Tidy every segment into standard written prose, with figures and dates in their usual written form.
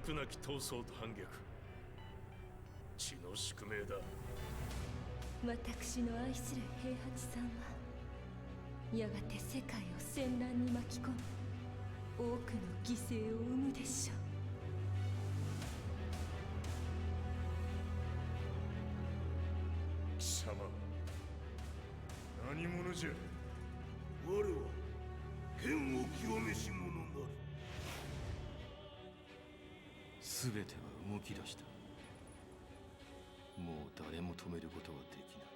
核なき闘争と反逆。血の宿命だ。私の愛する平八さんはやがて世界を戦乱に巻き込み多くの犠牲を生むでしょう。貴様、何者じゃ。我は剣を極めし者なる。全ては動き出した。もう誰も止めることはできない。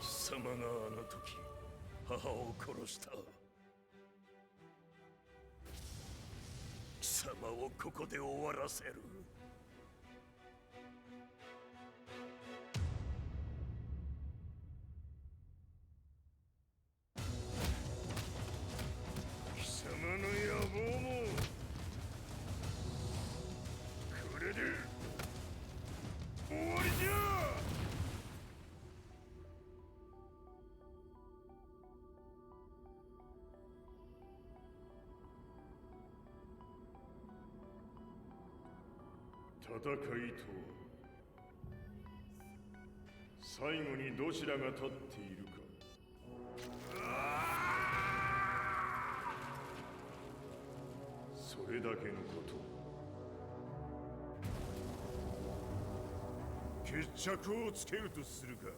貴様があの時母を殺した。貴様をここで終わらせる。貴様の野望もこれで終わりじゃ。戦いとは最後にどちらが立っているか。それだけのこと。決着をつけるとするか。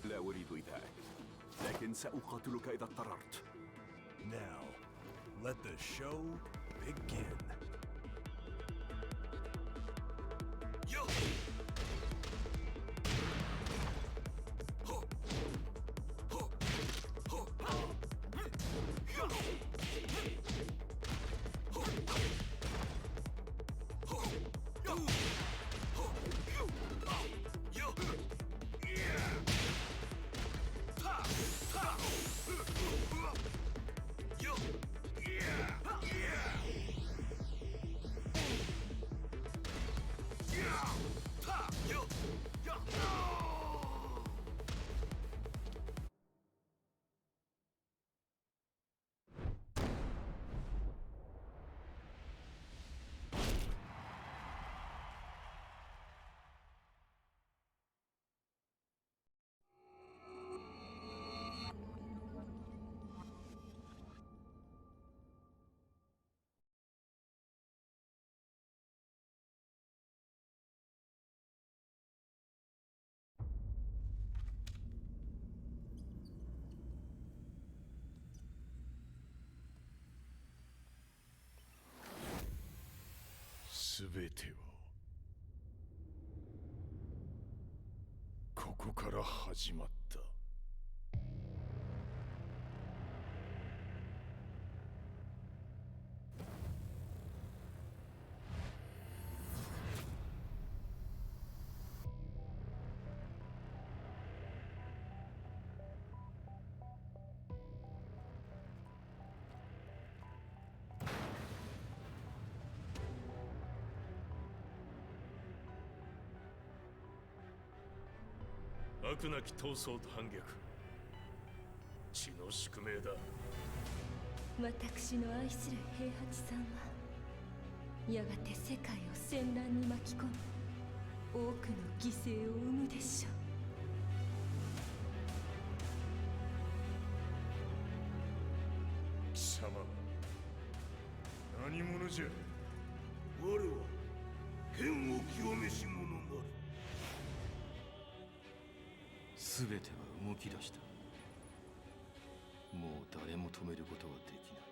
لا أريد إيذائك، لكن سأقاتلك إذا اضطررت. Now, let the show begin. Yo! から始まった。悪なき闘争と反逆、血の宿命だ。私の愛する平八さんはやがて世界を戦乱に巻き込み多くの犠牲を生むでしょう。貴様、何者じゃ。我は剣を清めし者なる。全ては動き出した。もう誰も止めることはできない。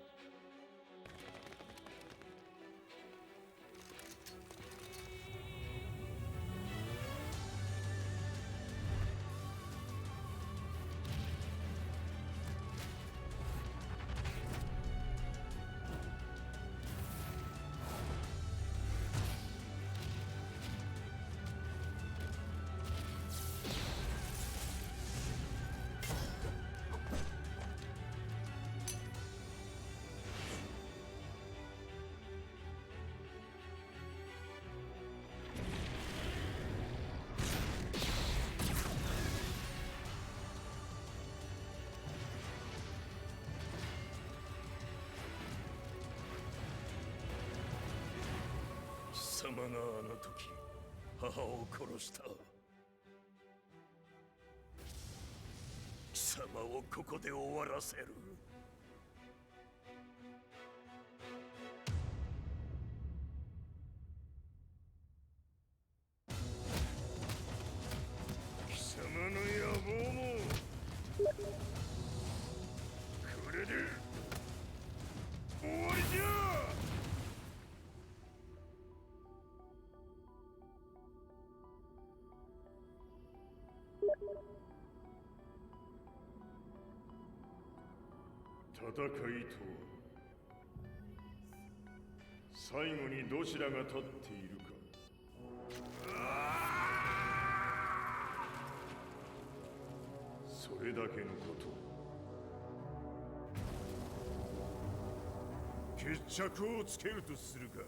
貴様があの時母を殺した。貴様をここで終わらせる。貴様の野望もこれで終わりじゃ。戦いとは最後にどちらが立っているか。それだけのこと。決着をつけるとするか。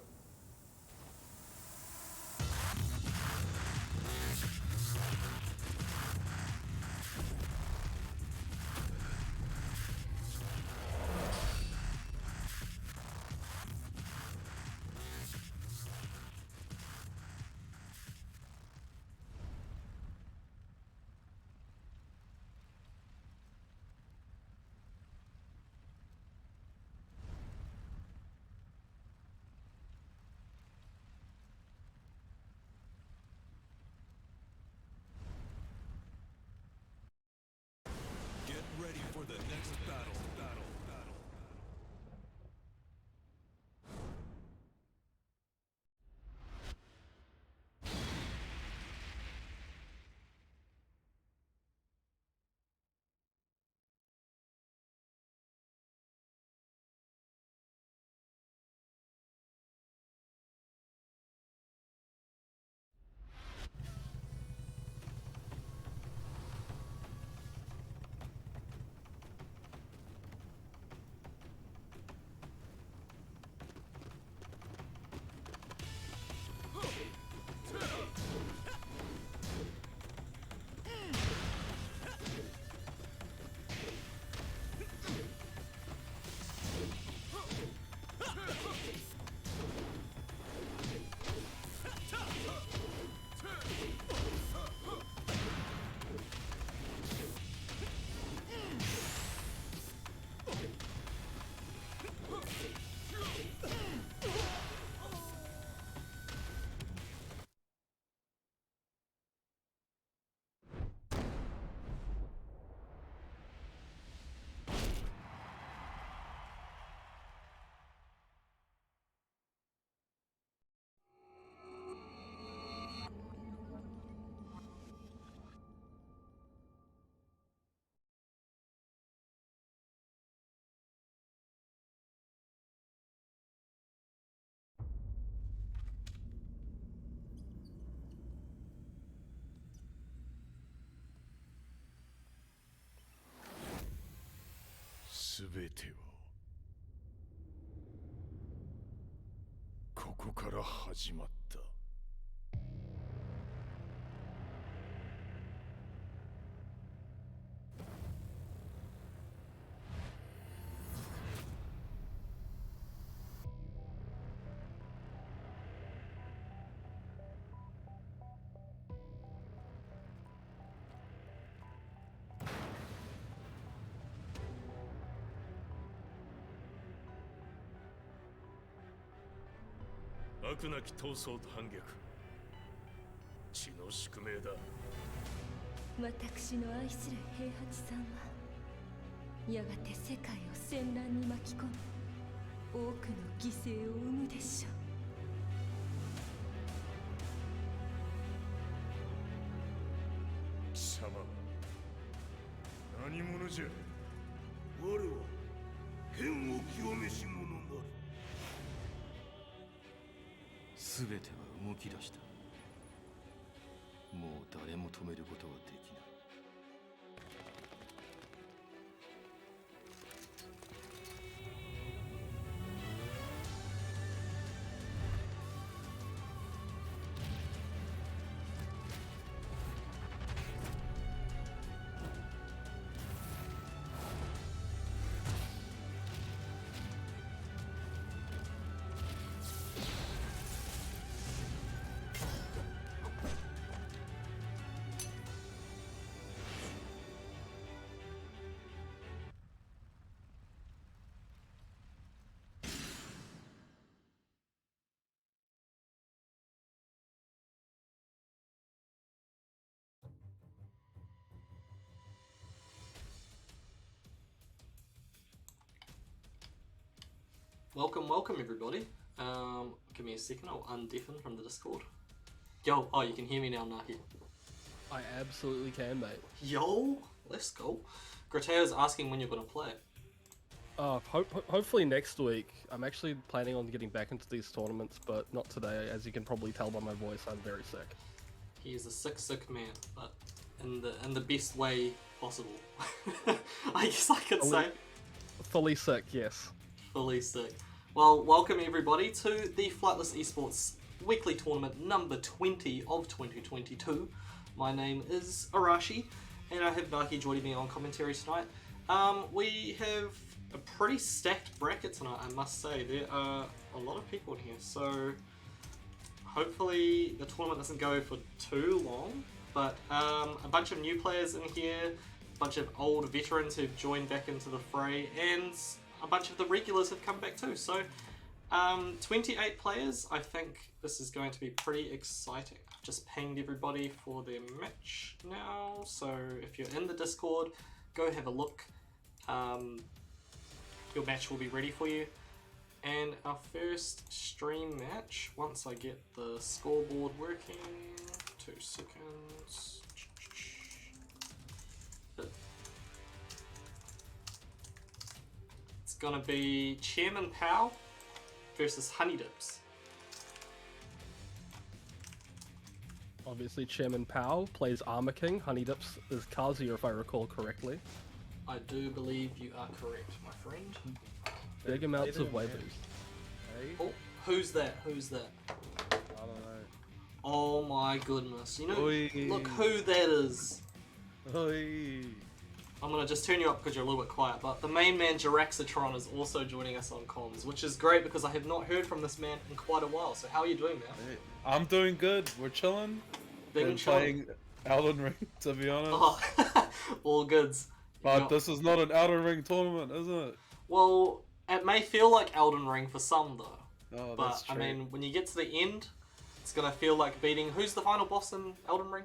全てはここから始まった。悪なき闘争と反逆、血の宿命だ。私の愛する平八さんはやがて世界を戦乱に巻き込み多くの犠牲を生むでしょう。貴様何者じゃ。我は剣を清めし者なる。全ては動き出した。もう誰も止めることはできない。Welcome everybody. Give me a second, I'll undeafen from the Discord. Yo, oh, you can hear me now, Naki. I absolutely can, mate. Yo, let's go. Grateo's asking when you're gonna play. Hopefully next week. I'm actually planning on getting back into these tournaments, but not today. As you can probably tell by my voice, I'm very sick. He is a sick man, but in the best way possible. I guess I could say. Fully sick, yes. Fully sick. Well, welcome everybody to the Flightless Esports weekly tournament number 20 of 2022. My name is Arashi, and I have Naki joining me on commentary tonight. We have a pretty stacked bracket tonight, I must say. There are a lot of people in here, so hopefully the tournament doesn't go for too long. But a bunch of new players in here, a bunch of old veterans who've joined back into the fray, and a bunch of the regulars have come back too. So 28 players. I think this is going to be pretty exciting. I've just pinged everybody for their match now, so if you're in the Discord, go have a look. Your match will be ready for you. And our first stream match, once I get the scoreboard working, 2 seconds. It's gonna be Chairman Pow versus HoneyDipz. Obviously, Chairman Pow plays Armor King. HoneyDipz is Kazuya, if I recall correctly. I do believe you are correct, my friend. Big amounts of waivers. Hey? Oh, who's that? Who's that? I don't know. Oh my goodness. You know, Oi. look who that is. Oi. I'm gonna just turn you up because you're a little bit quiet, but the main man, Jiraxatron, is also joining us on comms, which is great because I have not heard from this man in quite a while. So how are you doing, man? I'm doing good. We're chilling. Been Been playing Elden Ring, to be honest. Oh, all goods. But this is not an Elden Ring tournament, is it? Well, it may feel like Elden Ring for some though. Oh, But that's true. I mean, when you get to the end, it's gonna feel like beating. Who's the final boss in Elden Ring?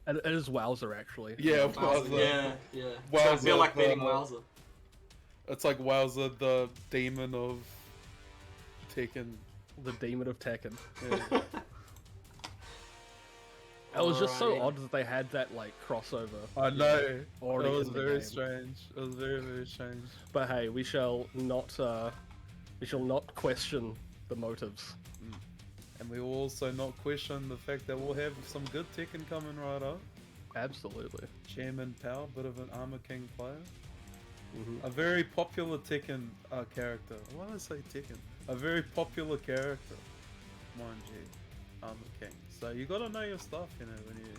It is Wowzer, actually. Yeah, Wowzer. Wowzer. Yeah. It's gonna feel like beating the- Wowzer. It's like Wowzer, the demon of Tekken. The Demon of Tekken. Yeah. It was just so Alrighty. odd that they had that, like, crossover. I know. Already It was in the very game. strange. It was very, very strange. But hey, we shall not question the motives. And we will also not question the fact that we'll have some good Tekken coming right up. Absolutely. Chairman Pow, bit of an Armor King player. A very popular Tekken character. Why did I say Tekken? A very popular character, mind you, Armor King. So you gotta know your stuff, you know, when you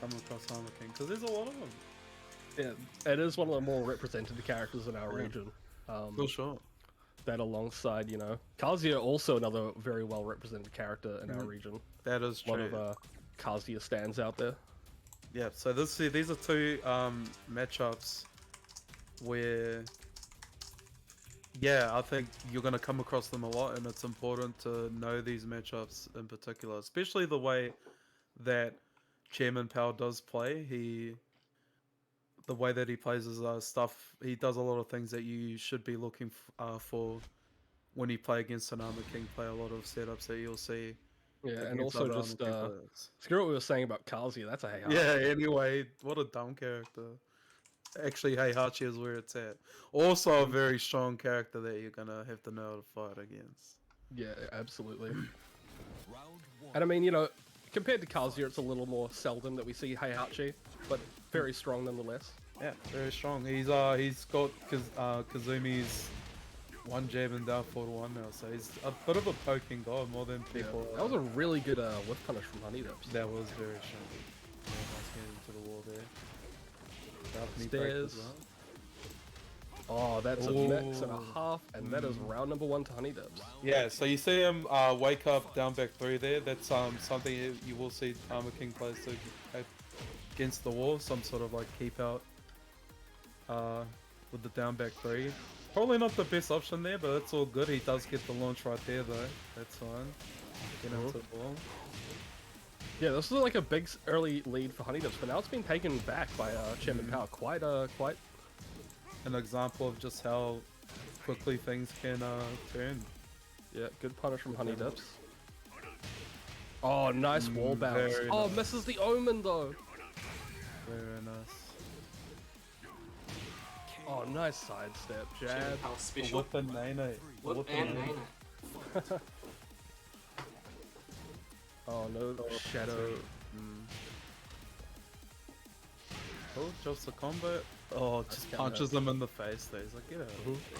come across Armor King, because there's a lot of them. Yeah, it is one of the more represented characters in our region. For sure. That alongside, you know, Kazuya, also another very well represented character in our region. That is true. One of Kazuya stands out there. Yeah, so these are two matchups where, yeah, I think you're going to come across them a lot, and it's important to know these matchups in particular, especially the way that Chairman Pao does play. The way that he plays his stuff, he does a lot of things that you should be looking for when you play against an Armor King. Play a lot of setups that you'll see. Yeah, and against also other just Armor King players. screw what we were saying about Kazuya. That's a Heihachi. Yeah, anyway, what a dumb character. Actually, Heihachi is where it's at. Also a very strong character that you're gonna have to know how to fight against. Yeah, absolutely. And I mean, you know, compared to Kazuya, it's a little more seldom that we see Heihachi, but very strong nonetheless. Yeah, very strong. He's got Kazumi's one jab and down 4-1 now, so he's a bit of a poking god more than people. That was a really good whip punish from HoneyDipz. That was very strong. Yeah, nice getting into the wall there. Stairs. Oh, that's a mix and a half, and that is round number 1 to HoneyDipz. Yeah, so you see him wake up down back 3 there. That's something you will see Armor King players do against the wall. Some sort of like keep out with the down back 3. Probably not the best option there, but it's all good. He does get the launch right there though. That's fine. Get into the ball. Yeah, this was like a big early lead for HoneyDipz, but now it's been taken back by Chairman Pao. Quite an example of just how quickly things can turn. Yeah, good punish from HoneyDipz. Oh, nice wall bounce. Oh, nice. Misses the omen though. Very nice. Oh, nice sidestep, jab. How special. Whip and nene. Whip and nene. Oh no, shadow. Oh, just a combo. Oh, just punches him in the face there. He's like, get out.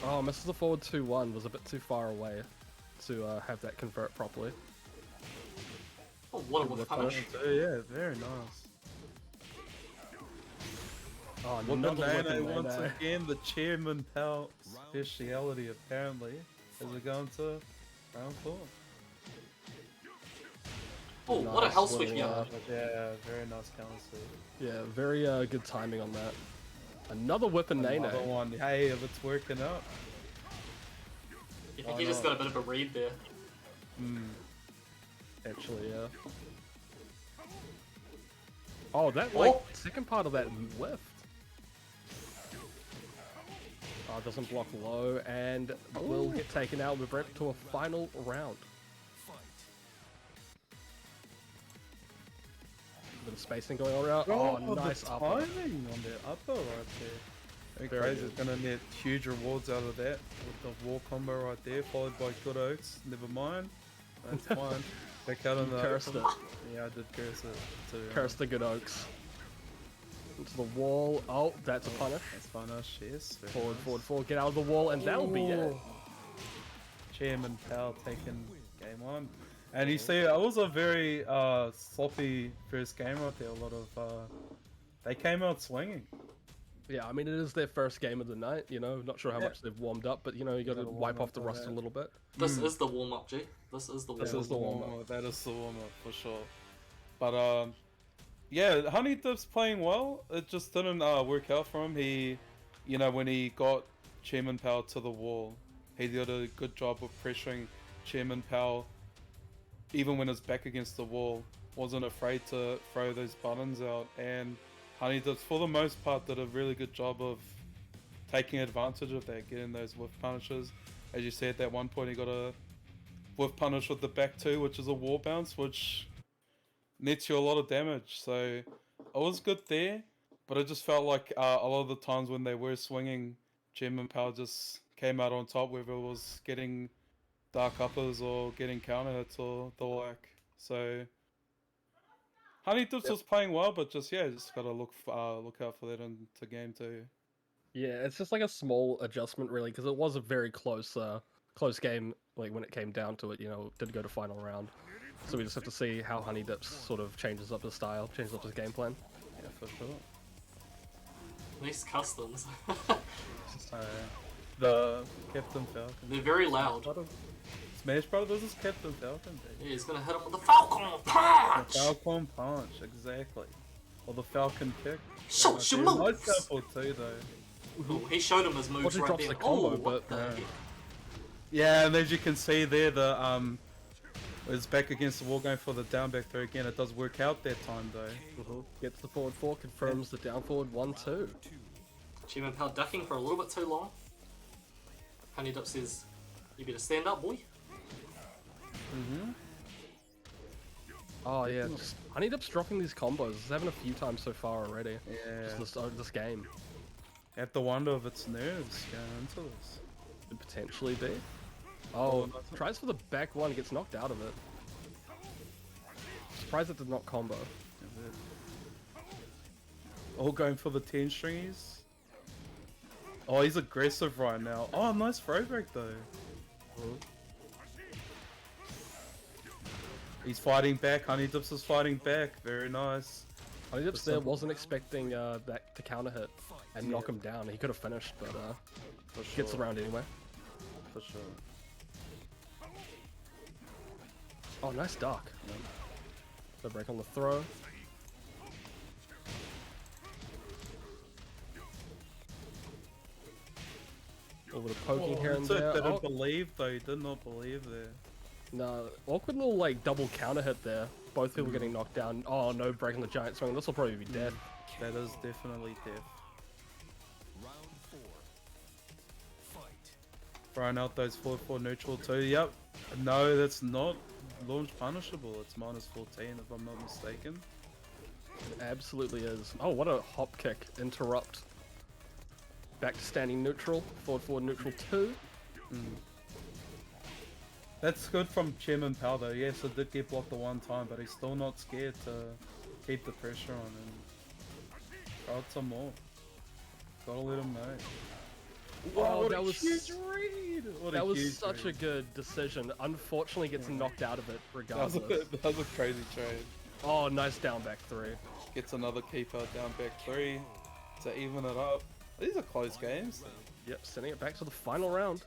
Oh, misses the forward 2-1. Was a bit too far away to have that convert properly. Oh, what a whip punish. Yeah, very nice. Oh, once again, the Chairman Pao speciality apparently. As we go into round 4. Oh, nice. What a hell sweep here. Yeah, very nice counter sweep. Yeah, very good timing on that. Another whip and nene. Another one. Hey, if it's working out. You think he just got a bit of a read there? Actually, yeah. Oh, that second part of that lift. Oh, doesn't block low and will get taken out. We're ready to a final round. Bit of spacing going on around. Oh, nice the upper. timing on that upper right there. Very crazy. Gonna get huge rewards out of that with the wall combo right there, followed by good oaks. Never mind. That's fine. Back out on the cursed it. Yeah, I did curse it too. Cursed the good oaks. Into the wall. Oh, that's a punish. That's punish, yes. Forward, forward, forward. Get out of the wall, and that'll be it. Chairman Pao taking game 1. And you see, it was a very sloppy first game right there. A lot of they came out swinging. Yeah, I mean, it is their first game of the night, you know. Not sure how much they've warmed up, but, you know, you got to wipe off the rust a little bit. This is the warm-up, G. This is the warm-up. This is the warm-up. That is the warm-up, for sure. But, yeah, HoneyDipz playing well. It just didn't work out for him. He, you know, when he got Chairman Pao to the wall, he did a good job of pressuring Chairman Pao. Even when it's back against the wall, wasn't afraid to throw those buttons out, and HoneyDipz, for the most part, did a really good job of taking advantage of that, getting those whiff punishes. As you said, at one point he got a whiff punish with the back 2, which is a wall bounce, which nets you a lot of damage. So it was good there, but it just felt like a lot of the times when they were swinging, Chairman Pao just came out on top, whether it was getting dark uppers or getting counter hits or the like. So HoneyDipz was playing well, but just gotta look out for that into game 2. Yeah, it's just like a small adjustment, really, because it was a very close game. Like when it came down to it, it did go to final round. So we just have to see how HoneyDipz sort of changes up his style, changes up his game plan. Yeah, for sure. Nice customs. The Captain Falcon. They're very loud. Smash Brothers is Captain Falcon, Yeah, dude. he's gonna hit him with the Falcon Punch! The Falcon Punch, exactly. Or the Falcon Kick. Show your Nice moves! couple too, though. Ooh, he showed him his moves Well, he right drops there. the combo, Ooh, but, what the yeah. heck? Yeah, and as you can see there, it's back against the wall going for the down back throw again. It does work out that time though. Gets the forward 4, confirms the down forward 1-2. Achievement Power ducking for a little bit too long. HoneyDipz says, you better stand up, boy. Oh yeah, just HoneyDipz dropping these combos. It's happened a few times so far already. Yeah. Just this game. You have to wonder if it's nerves going into this. Could potentially be. Oh, tries for the back one, gets knocked out of it. Surprised it did not combo. Is it? All going for the 10 stringies. Oh, he's aggressive right now. Oh, nice throw break though. He's fighting back. HoneyDipz is fighting back. Very nice. HoneyDipz there wasn't expecting that to counter hit and knock him down. He could have finished, but gets around anyway. For sure. Oh, nice duck. So break on the throw. A little bit of poking here and there. Didn't believe though. He did not believe there. No, awkward little like double counter hit there. Both people getting knocked down. Oh no, breaking the giant swing. This will probably be death. That is definitely death. Throwing out those 4-4 neutral too. Yep. No, that's not launch punishable. It's minus 14 if I'm not mistaken. It absolutely is. Oh, what a hop kick. Interrupt. Back to standing neutral. Forward neutral 2. That's good from Chairman Pal though. Yes, it did get blocked the one time, but he's still not scared to keep the pressure on and throw out some more. Gotta let him know. Oh, what that a was huge read! What that was huge such read. a good decision. Unfortunately, gets knocked out of it regardless. That was a crazy trade. Oh, nice down back 3. Gets another keeper down back 3 to even it up. These are close games. Yep, sending it back to the final round.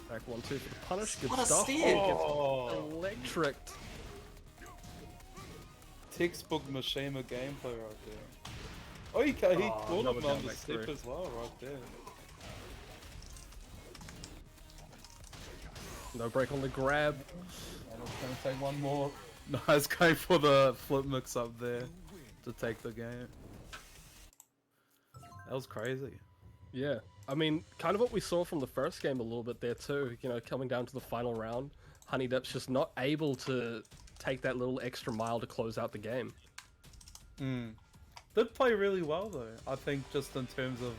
Back 1-2 for the punish. Good What a stuff. steal. Oh, gets electricked. Textbook Mishima gameplay right there. Oh, he caught him another down on the back step 3. as well right there. No break on the grab. And it's gonna take one more. Nice going for the flip mix up there to take the game. That was crazy. Yeah, I mean, kind of what we saw from the first game a little bit there too. Coming down to the final round, HoneyDipz just not able to take that little extra mile to close out the game. Did play really well though. I think just in terms of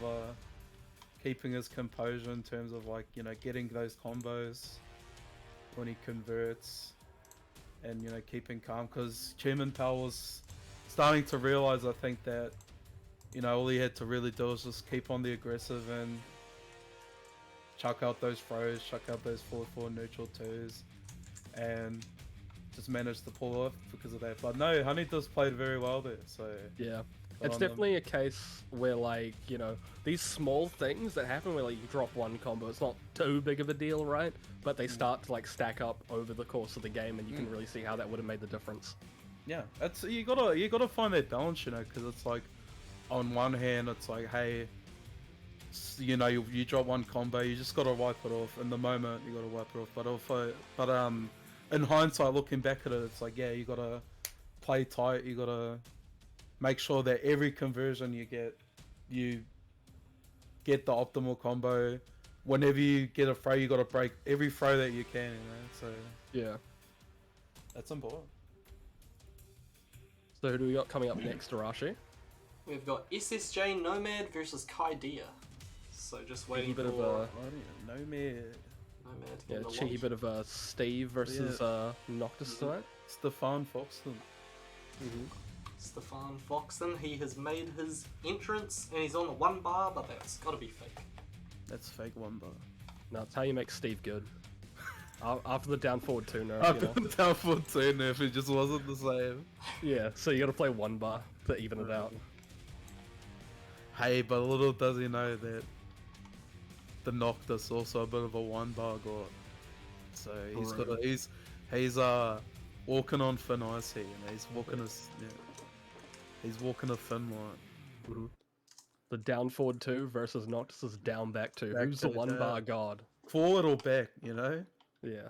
keeping his composure, in terms of like getting those combos when he converts, and keeping calm, because Chairman Pal was starting to realize, I think, that all he had to really do was just keep on the aggressive and chuck out those throws, chuck out those 4-4 neutral 2s, and just managed to pull off because of that. But no, HoneyDipz played very well there, so Yeah. Well It's done, definitely a case where, like, these small things that happen where, like, you drop one combo, it's not too big of a deal, right? But they start to, like, stack up over the course of the game, and you can really see how that would have made the difference. yeah, that's you gotta find that balance, because it's like, on one hand, it's like, hey, you drop one combo, you just gotta wipe it off. In the moment, you gotta wipe it off. But in hindsight, looking back at it, it's like, yeah, you gotta play tight. You gotta make sure that every conversion you get the optimal combo. Whenever you get a throw, you gotta break every throw that you can. So Yeah. that's important. So who do we got coming up next, Arashi? We've got SSJNomad versus Kydiah. So just waiting bit for of a Nomad. Nomad to get in the cheeky launch. bit of Steve versus Noctis tonight. Stefan Foxton. Stefan Foxton, he has made his entrance and he's on the 1 bar, but that's gotta be fake. That's fake 1 bar. No, it's how you make Steve good. After the down forward 2 nerf, After you know? the down 4 2 nerf, it just wasn't the same. Yeah, so you gotta play 1 bar to even it out. Hey, but little does he know that the Noctis also a bit of a 1 bar god. So he's got he's walking on thin ice here, and he's walking he's walking a thin line. The down forward 2 versus Noctis is down back 2. Back Who's to the the 1 down. bar god? Forward or back, you know? Yeah.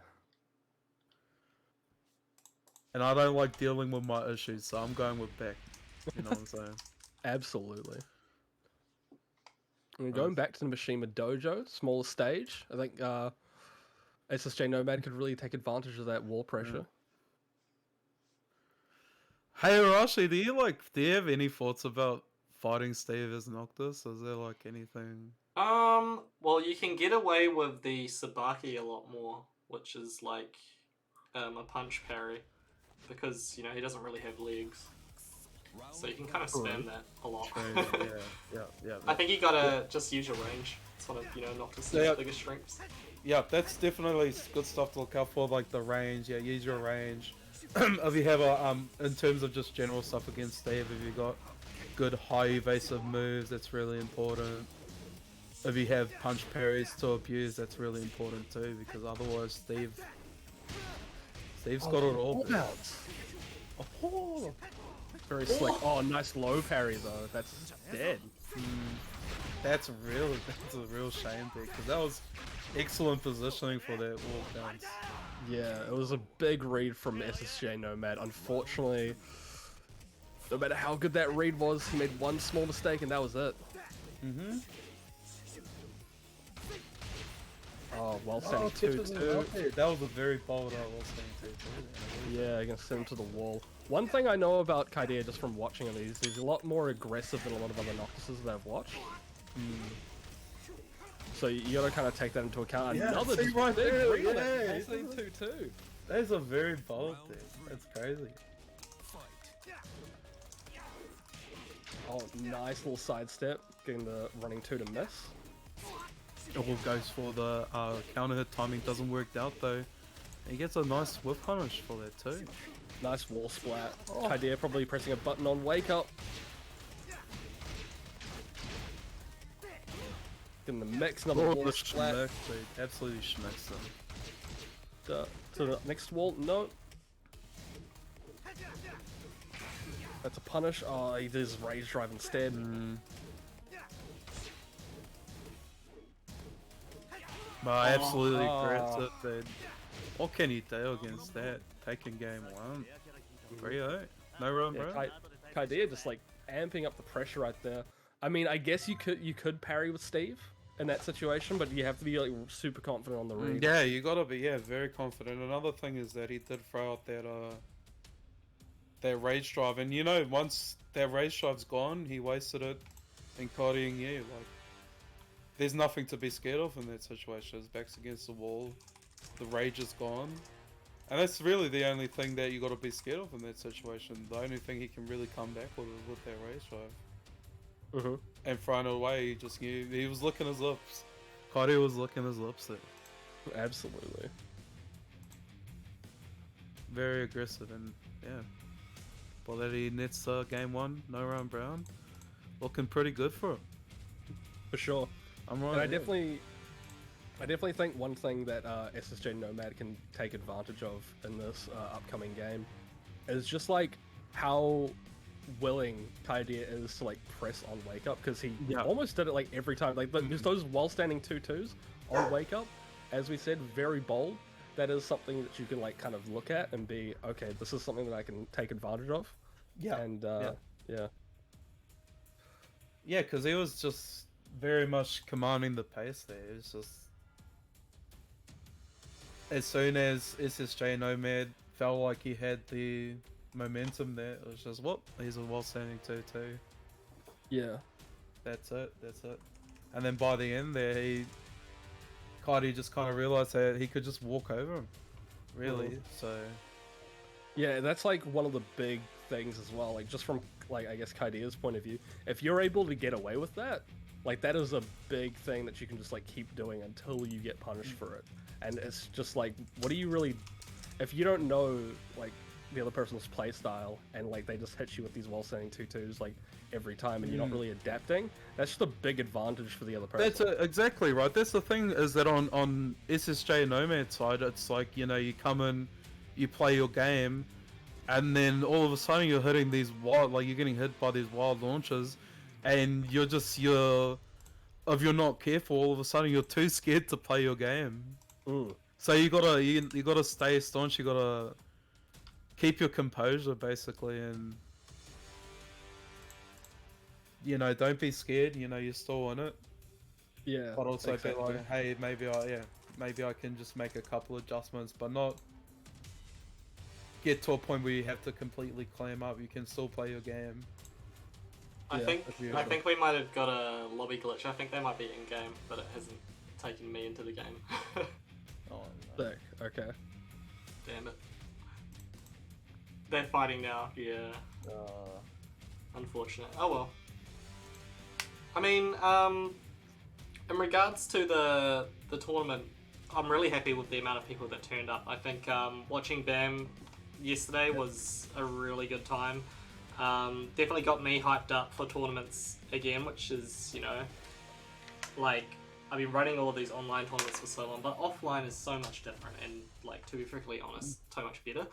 And I don't like dealing with my issues, so I'm going with back. You know what I'm saying? Absolutely. And going back to the Mishima Dojo, smaller stage, I think SSJNomad could really take advantage of that wall pressure. Hey Arashi, do you have any thoughts about fighting Steve as Noctis? Is there like anything? Well, you can get away with the Sabaki a lot more, which is like a punch parry, because you know he doesn't really have legs, so you can kind of spam that a lot. Yeah. I think you gotta just use your range. It's one of Noctis' biggest strengths. Yeah, that's definitely good stuff to look out for, like the range. Yeah, use your range. If you have a in terms of just general stuff against Steve, if you got good high evasive moves, that's really important. If you have punch parries to abuse, that's really important too, because otherwise Steve's got it all. Oh, very slick. Oh, nice low parry though. That's dead. That's a real shame there, because that was excellent positioning for that wall bounce. Yeah, it was a big read from SSJNomad. Unfortunately, no matter how good that read was, he made one small mistake and that was it. Oh, well standing 2-2. That was a very bold well standing 2-2. Yeah, gonna send him to the wall. One thing I know about Kydiah just from watching him is he's a lot more aggressive than a lot of other Noctises that I've watched. So you gotta kind of take that into account. Yeah, Another see just right big there, read on yeah, it. Well standing 2-2. That is a very bold thing. That's crazy. Oh, nice little sidestep, getting the running 2 to miss. All goes for the counter hit timing, doesn't work out though. He gets a nice whip punish for that too. Nice wall splat. Kydiah probably pressing a button on wake up. In the mix, another wall splat. Schmack, dude. Absolutely schmacks them. To the next wall, no. That's a punish. Oh, he does rage drive instead. But I absolutely regrets it, but what can you do against that? Taking game 1. 3-0. No run, bro. Kydiah just like amping up the pressure right there. I mean, I guess you could parry with Steve in that situation, but you have to be like super confident on the read. Yeah, you gotta be very confident. Another thing is that he did throw out that rage drive, and you know, once that rage drive's gone, he wasted it in carrying you. Like, there's nothing to be scared of in that situation. His back's against the wall, the rage is gone, and that's really the only thing that you gotta be scared of in that situation. The only thing he can really come back with that rage drive. And throwing it away, he just knew he was licking his lips. Kydiah was licking his lips there. Absolutely. Very aggressive, and yeah. Well, that he nets game 1, no run Brown. Looking pretty good for him. For sure. I'm right. And I definitely think one thing that SSJNomad can take advantage of in this upcoming game is just like how willing Kydiah is to like press on wake up, because he almost did it like every time. Like just those while standing 2-2s on wake up, as we said, very bold. That is something that you can like kind of look at and be, okay, this is something that I can take advantage of. Yeah. And Yeah, because he was just very much commanding the pace there. It was just as soon as SSJNomad felt like he had the momentum there, it was just he's a while standing 2-2. Yeah. That's it. And then by the end there, Kydiah just kind of realized that he could just walk over him, really. So Yeah, that's like one of the big things as well. Like just from like I guess Kydiah's point of view, if you're able to get away with that, like that is a big thing that you can just like keep doing until you get punished for it. And it's just like, what do you really, if you don't know like the other person's play style and like they just hit you with these wall standing 2-2s like every time and you're not really adapting, that's just a big advantage for the other person. That's exactly right. That's the thing, is that on SSJNomad side, it's like, you know, you come in, you play your game, and then all of a sudden you're hitting these wild, like you're getting hit by these wild launches, and if you're not careful, all of a sudden you're too scared to play your game. So you gotta stay staunch. You gotta keep your composure, basically, and you know, don't be scared. You know, you're still in it. Yeah. But also exactly. be like, hey, maybe I can just make a couple adjustments, but not get to a point where you have to completely clam up. You can still play your game. I think we might have got a lobby glitch. I think they might be in game, but it hasn't taken me into the game. Oh, no. Sick. Okay. Damn it. They're fighting now. Yeah. Unfortunate. Oh well. I mean, in regards to the tournament, I'm really happy with the amount of people that turned up. I think watching BAM yesterday was a really good time. Definitely got me hyped up for tournaments again, which is, you know, like, I've been running all of these online tournaments for so long, but offline is so much different and, like, to be frankly honest, so much better.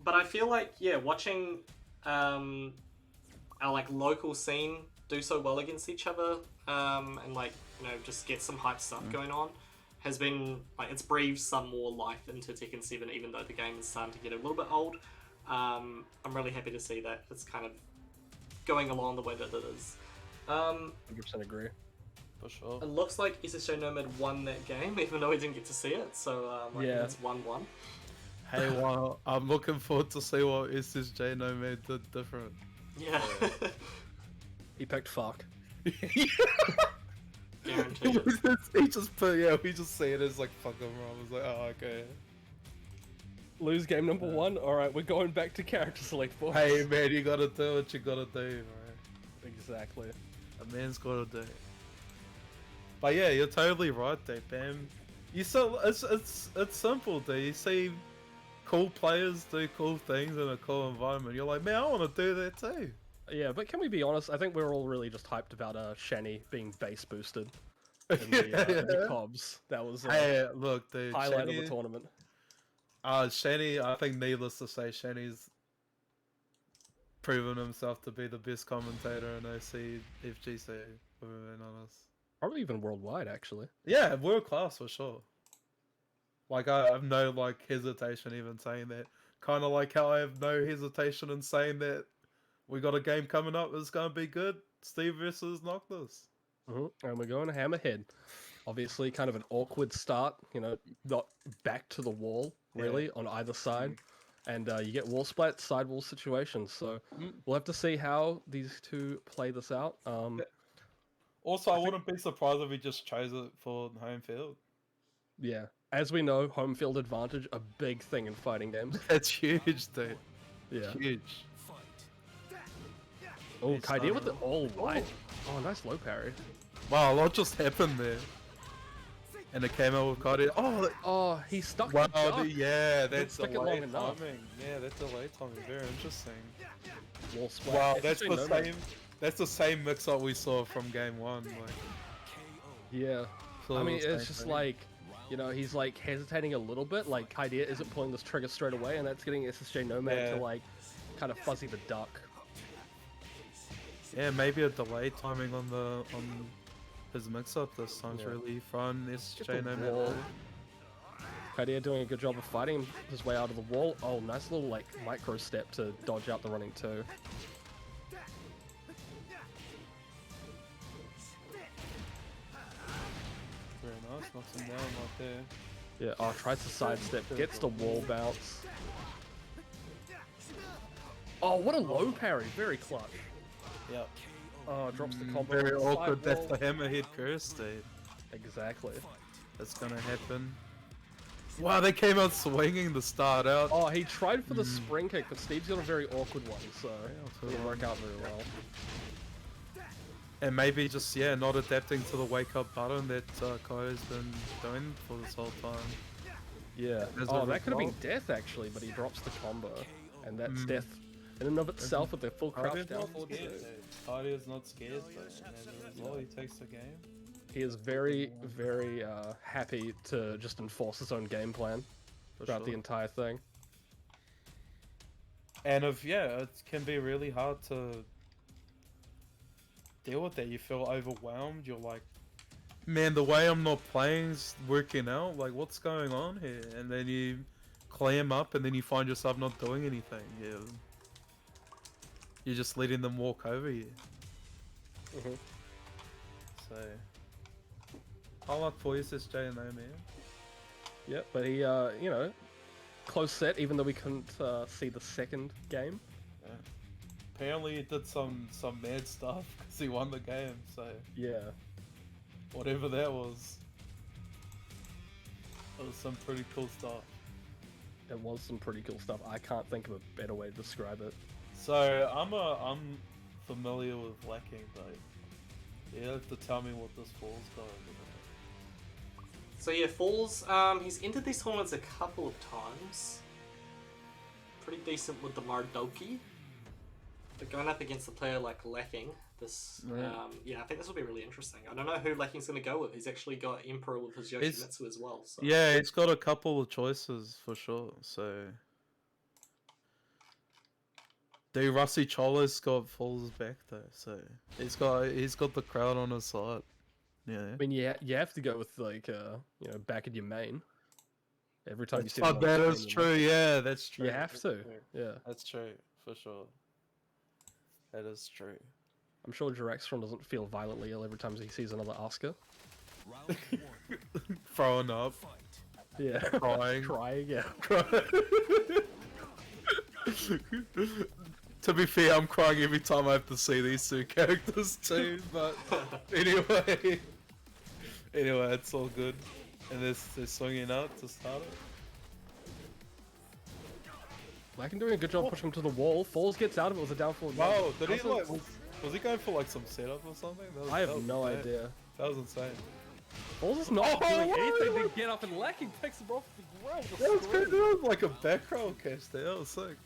But I feel like, yeah, watching our, like, local scene do so well against each other, and, like, you know, just get some hype stuff going on, has been, like, it's breathed some more life into Tekken 7, even though the game is starting to get a little bit old. I'm really happy to see that it's kind of going along the way that it is. 100% agree. For sure. It looks like SSJNomad won that game, even though we didn't get to see it, so I think it's 1-1. Hey, well, I'm looking forward to see what SSJNomad did different. Yeah. He picked fuck. Guaranteed. He just put, yeah, we just see it as like, fuck him. I was like, oh, okay. Lose game number 1? Alright, we're going back to character select, boys. Hey, man, you gotta do what you gotta do, right? Exactly. A man's gotta do. But yeah, you're totally right, dude, Bam. You so it's simple, dude. You see cool players do cool things in a cool environment. You're like, man, I want to do that too. Yeah, but can we be honest? I think we're all really just hyped about Shani being base boosted in the COBs. That was hey, look, dude, highlight of the tournament. Shani, I think needless to say, Shani's proven himself to be the best commentator in OC FGC, if we're being honest. Probably even worldwide, actually. Yeah, world class for sure. Like, I have no, like, hesitation even saying that. Kind of like how I have no hesitation in saying that we got a game coming up that's going to be good. Steve versus Noctis. And we're going to Hammerhead. Obviously, kind of an awkward start, you know, not back to the wall, really, on either side. And you get wall splats, side wall situations. So we'll have to see how these two play this out. Also, I wouldn't be surprised if we just chose it for home field. Yeah. As we know, home field advantage, a big thing in fighting games. That's huge, dude. Yeah. Huge. Oh, Kydiah with the all white. Oh, nice low parry. Wow, a lot just happened there. And it came out with Kydiah. Oh, he stuck wow, the duck. yeah, that's stuck it delay long enough. timing. Yeah, that's delay timing. Very interesting. Wall splat. Wow, that's the same. That's the same mix-up we saw from game 1. Like, yeah. So I mean, it's just like, you know, he's like hesitating a little bit. Like, Kydiah isn't pulling this trigger straight away, and that's getting SSJNomad to like kind of fuzzy the duck. Yeah, maybe a delay timing on his mix-up this time's really fun. SSJNomad. Kydiah doing a good job of fighting his way out of the wall. Oh, nice little like micro step to dodge out the running 2. Very nice, knocks him down right there. Yeah, oh, tries to sidestep, gets the wall bounce. Oh, what a low parry, very clutch. Yep. Oh, drops the combo. Very awkward, that's wall. the hammerhead curse, dude. Exactly. That's gonna happen. Wow, they came out swinging to start out. Oh, he tried for the spring kick, but Steve's got a very awkward one, so it didn't work out very well. And maybe just, yeah, not adapting to the wake up button that Kai's been doing for this whole time. Yeah. Oh, that could have been death actually, but he drops the combo, and that's death in and of itself with the full crouch down forward too. Kydiah's not scared, though. Well, he takes the game. He is very, very happy to just enforce his own game plan throughout the entire thing. And it can be really hard to deal with that. You feel overwhelmed. You're like, man, the way I'm not playing's working out. Like, what's going on here? And then you clam up, and then you find yourself not doing anything. Yeah, you're just letting them walk over you. So, I like for SSJNomad. Yep, but he, you know, close set, even though we couldn't see the second game. Yeah. Apparently he did some mad stuff because he won the game, so... Yeah. Whatever that was. That was some pretty cool stuff. It was some pretty cool stuff. I can't think of a better way to describe it. So, I'm familiar with lacking, but you have to tell me what this Falls guy is about. So yeah, Falls, he's entered these tournaments a couple of times. Pretty decent with the Mardoki. But going up against a player like Lacking, this, yeah, I think this will be really interesting. I don't know who Lacking's going to go with. He's actually got Emperor with his Yoshimitsu as well. So. Yeah, he's got a couple of choices for sure, so... Dude, Rusty Chola's got Falls back though, so he's got the crowd on his side. Yeah. I mean, you have to go with like you know, back in your main. Every time you see him. That is true. Yeah, that's true. You have to. Yeah. That's true for sure. That is true. I'm sure Jiraxtron doesn't feel violently ill every time he sees another Oscar. Throwing up. Yeah. Crying. Crying. Yeah. To be fair, I'm crying every time I have to see these two characters too, but anyway, it's all good. And they're swinging out to start it. Lacking doing a good job pushing him to the wall. Falls gets out of it with a down forward. Wow, did he like, was he going for like some setup or something? I have no idea. That was insane. Falls is not doing anything to get up, and Lacking takes him off the ground. That was good. That was like a back roll catch there. That was sick.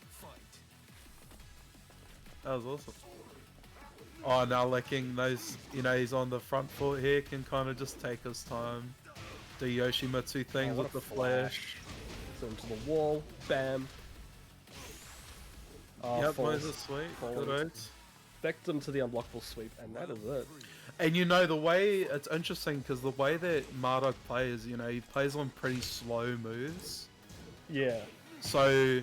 That was awesome. Oh, now Lacking knows, you know, he's on the front foot here, can kind of just take his time. Do Yoshimitsu things with the flash. Send him to the wall. Bam. Yep, Moses sweep. Good oats. Victim to the unblockable sweep, and that is it. And you know, the way, it's interesting because the way that Marduk plays, you know, he plays on pretty slow moves. Yeah. So,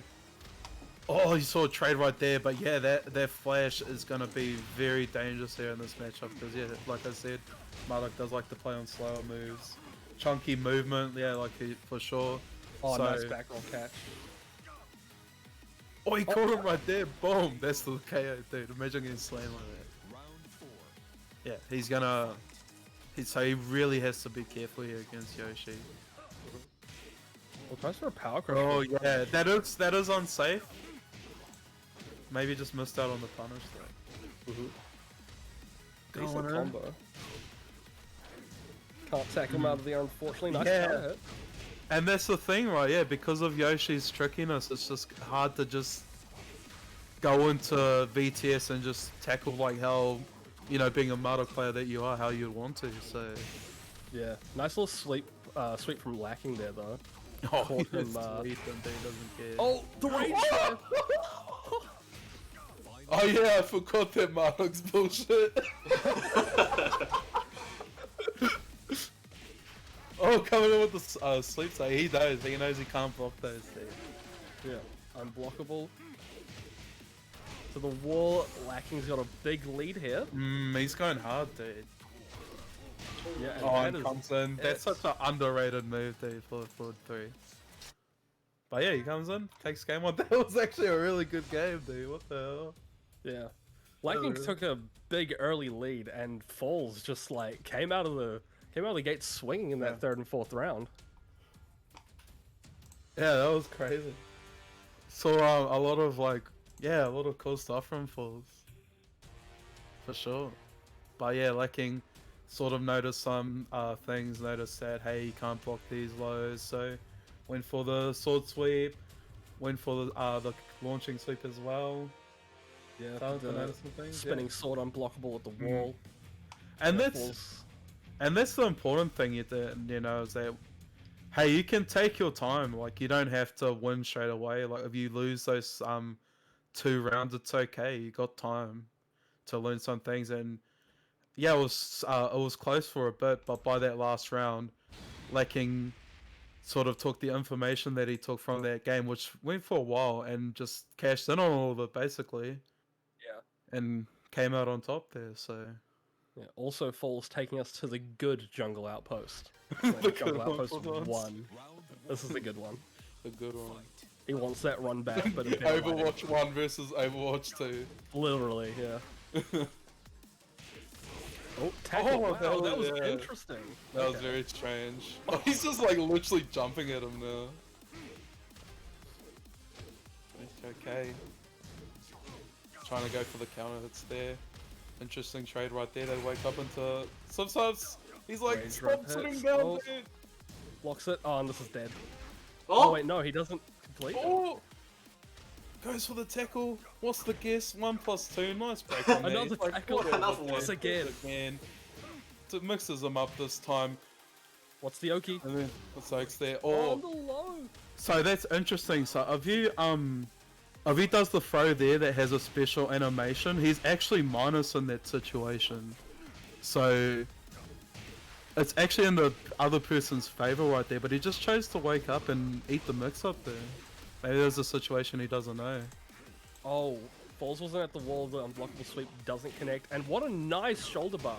oh, you saw a trade right there, but yeah, that flash is going to be very dangerous here in this matchup because, yeah, like I said, Marduk does like to play on slower moves. Chunky movement, yeah, like for sure. Oh, nice back roll catch. Oh, he caught him right there. Boom. That's the KO, dude. Imagine getting slain like that. Yeah, he's gonna... So he really has to be careful here against Yoshi. Well, tries for a power crush. Oh, yeah. That is unsafe. Maybe just missed out on the punish, though. Decent combo. Can't tackle him out of the air, unfortunately. Nice power hit. And that's the thing, right? Yeah, because of Yoshi's trickiness, it's just hard to just go into VTS and just tackle like how, you know, being a Marduk player that you are, how you'd want to. So yeah, nice little sweep from Lacking there though. Oh, him, doesn't care. Oh, the range! Oh yeah, I forgot that Marduk's bullshit. Oh, coming in with the sleep side. He knows he can't block those things. Yeah, unblockable. To the wall, Lacking's got a big lead here. He's going hard, dude. Yeah, and comes in. That's such an underrated move, dude, for 3. But yeah, he comes in, takes game 1. That was actually a really good game, dude. What the hell? Yeah. Lacking took a big early lead, and Falls just like came out of the gate swinging in that 3rd and 4th round. Yeah, that was crazy. So a lot of a lot of cool stuff from Falls. For sure. But yeah, lacking sort of noticed some things, noticed that hey, you can't block these lows, so went for the sword sweep, went for the launching sweep as well. Yeah, Started to the notice some things, spinning yeah. sword unblockable at the wall. And Yeah, that's Falls- and that's the important thing is that hey, you can take your time, like you don't have to win straight away. Like if you lose those 2 rounds, it's okay. You got time to learn some things, and yeah, it was close for a bit, but by that last round, lacking sort of took the information that he took from that game, which went for a while, and just cashed in on all of it basically, Yeah. and came out on top there. So Yeah. Also, Falls taking us to the good jungle outpost. The The good jungle outpost ones. 1. This is the good one. a good one. He wants that run back, but in better lighting. Overwatch 1 versus Overwatch 2. Literally, yeah. Oh, tackle! Wow, that was yeah. interesting. That was very strange. Oh, he's just like literally jumping at him now. It's okay. Trying to go for the counter that's there. Interesting trade right there. They wake up into subs. He's like, Rage stop drop sitting hits. down, Oh. dude. Blocks it. Oh, and this is dead. Oh, Oh wait, no, he doesn't complete. Oh! Goes for the tackle. What's the guess? 1+2. Nice break on there. Another He's like, tackle. whatever, Another one. Yes, again. again. So it mixes them up this time. What's the Oki? And then the Soaks there. Oh, Oh, the low. so that's interesting. So if he does the throw there that has a special animation, he's actually minus in that situation. So it's actually in the other person's favor right there, but he just chose to wake up and eat the mix up there. Maybe there's a situation he doesn't know. Oh, Falls wasn't at the wall. The unblockable sweep doesn't connect. And what a nice shoulder barge.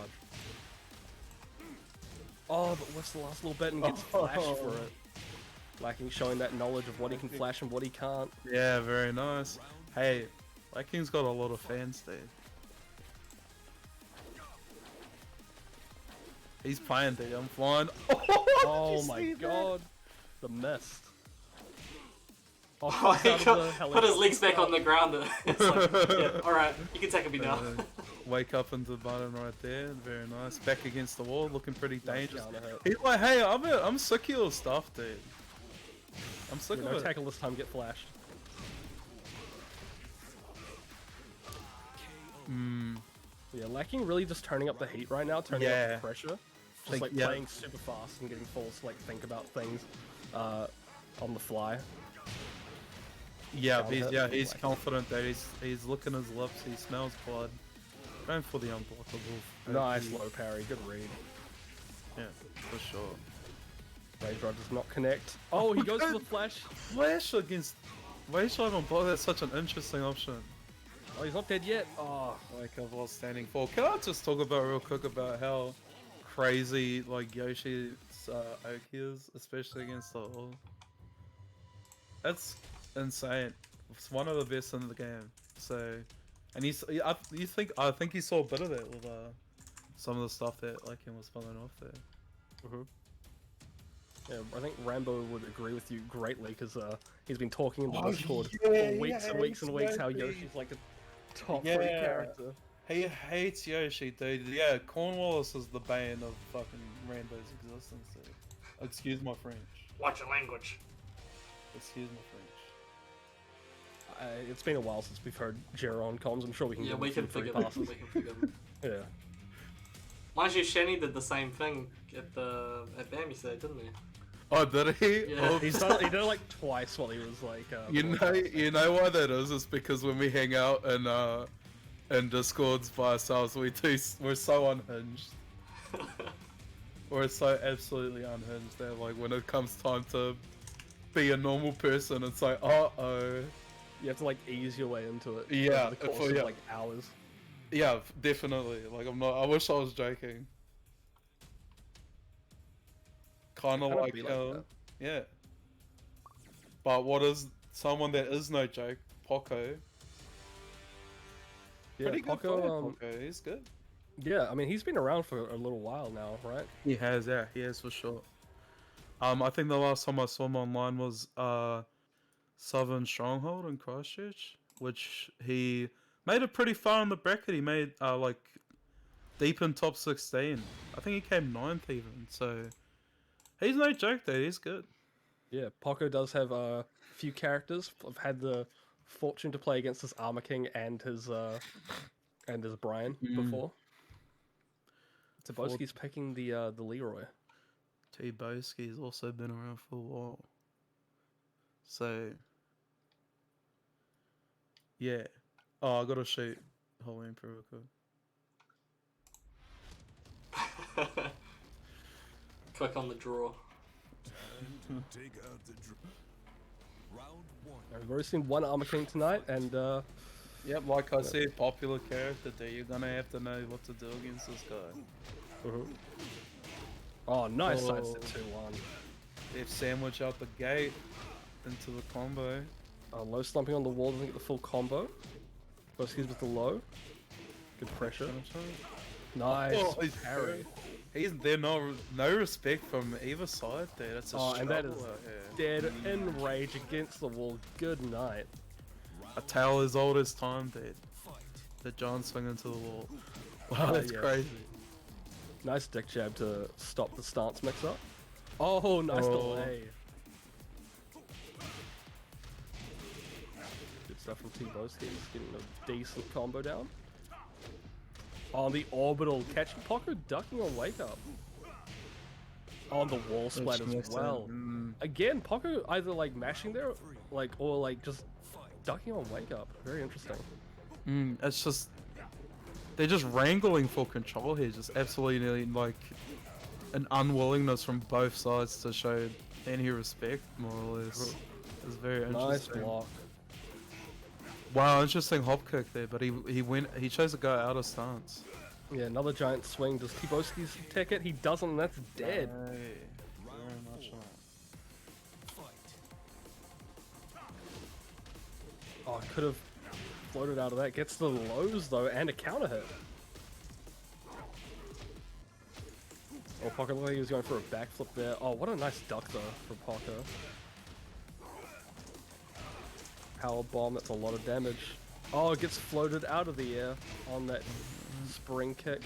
Oh, but what's the last little bit and gets flashed for it. Lacking showing that knowledge of what he can flash and what he can't. Yeah, very nice. Hey, Lacking's got a lot of fans there. He's playing there, I'm flying. Oh my god. The mist. Oh, Oh, he out of the put his legs back helicopter. on the ground. It's like, yeah, alright, you can take me now. Wake up into the button right there, very nice. Back against the wall, looking pretty dangerous. counter hit. He's like, hey, I'm sick of your stuff, dude. I'm sick No of it. tackle this time, get flashed. Yeah, Lacking really just turning up the heat right now, turning up Yeah. the pressure. Just Think- like yeah. playing super fast and getting forced to like think about things on the fly. Yeah, Counter hit, he's Lacking. confident that he's licking his lips, he smells blood. Going for the unblockable. Nice low parry, good read. Yeah, for sure. Rage Rod does not connect. Oh, he goes for the flash. Flash against Rage on block, that's such an interesting option. Oh, he's not dead yet. Oh, Like I was standing for. Can I just talk about real quick about how crazy like Yoshi's Oki is, especially against the wall? That's insane. It's one of the best in the game. So, and I think he saw a bit of that with some of the stuff that like him was pulling off there. yeah, I think Rambo would agree with you greatly because he's been talking in the Oh, Discord yeah, for weeks and yeah, weeks and weeks how exactly. Yoshi's like a top Yeah. 3 character. He hates Yoshi, dude. Yeah, Cornwallis is the bane of fucking Rambo's existence, dude. Excuse my French. Watch your language. Excuse my French. It's been a while since we've heard Jero on comms. I'm sure we can Yeah, give we him can some free forgive him. passes. We can forgive him. Yeah. Mind you, Shani did the same thing at BAMI today, didn't he? Oh, did he? Yeah. Oh, He did it like twice while he was like. you know why that is? It's because when we hang out in Discords by ourselves, we're so unhinged. We're so absolutely unhinged that like when it comes time to be a normal person, it's like, uh-oh. You have to like ease your way into it. Yeah, over the course yeah. of like hours. Yeah, definitely. Like I wish I was joking. Kind of Kinda like, be like that. yeah. But what is someone that is no joke? Poco. Yeah, Pretty good Poco, player, Poco. He's good. Yeah, I mean he's been around for a little while now, right? He has, yeah, he has for sure. I think the last time I saw him online was Southern Stronghold in Christchurch, which he made it pretty far in the bracket. He made like deep in top 16. I think he came 9th even. So he's no joke, though. He's good. Yeah, Poco does have a few characters. I've had the fortune to play against his Armor King and his Brian before. Tbowskies picking the Leroy. Tbowskies also been around for a while. So yeah. Oh, I gotta shoot Hwoarang pretty quick. Click on the draw. Take out the round one. We've already seen one Armor King tonight, and Yep, like I said, popular character there. You're gonna have to know what to do against this guy. Oh, nice Oh. side step 2-1. They've sandwiched out the gate into the combo. Low slumping on the wall doesn't get the full combo. Tbowskies with the low. Good pressure. Nice he's parry. There's no respect from either side there. That's a And that is struggle out here. dead in rage against the wall. Good night. A tale as old as time, dude. The giant swing into the wall. Wow, that's yeah. crazy. Nice dick jab to stop the stance mix up. Oh, nice delay. Good stuff from Tbowskies, getting a decent combo down. On the orbital, catching Poco ducking on wake up. On the wall splat as well. Again, Poco either like mashing there, or like just ducking on wake up. Very interesting. It's just they're just wrangling for control here. Just absolutely like an unwillingness from both sides to show any respect, more or less. It's very Nice interesting. block. Wow, interesting hop kick there, but he chose to go out of stance. Yeah, another giant swing. Does Tbowskies take it? He doesn't, and that's dead. Very much so. Oh, could have floated out of that. Gets the lows though, and a counter hit. Oh, Poco looked like he was going for a backflip there. Oh, what a nice duck though for Poco. Power bomb, that's a lot of damage. Oh, it gets floated out of the air on that spring kick.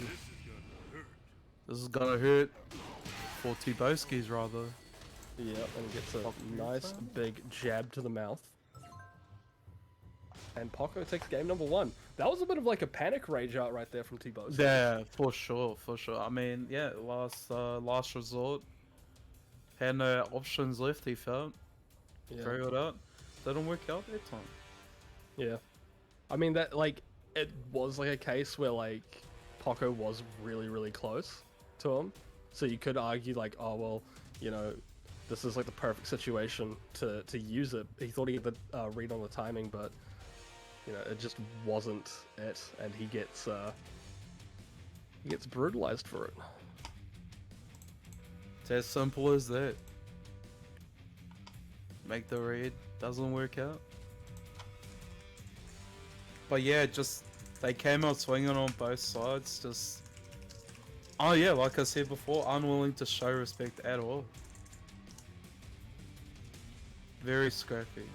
This is gonna hurt for Tbowskies rather. Yeah, and gets a nice big jab to the mouth. And Poco takes game number 1. That was a bit of like a panic rage out right there from Tbowskies. Yeah, for sure. I mean, yeah, last resort. Had no options left, he felt. Yeah. Threw it out. Didn't work out that time. Yeah. I mean, that, like, it was like a case where, like, Poco was really, really close to him. So you could argue, like, oh, well, you know, this is like the perfect situation to use it. He thought he had the read on the timing, but, you know, it just wasn't it. And he gets brutalized for it. It's as simple as that. Make the read, doesn't work out. But yeah, just they came out swinging on both sides. Just oh yeah, like I said before, unwilling to show respect at all. Very scrappy.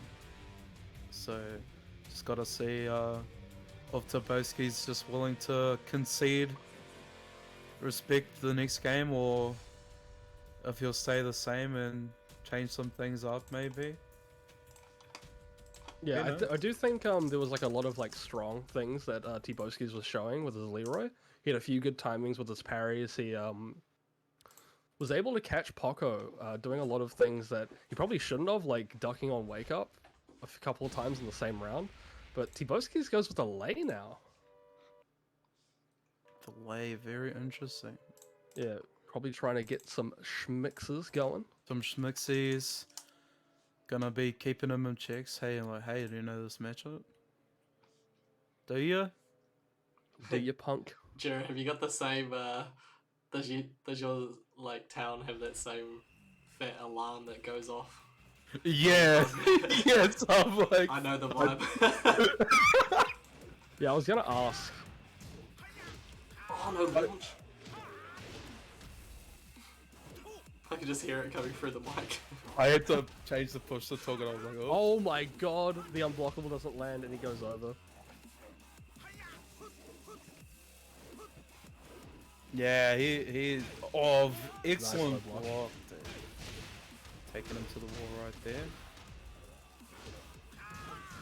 So just gotta see if Tbowski's just willing to concede respect the next game, or if he'll stay the same and change some things up maybe. Yeah, You know? I do think there was like a lot of like strong things that Tbowskies was showing with his Leroy. He had a few good timings with his parries. He was able to catch Poco doing a lot of things that he probably shouldn't have, like ducking on wake up a couple of times in the same round. But Tbowskies goes with a lay now. The lay, very interesting. Yeah, probably trying to get some schmixes going. Some schmixies. Gonna be keeping him in checks. Hey, I'm like, hey, do you know this matchup? Do you? Do you, punk? Jared, have you got the same? Does your like town have that same fat alarm that goes off? Yeah. Yes, I'm like. I know the vibe. Yeah, I was gonna ask. Oh no, launch. I could just hear it coming through the mic. I had to change the push to talk and I was like, oh. Oh my god, the unblockable doesn't land and he goes over. Yeah, he excellent Nice low block. block, dude. Taking him to the wall right there.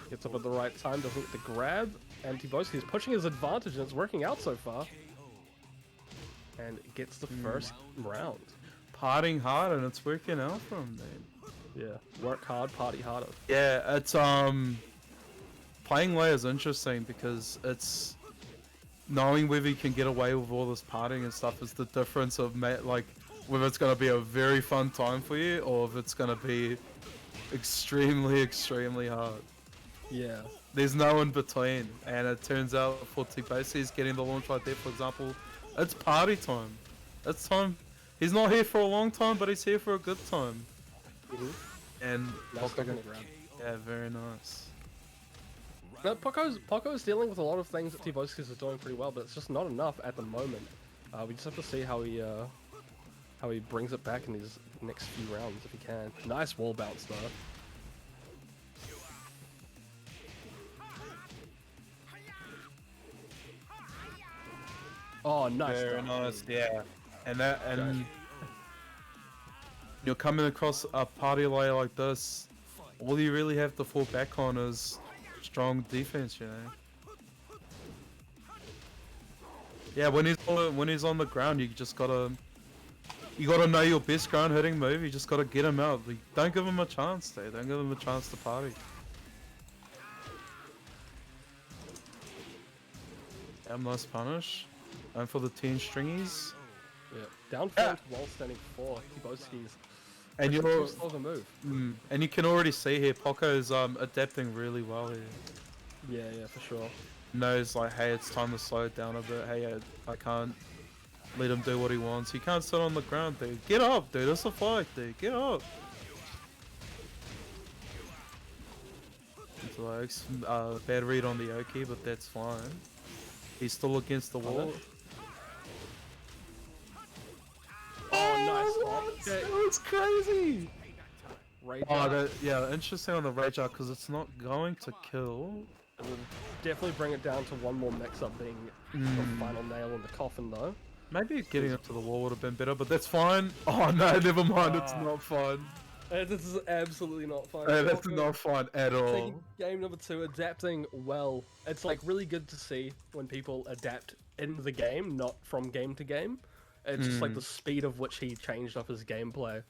Gets up at the right time to hook the grab, and Tbowskies pushing his advantage, and it's working out so far. And gets the first round. Partying hard and it's working out for him, dude. Yeah, work hard, party harder. Yeah, it's playing way is interesting because it's knowing whether you can get away with all this partying and stuff is the difference of like whether it's gonna be a very fun time for you or if it's gonna be extremely hard. Yeah. There's no in between, and it turns out for Tbowskies getting the launch right there, for example, it's party time. It's time. He's not here for a long time, but he's here for a good time. And Nice hook on the ground. yeah, very nice. No, Poco's dealing with a lot of things that Tbowskies is doing pretty well, but it's just not enough at the moment. We just have to see how he brings it back in these next few rounds if he can. Nice wall bounce though. Oh, nice. Very stuff. nice, yeah. And you're coming across a party layer like this, all you really have to fall back on is strong defense, you know. Yeah, when he's on the ground, you gotta know your best ground hitting move. You just gotta get him out. Like, don't give him a chance, dude. Don't give him a chance to party. Nice punish. And for the 10 stringies. Yeah. Down front while standing 4, Tbowskies. And Too you're slow of a move. and you can already see here, Poco's adapting really well here. Yeah, for sure. Knows like, hey, it's time to slow it down a bit. Hey, I can't let him do what he wants. He can't sit on the ground, dude. Get up, dude. It's a fight, dude. Get up. It's like bad read on the Oki, but that's fine. He's still against the wall. Oh, nice. Okay. It's crazy. Rage Oh, out. yeah, interesting on the rage out because it's not going to kill. It will definitely bring it down to one more mix-up being the final nail in the coffin, though. Maybe getting up to the wall would have been better, but that's fine. Oh no, never mind. It's not fun. This is absolutely not fun. That's not fun at all. Taking game number 2, adapting well. It's like really good to see when people adapt in the game, not from game to game. It's just like the speed of which he changed up his gameplay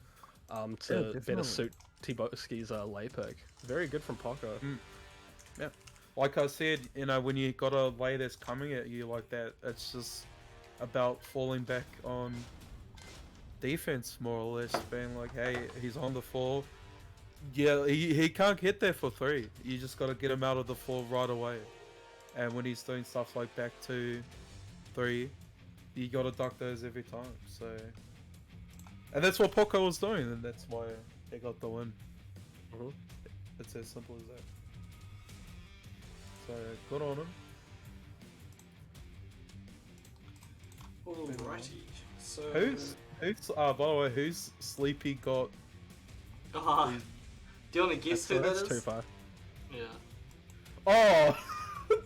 to better suit Tbowskies' lay pick. Very good from Poco. Yeah. Like I said, you know, when you got a lay that's coming at you like that, it's just about falling back on defense, more or less, being like, hey, he's on the floor. Yeah, he can't hit there for 3. You just got to get him out of the floor right away. And when he's doing stuff like back 2, 3, you got to duck those every time. So, and that's what Poco was doing, and that's why he got the win. It's as simple as that. So good on him. Alrighty. So Who's by the way, who's Sleepy got? do you want to guess who that That's is? Tupai. Yeah. Oh,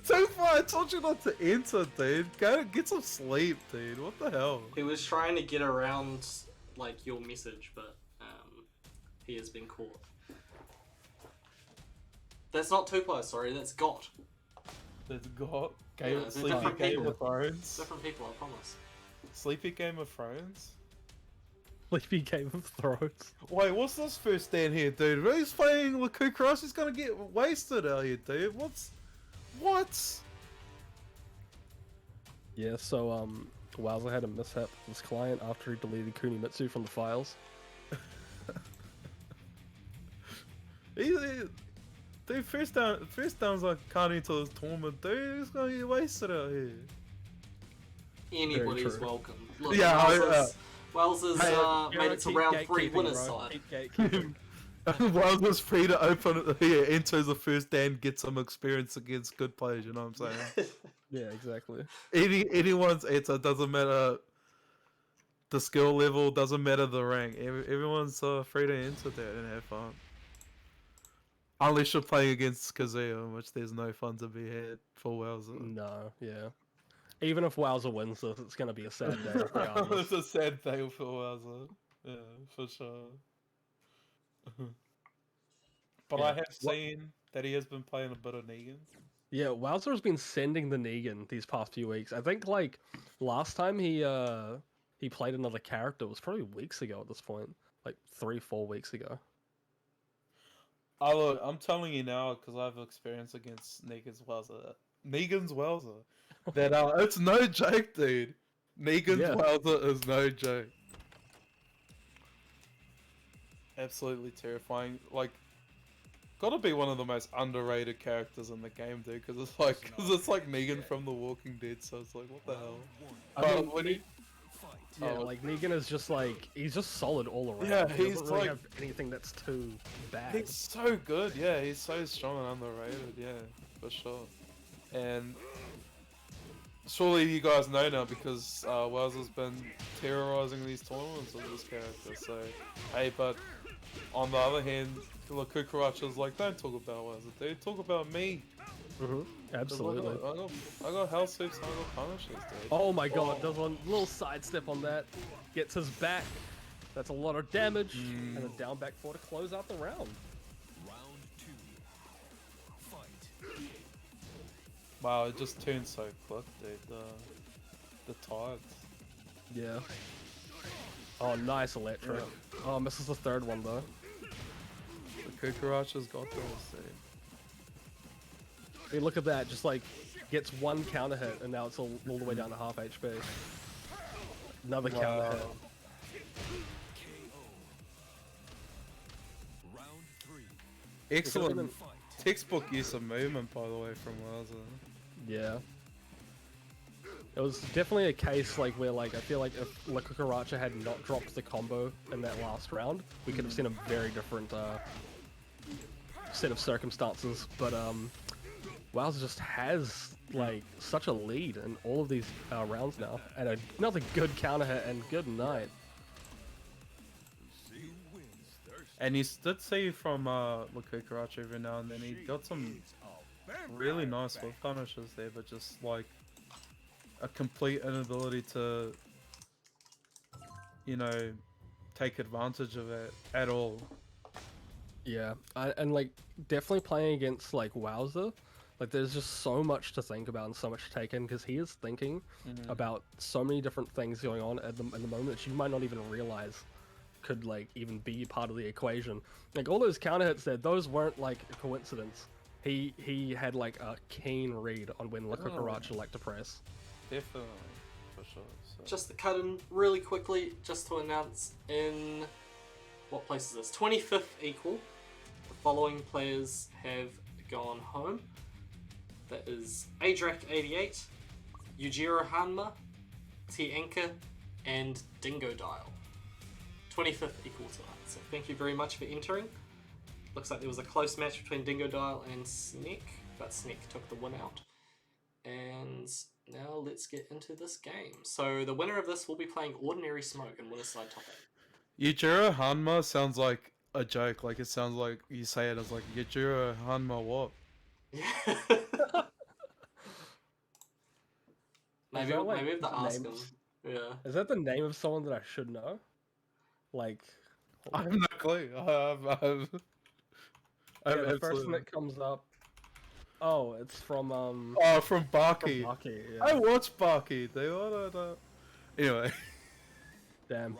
Tupai! I told you not to enter, dude. Go get some sleep, dude. What the hell? He was trying to get around like your message, but he has been caught. That's not Tupai, sorry, that's Got. There's got Yeah, Game they're Sleepy different Game people. of Thrones. Different people, I promise. Sleepy Game of Thrones. Sleepy Game of Thrones. Wait, what's this first stand here, dude? Who's playing with Cucaracha? He's gonna get wasted out here, dude. What? Yeah, so Wowza had a mishap with his client after he deleted Kunimitsu from the files. Dude, first down's like can't enter his tournament, dude. He's gonna get wasted out here. Anybody's true. welcome. Look, Yeah, Wowz's made it to Keep round 3 gatekeeping, winners bro. side. Keep gatekeeping. Wild was free to open it here, enters the first stand, get some experience against good players, you know what I'm saying? Yeah, exactly. Anyone's enter, doesn't matter the skill level doesn't matter the rank. Everyone's free to enter that and have fun. Unless you're playing against Kazuya, in which there's no fun to be had for Wowzer. No, yeah. Even if Wowzer wins this, it's gonna be a sad day regardless. It's a sad day for Wowzer. Yeah, for sure. But I have seen that he has been playing a bit of Negan. Yeah, Wowzer has been sending the Negan these past few weeks. I think like last time he played another character was probably weeks ago at this point, like 3-4 weeks ago. Oh look, I'm telling you now because I have experience against Negan's Wowzer. That it's no joke, dude. Negan's Wowzer is no joke. Absolutely terrifying. Like, gotta be one of the most underrated characters in the game, dude. Because it's like Negan from The Walking Dead. So it's like, what the hell? I mean, when he, like Negan is just like he's just solid all around. Yeah, he he's doesn't really like have anything that's too bad. He's so good. Yeah, he's so strong and underrated. Yeah, for sure. And surely you guys know now because Wowzer's been terrorizing these tournaments with this character. So hey, but on the other hand, Cucaracha's like, don't talk about Wowzer, dude. Talk about me. Absolutely. I got hell sweeps, I got punishes, dude. Oh my god, does one little sidestep on that. Gets his back. That's a lot of damage. And a down back 4 to close out the round. Round 2. Fight. Wow, it just turned so quick, dude. The tides. Yeah. Oh, nice electric. Yeah. Oh, misses the third one though. The Cucaracha's got those, dude. I mean, look at that, just like gets one counter hit and now it's all the way down to half HP. Another counter hit. Round 3. Excellent textbook use of movement, by the way, from Wowzer. Yeah. It was definitely a case like where like I feel like if Cucaracha had not dropped the combo in that last round, we could have seen a very different set of circumstances. But Wowzer just has like such a lead in all of these rounds now, and another good counter hit and good night. And you did see from Cucaracha every now and then he got some really nice whip punishes there, but just like a complete inability to, you know, take advantage of it at all. Yeah, and like definitely playing against like Wowzer, like there's just so much to think about and so much to take in because he is thinking about so many different things going on at the moment that you might not even realize could like even be part of the equation. Like all those counter hits there, those weren't like a coincidence. He had like a keen read on when Cucaracha liked to press. Definitely, for sure. So. Just to cut in really quickly, just to announce in what place is this? 25th equal. The following players have gone home. That is Adrak88, Yujiro Hanma, Tienka, and Dingo Dial. 25th equal tonight. So thank you very much for entering. Looks like there was a close match between Dingo Dial and Sneak, but Sneak took the win out. And now let's get into this game. So the winner of this will be playing Ordinary Smoke and winner side top 8. Yujiro Hanma sounds like a joke. Like it sounds like you say it as like Yujiro Hanma what? Yeah. maybe like we have to ask him. names? Yeah. Is that the name of someone that I should know? Like, I have no clue. the person that comes up. Oh, it's from from Baki. From Baki, yeah. I watch Baki. They all Anyway. Damn.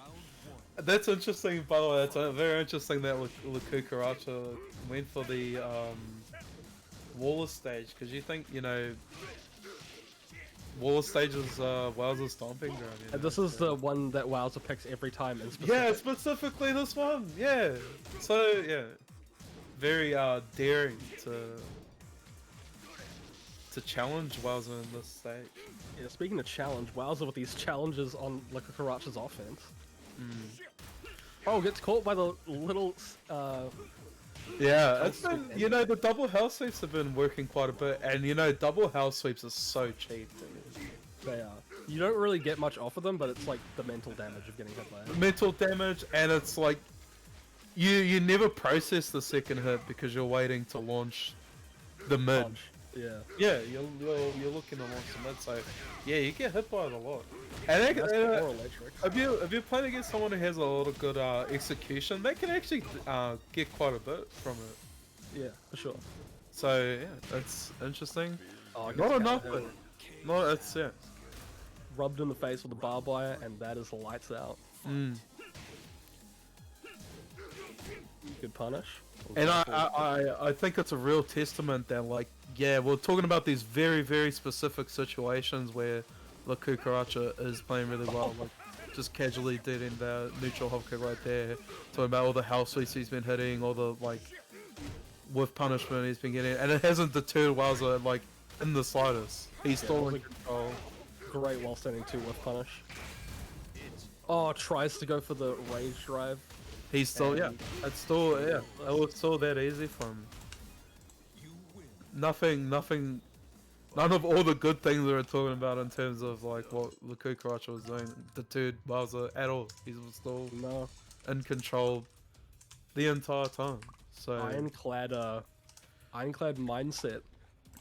That's interesting, by the way. That's very interesting that Cucaracha went for the Waller stage, because you think, you know, Waller stage is Wowzer's stomping ground. You know? And this is the one that Wowzer picks every time in specific. Yeah, specifically this one. Yeah. So yeah, very daring to challenge Wowzer in this stage. Yeah, speaking of challenge, Wowzer with these challenges on Cucaracha's offense. Oh, gets caught by the little yeah, it's been, you know, the double house sweeps have been working quite a bit, and you know, double house sweeps are so cheap, dude. They are. You don't really get much off of them, but it's like the mental damage of getting hit by it. Mental damage, and it's like you never process the second hit because you're waiting to launch the mid. Punch. Yeah. Yeah, you're looking to launch the mid, so yeah, you get hit by it a lot. And That's more electric. if you're playing against someone who has a lot of good execution, they can actually get quite a bit from it. Yeah, for sure. So yeah, that's interesting. Oh, I guess Not enough, counter but hit. no, it's yeah. Rubbed in the face with a barbed wire, and that is lights out. Good punish. And I think it's a real testament that, like, yeah, we're talking about these very, very specific situations where the Cucaracha is playing really well, like just casually doing the neutral hop kick right there, talking about all the house sweeps he's been hitting, all the, like, with punishment he's been getting, and it hasn't deterred Wowzer, like, in the slightest. He's still in control. Great while standing 2 with punish. Oh, tries to go for the rage drive. He's still, yeah, it's still, yeah, it was still that easy for him. Nothing, none of all the good things we were talking about in terms of, like, what the Cucaracha was doing deterred Bowser at all. He was still in control the entire time. So Ironclad mindset.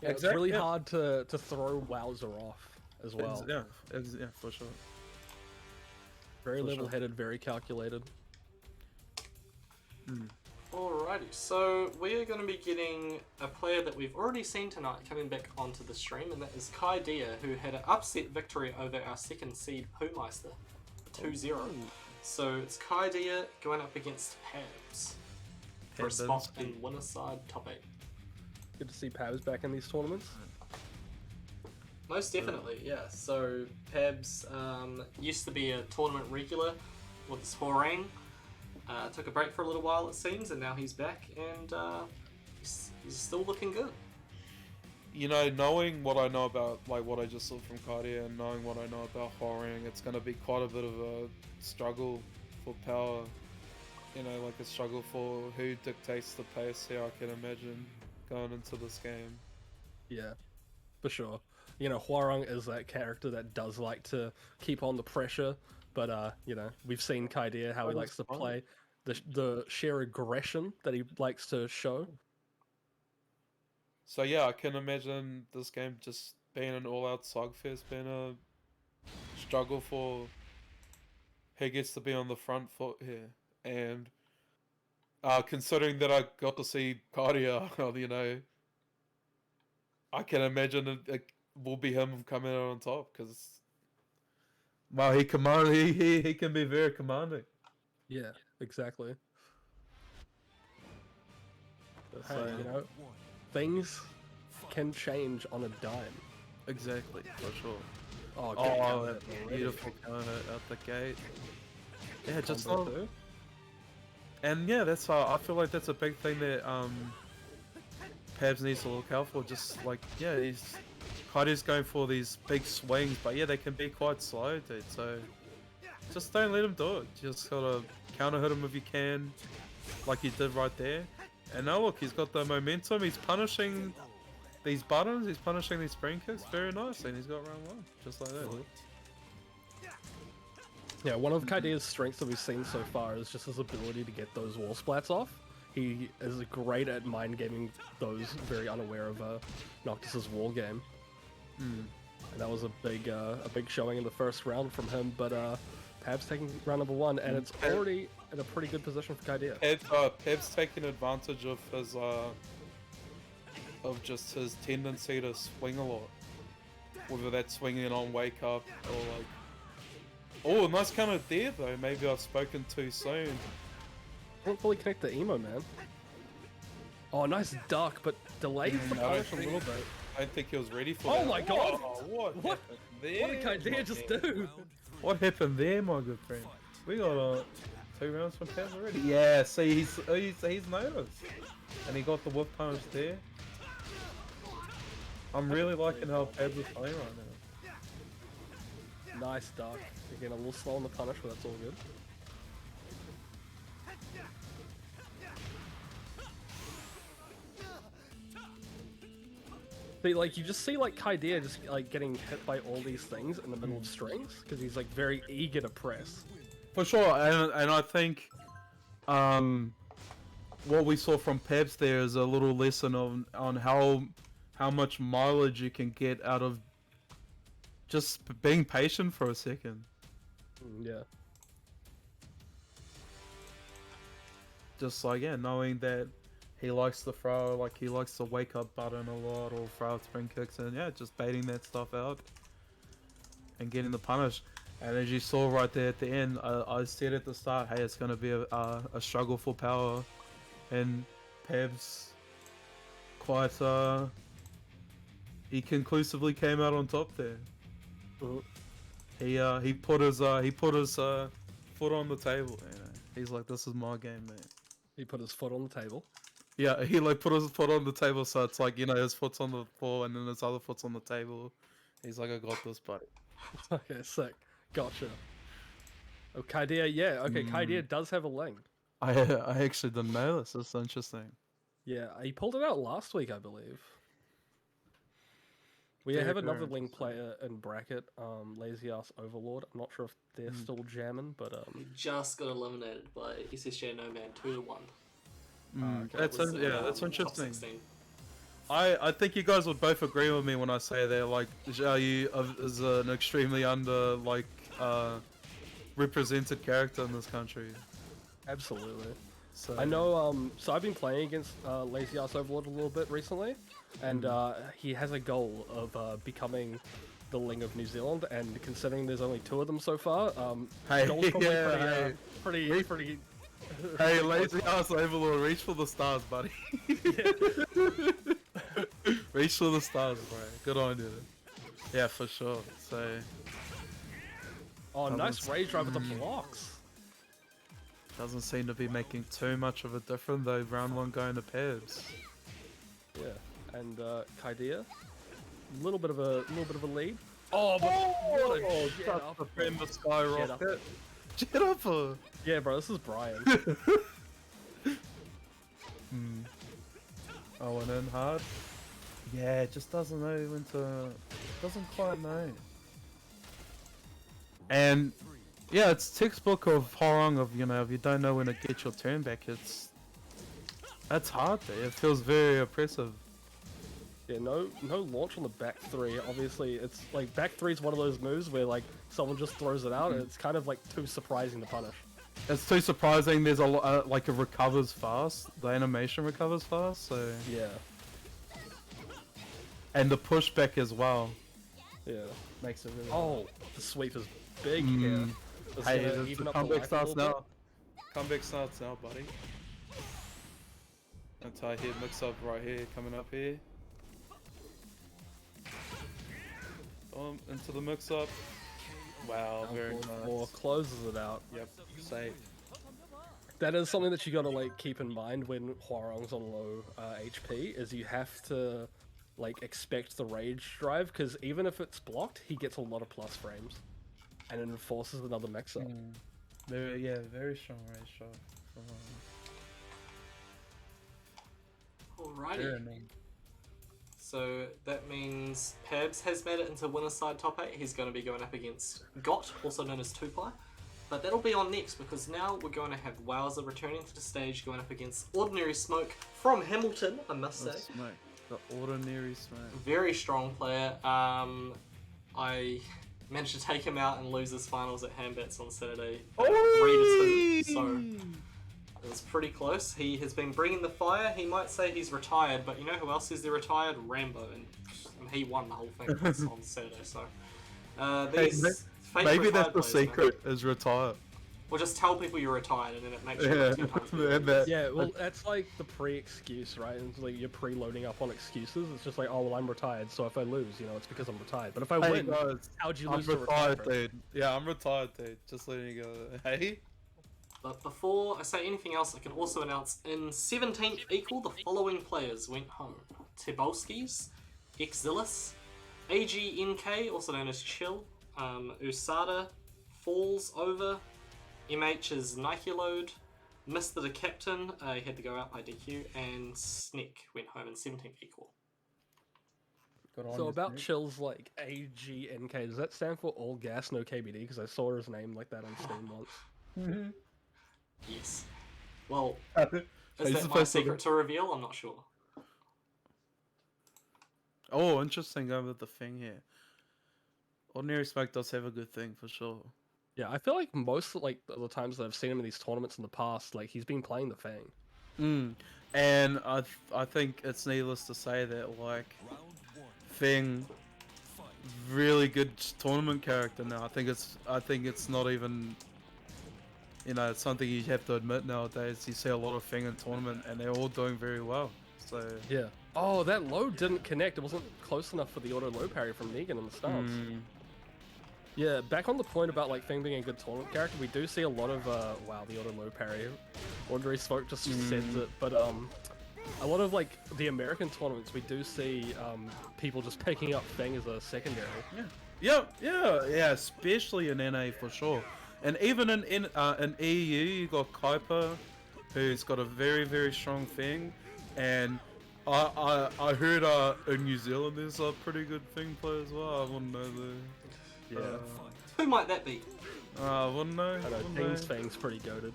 Yeah, it's Exactly, really yeah. hard to throw Wowzer off as well. yeah, for sure. Very for sure. level-headed, very calculated. Alrighty, so we are going to be getting a player that we've already seen tonight coming back onto the stream, and that is Kydiah, who had an upset victory over our second seed Pumeister, 2-0. So it's Kydiah going up against PABZ for a spot in winner side top 8. Good to see PABZ back in these tournaments. Most definitely, yeah. So PABZ used to be a tournament regular with his Hwoarang. Took a break for a little while, it seems, and now he's back, and he's still looking good. You know, knowing what I know about, like, what I just saw from Kydiah, and knowing what I know about Hwoarang, it's going to be quite a bit of a struggle for power. You know, like a struggle for who dictates the pace here, I can imagine, going into this game. Yeah, for sure. You know, Hwoarang is that character that does like to keep on the pressure, but, you know, we've seen Kydiah, how he likes to play, the sheer aggression that he likes to show. So yeah, I can imagine this game just being an all-out slugfest, being a struggle for who gets to be on the front foot here. And considering that I got to see Kydiah, you know, I can imagine it will be him coming out on top, because well, he can be very commanding. Yeah, exactly. But So, hey, you know, things can change on a dime. Exactly, for sure. Oh, that beautiful counter out the gate. Yeah, just not. And yeah, that's I feel like that's a big thing that PABZ needs to look out for. Just like, yeah, Kydiah's going for these big swings, but yeah, they can be quite slow, dude. So just don't let him do it. Just gotta counter hit him if you can, like he did right there. And now look, he's got the momentum. He's punishing these buttons. He's punishing these spring kicks very nice, and he's got round 1 just like that. Yeah, one of Kydiah's strengths that we've seen so far is just his ability to get those wall splats off. He is great at mind gaming those, very unaware of Noctis' wall game. And that was a big showing in the first round from him, but PABZ taking round number 1, and it's already in a pretty good position for Kydiah. PABZ taking advantage of his just his tendency to swing a lot, whether that's swinging on wake up or like. Oh, nice counter there though. Maybe I've spoken too soon. Can't fully connect the emo, man. Oh, nice duck, but delays the punish a little bit. I don't think he was ready for Oh that. my god! What happened there? What did Kydiah just do? What happened there, my good friend? We got 2 rounds from PABZ already. Yeah, see, he's noticed. And he got the whip punch there. I'm really liking how PABZ is playing right now. Nice duck. Again, a little slow on the punish, but that's all good. But like you just see like Kydiah just like getting hit by all these things in the middle of strings because he's like very eager to press. For sure, and I think what we saw from PABZ there is a little lesson on how much mileage you can get out of just being patient for a second. Yeah. Just like, yeah, knowing that he likes to throw, like he likes to wake up button a lot or throw out spring kicks, and yeah, just baiting that stuff out and getting the punish. And as you saw right there at the end, I said at the start, hey, it's going to be a struggle for power, and PABZ quite he conclusively came out on top there. He put his foot on the table. You know? He's like, this is my game, man. He put his foot on the table. Yeah, he like put his foot on the table, so it's like, you know, his foot's on the floor and then his other foot's on the table. He's like, I got this, buddy. Okay, sick. Gotcha. Oh, Kydiah, yeah. Okay, Kydiah does have a Ling. I actually didn't know this. It's interesting. Yeah, he pulled it out last week, I believe. We Yeah, have another very Ling player in bracket, Lazy Ass Overlord. I'm not sure if they're still jamming, but He just got eliminated by SSJNomad 2-1. That's was, that's top interesting. 16. I think you guys would both agree with me when I say that like Xiaoyu is an extremely represented character in this country. absolutely. So I know, so I've been playing against Lazy Ass Overlord a little bit recently, and he has a goal of becoming the Ling of New Zealand, and considering there's only 2 of them so far, Hey, goal's probably yeah, pretty Hey, Lazy Ass Overlord, reach for the stars, buddy. Reach for the stars, bro. Good on you. Yeah, for sure. So. Oh, nice rage drive with the blocks. Doesn't seem to be making too much of a difference though. Round 1 going to PABZ. Yeah, and Kydiah, a little bit of a lead. Oh, but what a jet up. The skyrocket. Jet upper. Yeah, bro, this is Brian. Oh, and then hard. Yeah, it just doesn't know when to. Doesn't quite know. And yeah, it's textbook of Hwoarang of, you know, if you don't know when to get your turn back, that's hard there. It feels very oppressive. Yeah, no launch on the back 3. Obviously, it's like back 3 is one of those moves where like someone just throws it out and it's kind of like too surprising to punish. It's too surprising. There's a lot, like it recovers fast. The animation recovers fast, so Yeah. And the pushback as well. Yeah. Makes it really. Oh, the sweep is big here. It's Hey, gonna the even up the comeback life a starts little now. Comeback starts now, buddy. Anti-hit mix-up right here, coming up here. Into the mix-up. Wow, bit. very Or nice. closes it out. Yep, safe. That is something that you gotta like keep in mind when Hwoarang's on low HP, is you have to like expect the rage drive, because even if it's blocked, he gets a lot of plus frames, and it enforces another mix-up. Very strong rage shot. Alrighty. Very mean. So that means PABZ has made it into winner's side top 8. He's going to be going up against Got, also known as Tupai. But that'll be on next, because now we're going to have Wowzer returning to the stage, going up against Ordinary Smoke from Hamilton, I must say. Smoke. The ordinary smoke. Very strong player. I managed to take him out and lose his finals at Handbats on Saturday. 3-2, so it was pretty close. He has been bringing the fire. He might say he's retired, but you know who else is the retired? Rambo, and he won the whole thing on Saturday. So these Maybe that's the players, secret, is retire. Or just tell people you're retired, and then it makes you Yeah, well, that's like the pre-excuse, right? It's like you're pre-loading up on excuses. It's just like, oh, well, I'm retired, so if I lose, you know, it's because I'm retired. But if I win, guys, how'd you I'm lose to retired, retire? dude. Yeah, I'm retired, dude. Just letting you go. Hey? But before I say anything else, I can also announce in 17th equal, the following players went home. Tbowskies, Exilus, AGNK, also known as Chill, Usada, FallzOver, MH's Nike Load, Mr. the Captain, he had to go out by DQ, and Sneak went home in 17th equal. Good on So you, about Snake. Chill's like AGNK, does that stand for all gas, no KBD? Because I saw his name like that on Steam once. Yes. Well, He's is that my supposed to secret to reveal? I'm not sure. Oh, interesting. Going with the thing here. Ordinary Smoke does have a good thing for sure. Yeah, I feel like most like of the times that I've seen him in these tournaments in the past, like he's been playing the Feng. And I think it's needless to say that like Feng, really good tournament character now. I think it's not even, you know, it's something you have to admit nowadays. You see a lot of Feng in tournament, and they're all doing very well. So Yeah. Oh, that low didn't connect. It wasn't close enough for the auto low parry from Negan in the stance. Yeah, back on the point about like Feng being a good tournament character, we do see a lot of wow, the auto low parry. Ordinary Smoke just sends it, but a lot of like the American tournaments, we do see people just picking up Feng as a secondary. Yeah, especially in NA for sure. And even in EU, you got Kuiper, who's got a very strong Feng, and I heard in New Zealand there's a pretty good Feng player as well. I wouldn't know the. Yeah. Who might that be? I wouldn't know. I know, Team's Feng's pretty goated.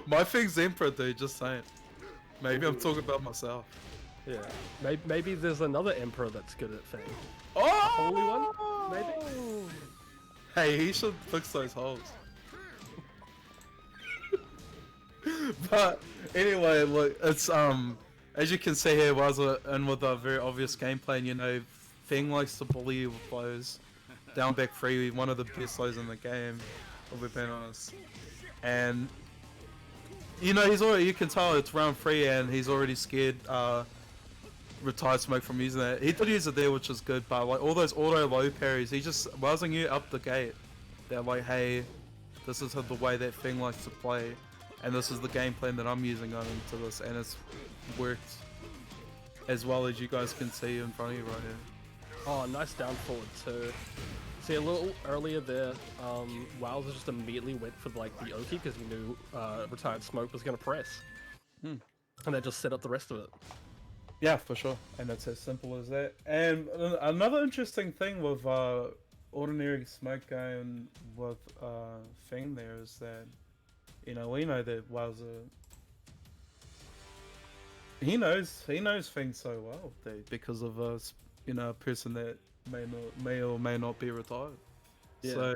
My Feng's Emperor, dude. Just saying. Maybe I'm talking about myself. Yeah. Maybe there's another Emperor that's good at Feng. Oh! Holy one? Maybe? Hey, he should fix those holes. But anyway, look, it's as you can see here, and with a very obvious gameplay, and you know, Feng likes to bully you with flows. Down back free, one of the best flows in the game, if we're being honest. And you know, you can tell it's round 3 and he's already scared Retired Smoke from using that. He did use it there, which is good, but like all those auto low parries, he just wasn't you up the gate. They're like, hey, this is the way that Feng likes to play, and this is the game plan that I'm using going into this, and it's worked as well as you guys can see in front of you right here. Oh, nice down forward too. See, a little earlier there, Wowza just immediately went for like the Oki because he knew Retired Smoke was going to press. And that just set up the rest of it. Yeah, for sure. And it's as simple as that. And another interesting thing with Ordinary Smoke going with Feng there is that, you know, we know that Wowza, he knows Feng so well, dude, because of a person that may or may not be retired. Yeah. So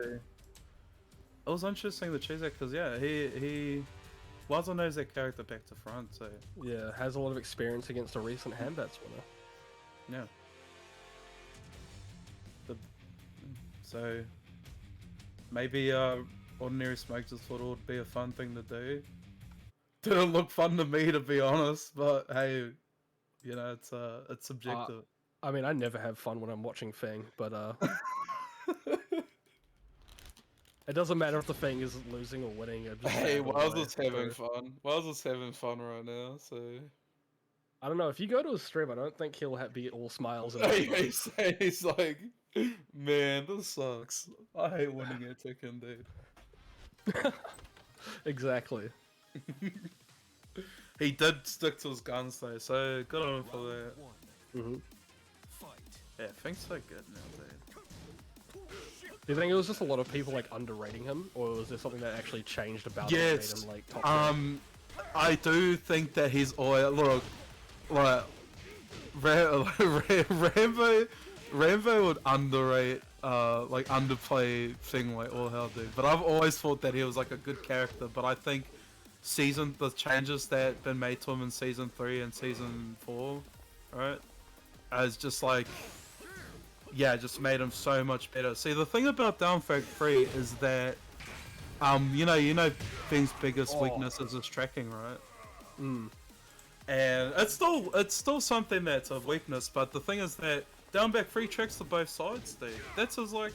it was interesting to choose that because he Wowza knows that character back to front. So Yeah, has a lot of experience against a recent Handbats winner. yeah. So maybe Ordinary Smoke just thought it would be a fun thing to do. Didn't look fun to me, to be honest, but hey, you know, it's subjective. I mean, I never have fun when I'm watching Feng, but it doesn't matter if the Feng is losing or winning. Hey, Wowza's having fun. Wowza's having fun right now, so I don't know, if you go to his stream, I don't think he'll be all smiles. And he's like, man, this sucks. I hate winning at Tekken, dude. Exactly. He did stick to his guns though, so good on him for that. Yeah, Feng's so good now, dude. Do you think it was just a lot of people like underrating him, or was there something that actually changed about him Yes. that made him like top tier? I do think that he's look, like Rambo would underrate, like underplay Feng like all hell, dude. But I've always thought that he was like a good character. But I think the changes that been made to him in season 3 and season 4, right, as just like, yeah, just made him so much better. See, the thing about Down Frag 3 is that, you know, Feng's biggest weakness is his tracking, right? And it's still something that's a weakness, but the thing is that down back 3 tracks to both sides, dude. That's his like,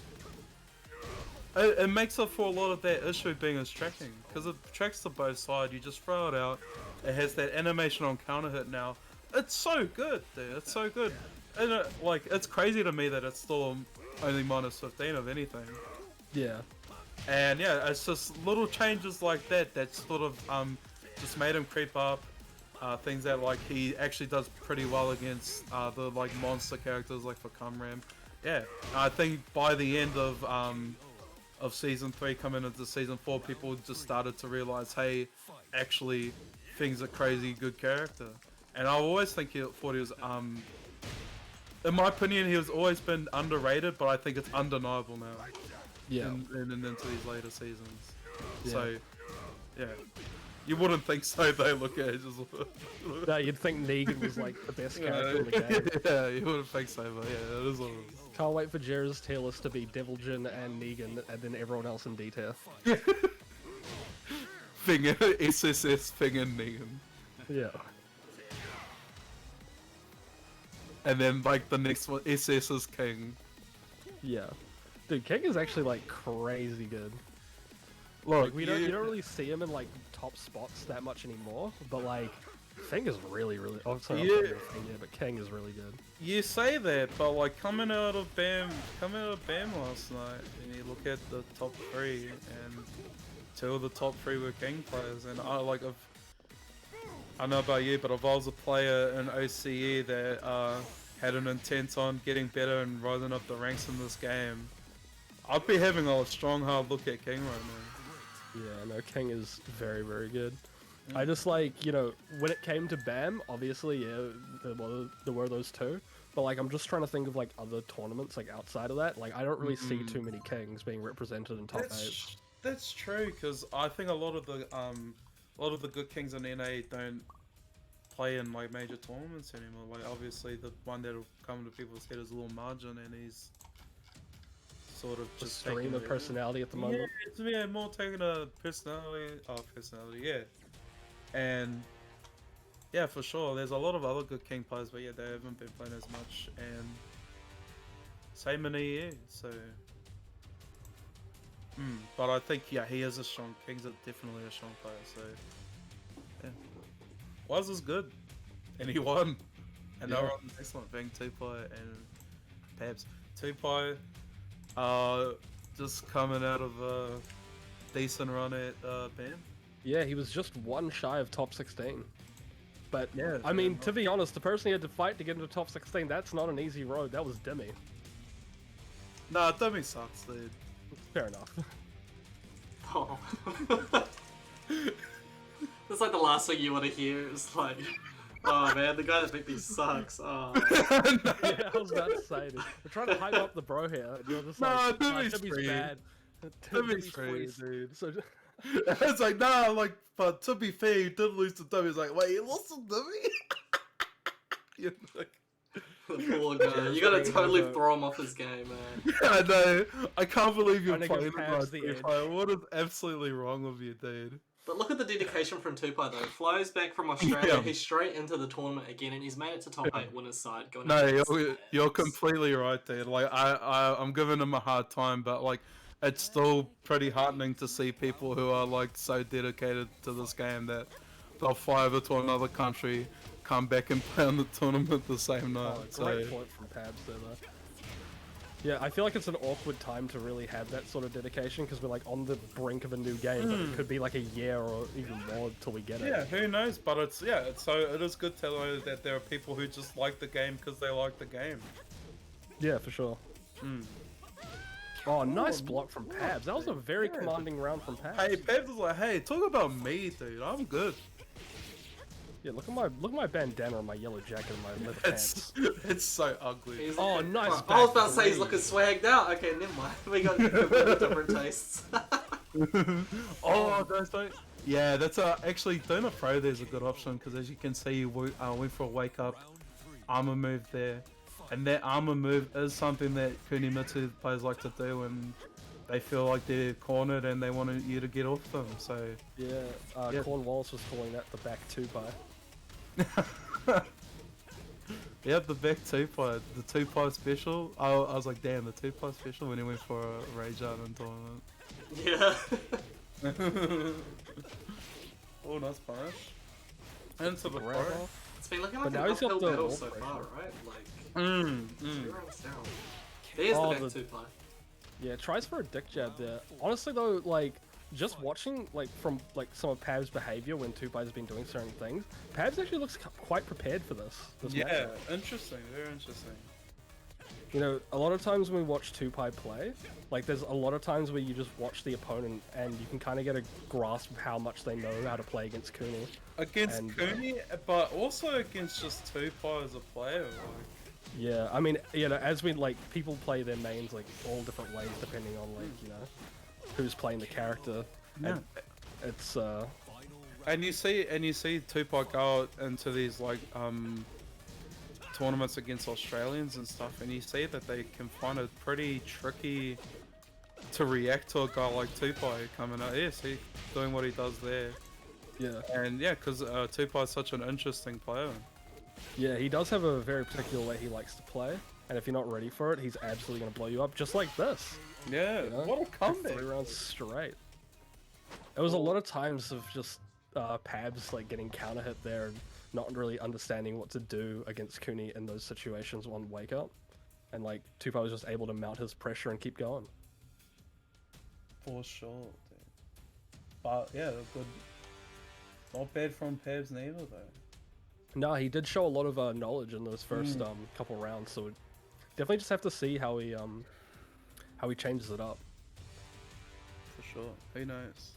it makes up for a lot of that issue being his tracking, because it tracks to both sides. You just throw it out. It has that animation on counter hit now. It's so good, dude. It's so good. And like, it's crazy to me that it's still only minus 15 of anything. Yeah. And yeah, it's just little changes like that that sort of just made him creep up. things that like he actually does pretty well against the like monster characters like for Cumram. Yeah, I think by the end of season 3 coming into season 4, people just started to realize, hey, actually, Feng's a crazy good character. And I always thought he was, in my opinion, he has always been underrated, but I think it's undeniable now. Yeah. And into these later seasons. Yeah. So, yeah. You wouldn't think so, though, look at it. No, you'd think Negan was like the best character in the game. Yeah, you wouldn't think so, but yeah, it is what it is. Can't wait for Jera's tier list to be Devil Jin and Negan, and then everyone else in D tier. Feng, SSS, Feng and Negan. Yeah. And then, like, the next one, SS is King. Yeah. Dude, King is actually, like, crazy good. Look, Like, you don't really see him in, like, top spots that much anymore, but, like, Feng is really, really... Oh, sorry, I'm talking about Feng, yeah, but King is really good. You say that, but, like, coming out of BAM last night, and you look at the top 3, and 2 of the top 3 were King players, and I don't know about you, but if I was a player in OCE that had an intent on getting better and rising up the ranks in this game, I'd be having a strong hard look at King right now. Yeah, no, King is very, very good. I just like, you know, when it came to BAM, obviously, yeah, there were those 2. But like, I'm just trying to think of like other tournaments like outside of that. Like, I don't really see too many Kings being represented in top 8. That's true, because I think a lot of the good Kings in NA don't play in like major tournaments anymore. Like, obviously, the one that'll come to people's head is a little Margin, and he's sort of just stream of personality at the moment. Yeah, more taking a personality, yeah. And yeah, for sure, there's a lot of other good King players, but yeah, they haven't been playing as much, and same in EE, so... but I think, yeah, he is a strong, King's definitely a strong player, so... Yeah. Was is good, and he won. And they were on the next one, Feng, Tupai, and PABZ. Tupai, just coming out of a decent run at BAM. Yeah, he was just one shy of top 16. But, yeah, I mean, to be honest, the person he had to fight to get into top 16, that's not an easy road. That was Demi. Nah, Demi sucks, dude. Fair enough. Oh. That's like the last thing you want to hear. It's like, oh man, the guy that beat me sucks. Oh. Yeah, I was about to say, dude. We're trying to hype up the bro here, and you're just like, Demi's bad. Demi's free, dude. So, it's like, nah, like, but to be fair, he did lose to Demi. It's like, wait, he lost to Demi? You're like... The poor guy. You gotta totally throw him off his game, man. Yeah, I know. I can't believe you're playing past the edge. What is absolutely wrong with you, dude? But look at the dedication from Tupai though. Flies back from Australia, he's straight into the tournament again, and he's made it to top 8 winners side. Going No, you're completely right, dude. Like, I'm giving him a hard time, but like, it's still pretty heartening to see people who are like so dedicated to this game that they'll fly over to another country, come back and play on the tournament the same night. Great point from PABZ there, though. Yeah, I feel like it's an awkward time to really have that sort of dedication because we're like on the brink of a new game, but it could be like a year or even more till we get it. Yeah, who knows? But it is good to know that there are people who just like the game because they like the game. Yeah, for sure. Oh, nice block from PABZ. That was a very commanding round from PABZ. Hey, PABZ was like, hey, talk about me, dude. I'm good. Yeah, look at my bandana and my yellow jacket and my leather pants. It's so ugly. Oh, nice. I was about to say he's looking swagged out. Okay, never mind. We got completely different tastes. Oh, those don't. Yeah, that's actually Donut Pro. There's a good option because as you can see, you went for a wake up armor move there, and that armor move is something that Kunimitsu players like to do when they feel like they're cornered and they want you to get off them. So yeah, Cornwallis was calling that the back 2-by. Yeah, the back 2-pie, the 2-pie special. I was like, damn, the 2-pie special when he went for a Rage Island tournament. Yeah. Oh, nice punish. Into the pro. It's been looking like an uphill battle so far, right? Like, 2 rounds down. There's the back 2-pie. Yeah, tries for a dick jab there. Honestly though, like, just watching like from like some of PAB's behavior when Tupai's been doing certain things, PAB's actually looks quite prepared for this Yeah, match. interesting, very interesting. You know, a lot of times when we watch Tupai play, like there's a lot of times where you just watch the opponent and you can kind of get a grasp of how much they know how to play against Kuni. Against And, Kuni, but also against just Tupai as a player. Like, Yeah, I mean, you know, as we like people play their mains like all different ways depending on like you know who's playing the character. yeah. And it's And you see Tupai go out into these like tournaments against Australians and stuff, and you see that they can find it pretty tricky to react to a guy like Tupai coming out. Yeah, see, doing what he does there. yeah. And yeah, because Tupai is such an interesting player. Yeah, he does have a very particular way he likes to play, and if you're not ready for it, he's absolutely going to blow you up, just like this. Yeah, You know? what a comeback. 3 rounds straight. It was a lot of times of just PABs like getting counter hit there and not really understanding what to do against Kuni in those situations on wake up, and like Tupai was just able to mount his pressure and keep going. For sure, dude. But yeah, good. Not bad from PABZ neither though. No, he did show a lot of knowledge in those first couple rounds, so we'd definitely just have to see how he changes it up. For sure. Who knows?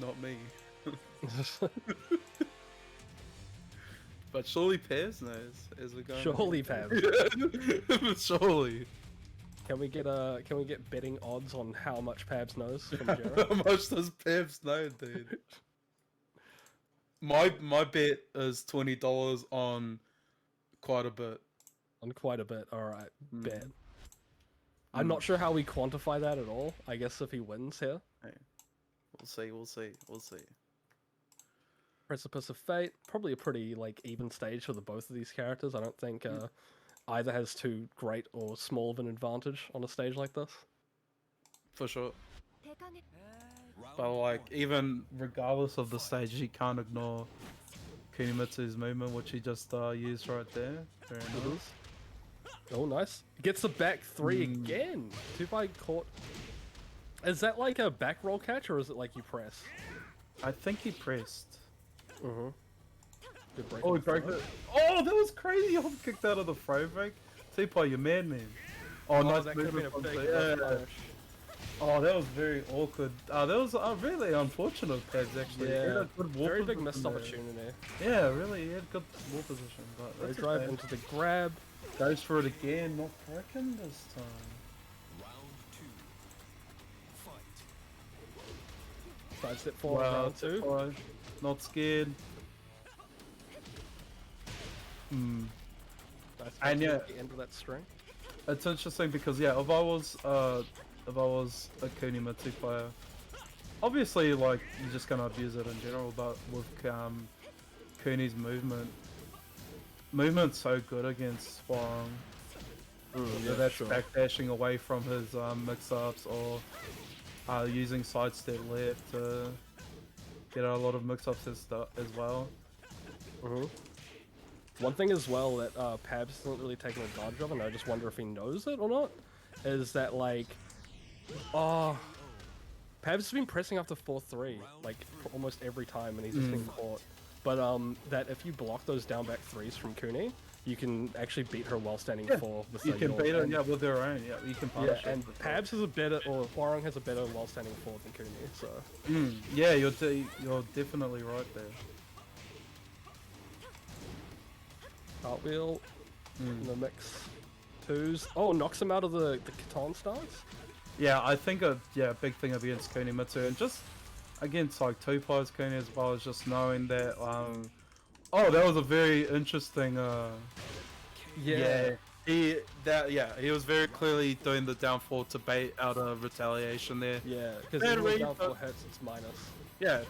Not me. But surely PABZ knows as we're going. Surely, PABZ. Surely. Can we get betting odds on how much PABZ knows from Jero? How much does PABZ know, dude? My bet is $20 on quite a bit. On quite a bit. All right, bet. I'm not sure how we quantify that at all. I guess if he wins here. Hey, we'll see. Precipice of Fate, probably a pretty like even stage for the both of these characters. I don't think either has too great or small of an advantage on a stage like this. For sure. But like, even regardless of the stage, you can't ignore Kunimitsu's movement, which he just used right there. Very nice. Oh, nice. Gets the back 3 again. Tupai caught. Is that like a back roll catch, or is it like you press? I think he pressed. Good break. Oh, he broke it. Oh, that was crazy. I kicked out of the throw break. Tupai, you madman. Oh, nice that could have been a movement big from punish. Oh, that was very awkward. That was really unfortunate, PABZ, actually. He had Yeah, a good wall very big missed position there. opportunity. Yeah, really, he had good wall position. But They that's drive okay. into the grab. Goes for it again, not breaking this time. Side step forward, round 2. Tupai, not scared. Nice And yeah. the end of that string. It's interesting because yeah, if I was a Kunimitsu player, obviously like you're just gonna abuse it in general, but with Kuni's movement's so good against Hwoarang. Yeah, That's sure. backdashing away from his mix-ups or using sidestep left to get out a lot of mix-ups as well. One thing as well that PABZ isn't really taking advantage of, and I just wonder if he knows it or not, is that like, PABZ has been pressing up to 4-3 like almost every time, and he's just been caught. But that if you block those down back 3s from Kuni, you can actually beat her while standing 4. With You can beat her, with their own. Yeah, you can punish Yeah, her. and PABZ has a better, or Hwoarang has a better while standing 4 than Kuni. So Yeah, you're definitely right there. cartwheel in the mix 2s. Oh, knocks him out of the Katon stance. Yeah, I think a big thing against Kunimitsu, and just against like Tupai's Kuni as well, is just knowing that that was a very interesting he was very clearly doing the down 4 to bait out of retaliation there. Yeah, because Bad if read, down 4 but- hits, it's minus. Yeah,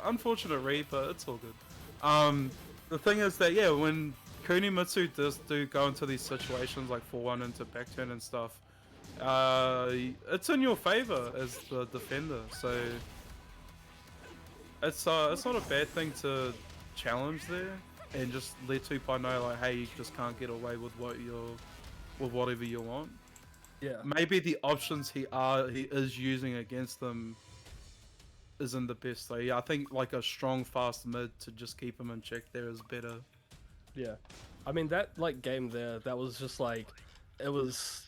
unfortunate read, but it's all good. The thing is that when Kunimitsu does go into these situations like 4-1 into backturn and stuff, it's in your favor as the defender, so it's not a bad thing to challenge there and just let Tupai know like, hey, you just can't get away with whatever you want. maybe the options he is using against them isn't the best though. Yeah, I think like a strong fast mid to just keep him in check there is better. Yeah, I mean that like game there, that was just like, it was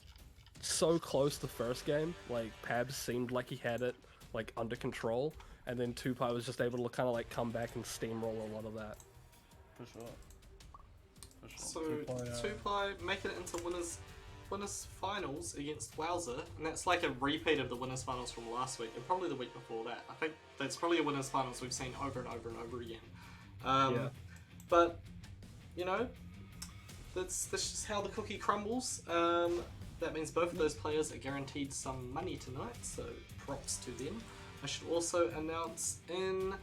so close the first game. Like PABZ seemed like he had it like under control, and then Tupai was just able to kind of like come back and steamroll a lot of that. For sure. So Tupai making it into winners finals against Wowzer, and that's like a repeat of the winners finals from last week and probably the week before that. I think that's probably a winners finals we've seen over and over and over again. But you know, that's just how the cookie crumbles. That means both of those players are guaranteed some money tonight, so props to them. I should also announce in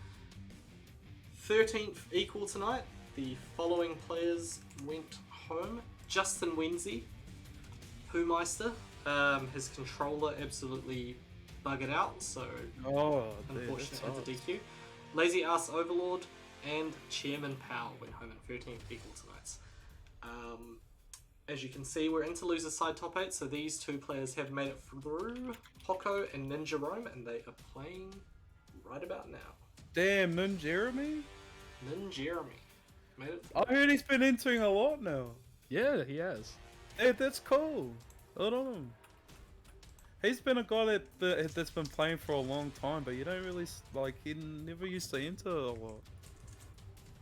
13th equal tonight, the following players went home. Justin Wenzy, Whomeister, his controller absolutely buggered out, so unfortunately had to DQ. Lazy Ass Overlord and Chairman Pow went home in 13th equal tonight. As you can see, we're into loser side top 8, so these two players have made it through, Poco and ninjarome, and they are playing right about now. Damn, ninjarome? Ninjarome. Made it through. I heard he's been entering a lot now. Yeah, he has. Hey, that's cool. Hold on. He's been a guy that's been playing for a long time, but you don't really like. He never used to enter a lot.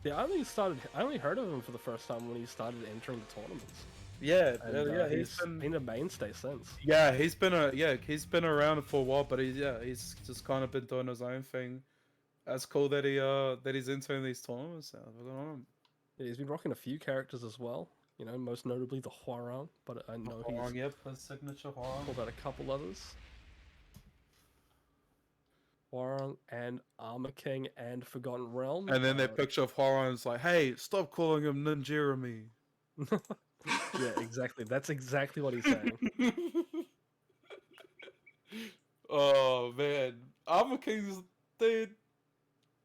Yeah, I only heard of him for the first time when he started entering the tournaments. Yeah, And, he's been a mainstay since. Yeah, he's been around for a while, but he's just kind of been doing his own thing. That's cool that he's entering these tournaments now. Yeah, he's been rocking a few characters as well. You know, most notably the Hwoarang, but I know Hwoarang, he's yep, his signature Hwoarang. pulled out a couple others. Hwoarang and Armor King and Forgotten Realm. And then that picture of Hwoarang is like, hey, stop calling him ninjarome. Yeah, exactly. That's exactly what he's saying. Oh man, Armor King's dude.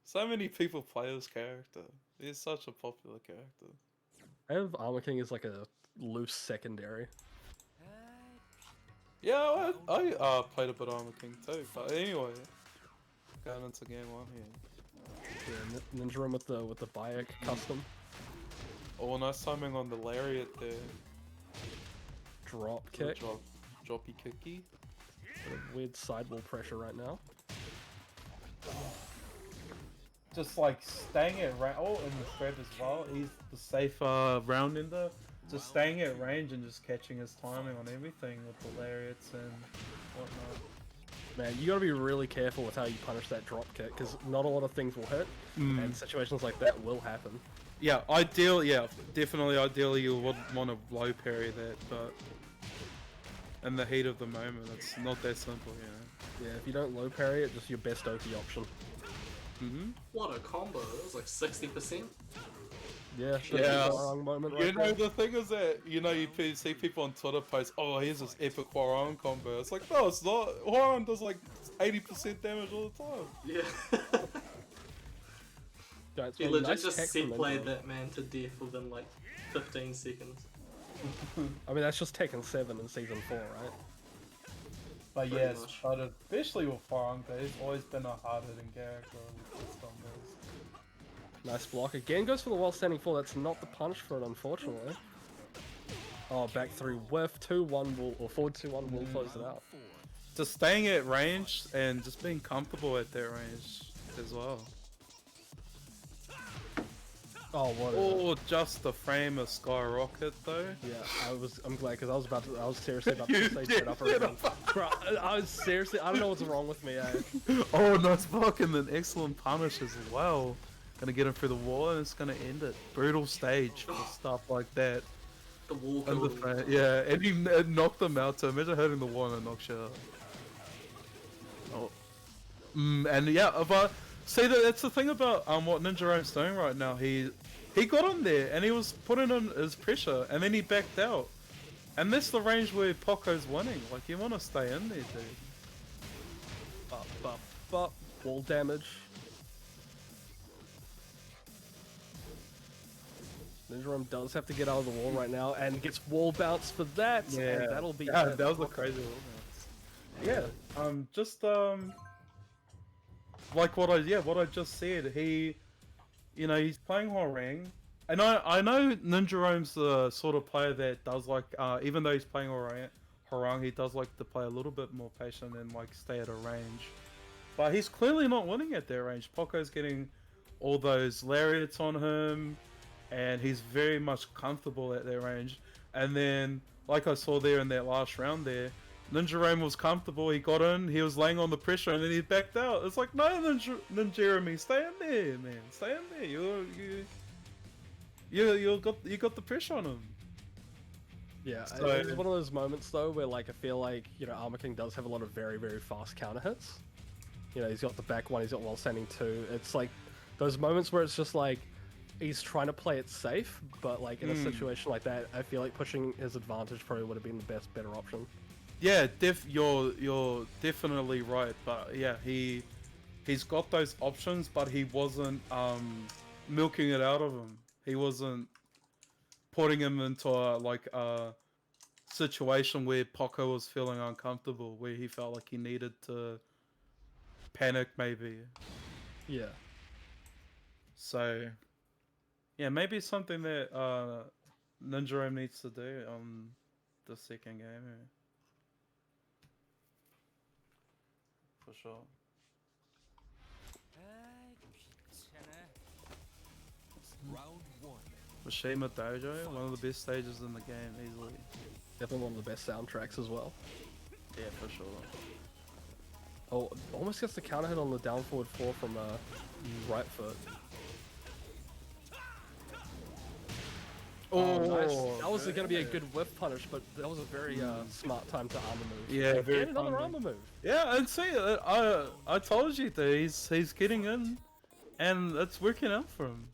So many people play this character. He's such a popular character. I have Armor King as like a loose secondary. Yeah, I played a bit of Armor King too. But anyway, going into game 1 here. Yeah, ninjarome with the Bayek custom. Oh, nice timing on the lariat there. Drop kick. Droppy kicky. Bit of weird sidewall pressure right now. Just like staying at range. Oh, in the thread as well. He's the safer round ender. Just staying at range and just catching his timing on everything with the lariats and whatnot. Man, you gotta be really careful with how you punish that drop kick, because not a lot of things will hit, and situations like that will happen. Yeah, definitely ideally you would want to low parry that, but in the heat of the moment, it's not that simple, you know. Yeah, if you don't low parry it, just your best OP option. What a combo, it was like 60%. Yeah, Yeah. Hwoarang moment right You know, there. the thing is that, you know, you see people on Twitter post, oh, here's this epic Hwoarang combo. It's like, no, it's not. Hwoarang does like 80% damage all the time. Yeah. Yeah, it's He really legit nice just tech from set played ninjarome. that man to death within like 15 seconds. I mean, that's just Tekken 7 in Season 4, right? But Pretty yes, much. but especially with Hwoarang, he's always been a hard-hitting character with his combos. Nice block. Again goes for the wall standing 4. That's not the punch for it, unfortunately. Oh, back 3 whiff. 2-1 will, or forward 2-1 will close it out. Just staying at range and just being comfortable at that range as well. Oh, what? Oh, just the frame of Skyrocket though. Yeah, I'm glad, because I was seriously about to say straight up around. Bro, I was seriously, I don't know what's wrong with me, eh? Oh, nice block and an excellent punish as well. Gonna get him through the wall and it's gonna end it. Brutal stage for stuff like that. The wall And the killed him. frame, yeah, and he knocked them out too. Imagine hitting the wall and it knocks you out. Oh. And yeah, but see, that's the thing about what ninjarome's doing right now. He got on there and he was putting in his pressure and then he backed out. And that's the range where Poco's winning. Like, you want to stay in there, dude. Wall damage. Ninjarome does have to get out of the wall right now and gets wall bounce for that. Yeah, And that'll be yeah, it. that was a crazy wall bounce. Yeah, just like what I just said. He, you know, he's playing Hwoarang, and I know Ninjarome's the sort of player that does like, even though he's playing Hwoarang, he does like to play a little bit more patient and like stay at a range. But he's clearly not winning at their range. Poco's getting all those lariats on him, and he's very much comfortable at their range. And then, like I saw there in that last round there, Ninjarome was comfortable, he got in, he was laying on the pressure, and then he backed out. It's like, no, Ninjarome, stay in there, man. Stay in there. You got the pressure on him. Yeah, So- it's one of those moments though where like I feel like, you know, Armor King does have a lot of very, very fast counter hits. You know, he's got the back one, he's got wall standing 2. It's like those moments where it's just like he's trying to play it safe, but like in a situation like that, I feel like pushing his advantage probably would have been the better option. Yeah, you're definitely right, but yeah, he's got those options, but he wasn't milking it out of him. He wasn't putting him into a situation where Poco was feeling uncomfortable, where he felt like he needed to panic maybe. Yeah. So yeah, maybe something that Ninjarome needs to do on the second game. Yeah. For sure. Mishima Dojo, one of the best stages in the game, easily. Definitely one of the best soundtracks as well. Yeah, for sure. Oh, almost gets the counter hit on the down forward 4 from right foot. Oh, nice. That was going to be a good whiff punish, but that was a very smart time to armor move. Yeah, very Get another timely. armor move. Yeah, and see, I told you that he's getting in, and it's working out for him.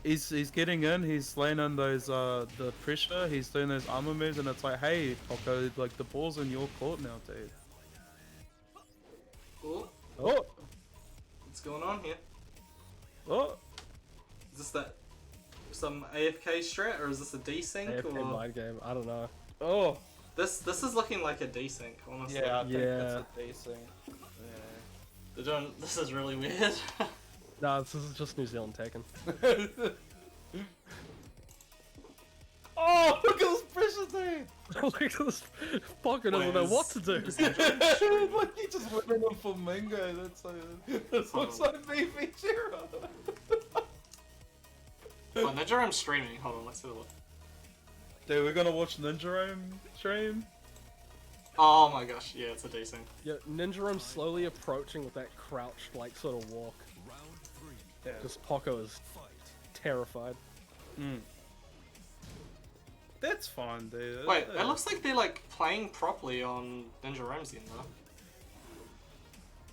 He's getting in, he's laying on those the pressure, he's doing those armor moves, and it's like, hey, Poco, like the ball's in your court now, dude. Oh, Oh, what's going on here? oh, Is this some AFK strat, or is this a desync? AFK Or mind game, I don't know. oh. this is looking like a desync, honestly. Yeah, I think Yeah. that's a decent. Yeah. They're doing. This is really weird. No, this is just New Zealand Tekken. Oh, look at this pressure, dude! Look at this. Poco doesn't know what to do. Like he just went in a flamingo. That looks like BB Chiro. Oh, Ninjarome's streaming. Hold on, let's have a look. Dude, we're gonna watch Ninjarome stream. Oh my gosh, yeah, it's a desync. Yeah, Ninjarome slowly approaching with that crouched, like, sort of walk. Yeah. Just Poco is terrified. That's fine, dude. Wait, it looks like they're like playing properly on Ninjarome's end though.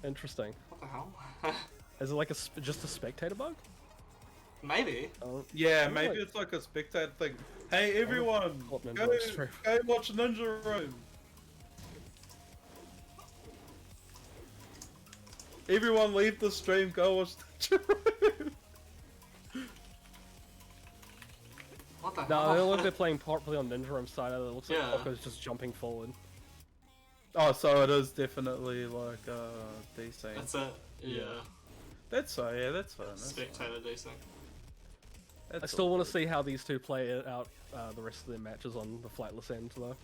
Interesting. What the hell? Is it like just a spectator bug? Maybe. Oh, Yeah, I'm maybe like- it's like a spectator thing. Hey everyone, What go Ninjarome stream? watch Ninjarome. Everyone leave the stream, go watch Ninjarome. What the No, hell? they look like they're playing properly on Ninjarome's side. It looks like Yeah. Poco's just jumping forward. Oh, so it is definitely like decent. That's it. Yeah. That's so yeah, that's fine. That's Spectator desync. That's I still want to see how these two play it out the rest of their matches on the Flightless end, though.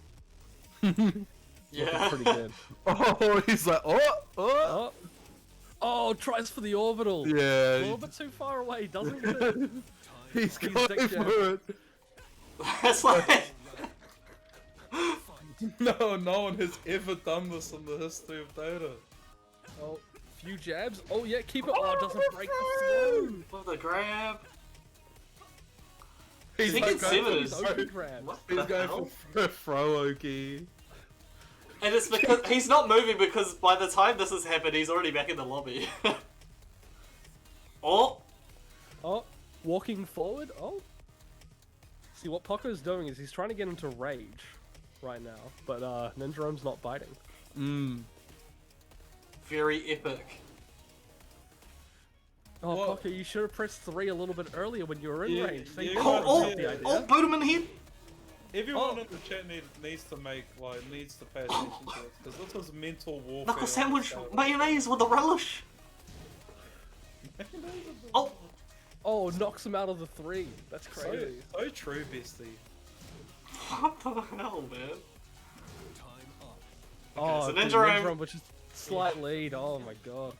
Yeah. Pretty good. Oh, he's like, Oh, oh, tries for the orbital. A yeah. little bit too far away, doesn't get it? He's He's going dick jab. for it. It's like. No one has ever done this in the history of Dota. Oh, few jabs. Oh yeah, keep it. Oh, it doesn't break the flow. With the grab. He's think it's going seven He's is- open grab. What He's the going hell? for Frowoki. And it's because he's not moving because by the time this has happened, he's already back in the lobby. Oh! Oh, walking forward. Oh. See, what Poco's doing is he's trying to get into rage right now, but Ninjarome's not biting. Very epic. Oh, What? Poco, you should have pressed 3 a little bit earlier when you were in Yeah, range. yeah, Think yeah. about Oh, the idea. oh, boot him in the head. Everyone in the chat needs to pay attention to this because this was mental warfare. Knuckle sandwich mayonnaise with a relish. Oh, Oh, knocks him out of the 3. That's crazy. So true, bestie. what the hell, man? Oh, so the ninjarome, which is slight lead. Oh my god.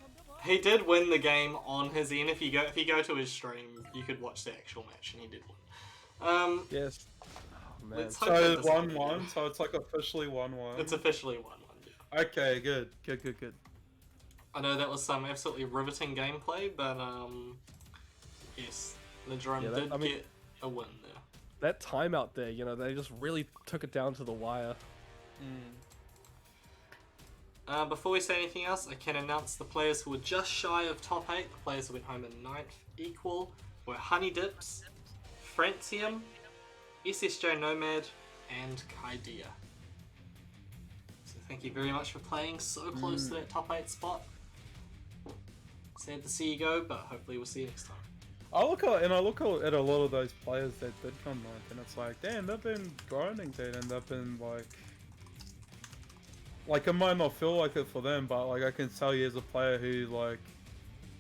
he did win the game on his end. If you go to his stream, you could watch the actual match, and he did win. Yes. Oh, man. Let's hope So that doesn't happen 1-1. again. So it's like officially 1-1. It's officially 1-1. Yeah. Okay, good. I know that was some absolutely riveting gameplay, but yes, ninjarome did get a win there. That timeout there, you know, they just really took it down to the wire. Before we say anything else, I can announce the players who were just shy of top 8, the players who went home in 9th equal, were HoneyDipz, Francium, SSJNomad, and Kydiah. So thank you very much for playing so close to that top 8 spot. Sad to see you go, but hopefully we'll see you next time. I look at a lot of those players that did come 9th, and it's like, damn, they've been grinding, dude, and they've been like it might not feel like it for them, but like I can tell you as a player who like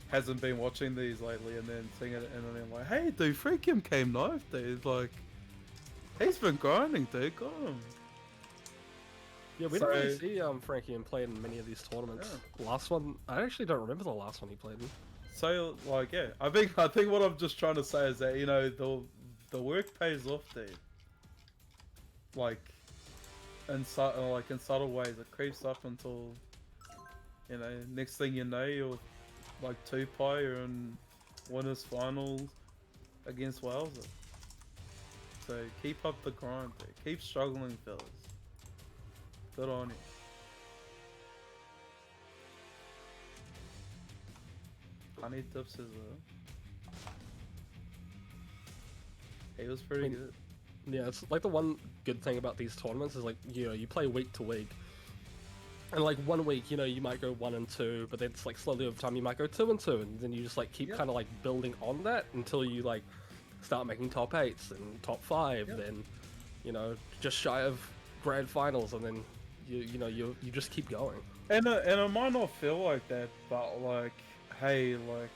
hasn't been watching these lately, and then seeing it, and then like, hey, dude, Freakum came 9th, dude, like he's been grinding, dude, got him. Yeah, we don't really see Frankie played in many of these tournaments. Yeah. Last one, I actually don't remember the last one he played in. So like, yeah, I think what I'm just trying to say is that, you know, the work pays off, dude. Like in subtle ways, it creeps up until, you know, next thing you know, you're like Tupai, you're in winners finals against Wowzer. So keep up the grind, dude. Keep struggling, fellas. Good on you. HoneyDipz is he was pretty good. Yeah, it's like the one good thing about these tournaments is like, you know, you play week to week. And like 1 week, you know, you might go 1 and 2, but then it's like slowly over time you might go 2 and 2, and then you just like keep kind of like building on that until you like start making top 8s and top 5, then, you know, just shy of grand finals, and then you just keep going. And it might not feel like that, but like, hey, like,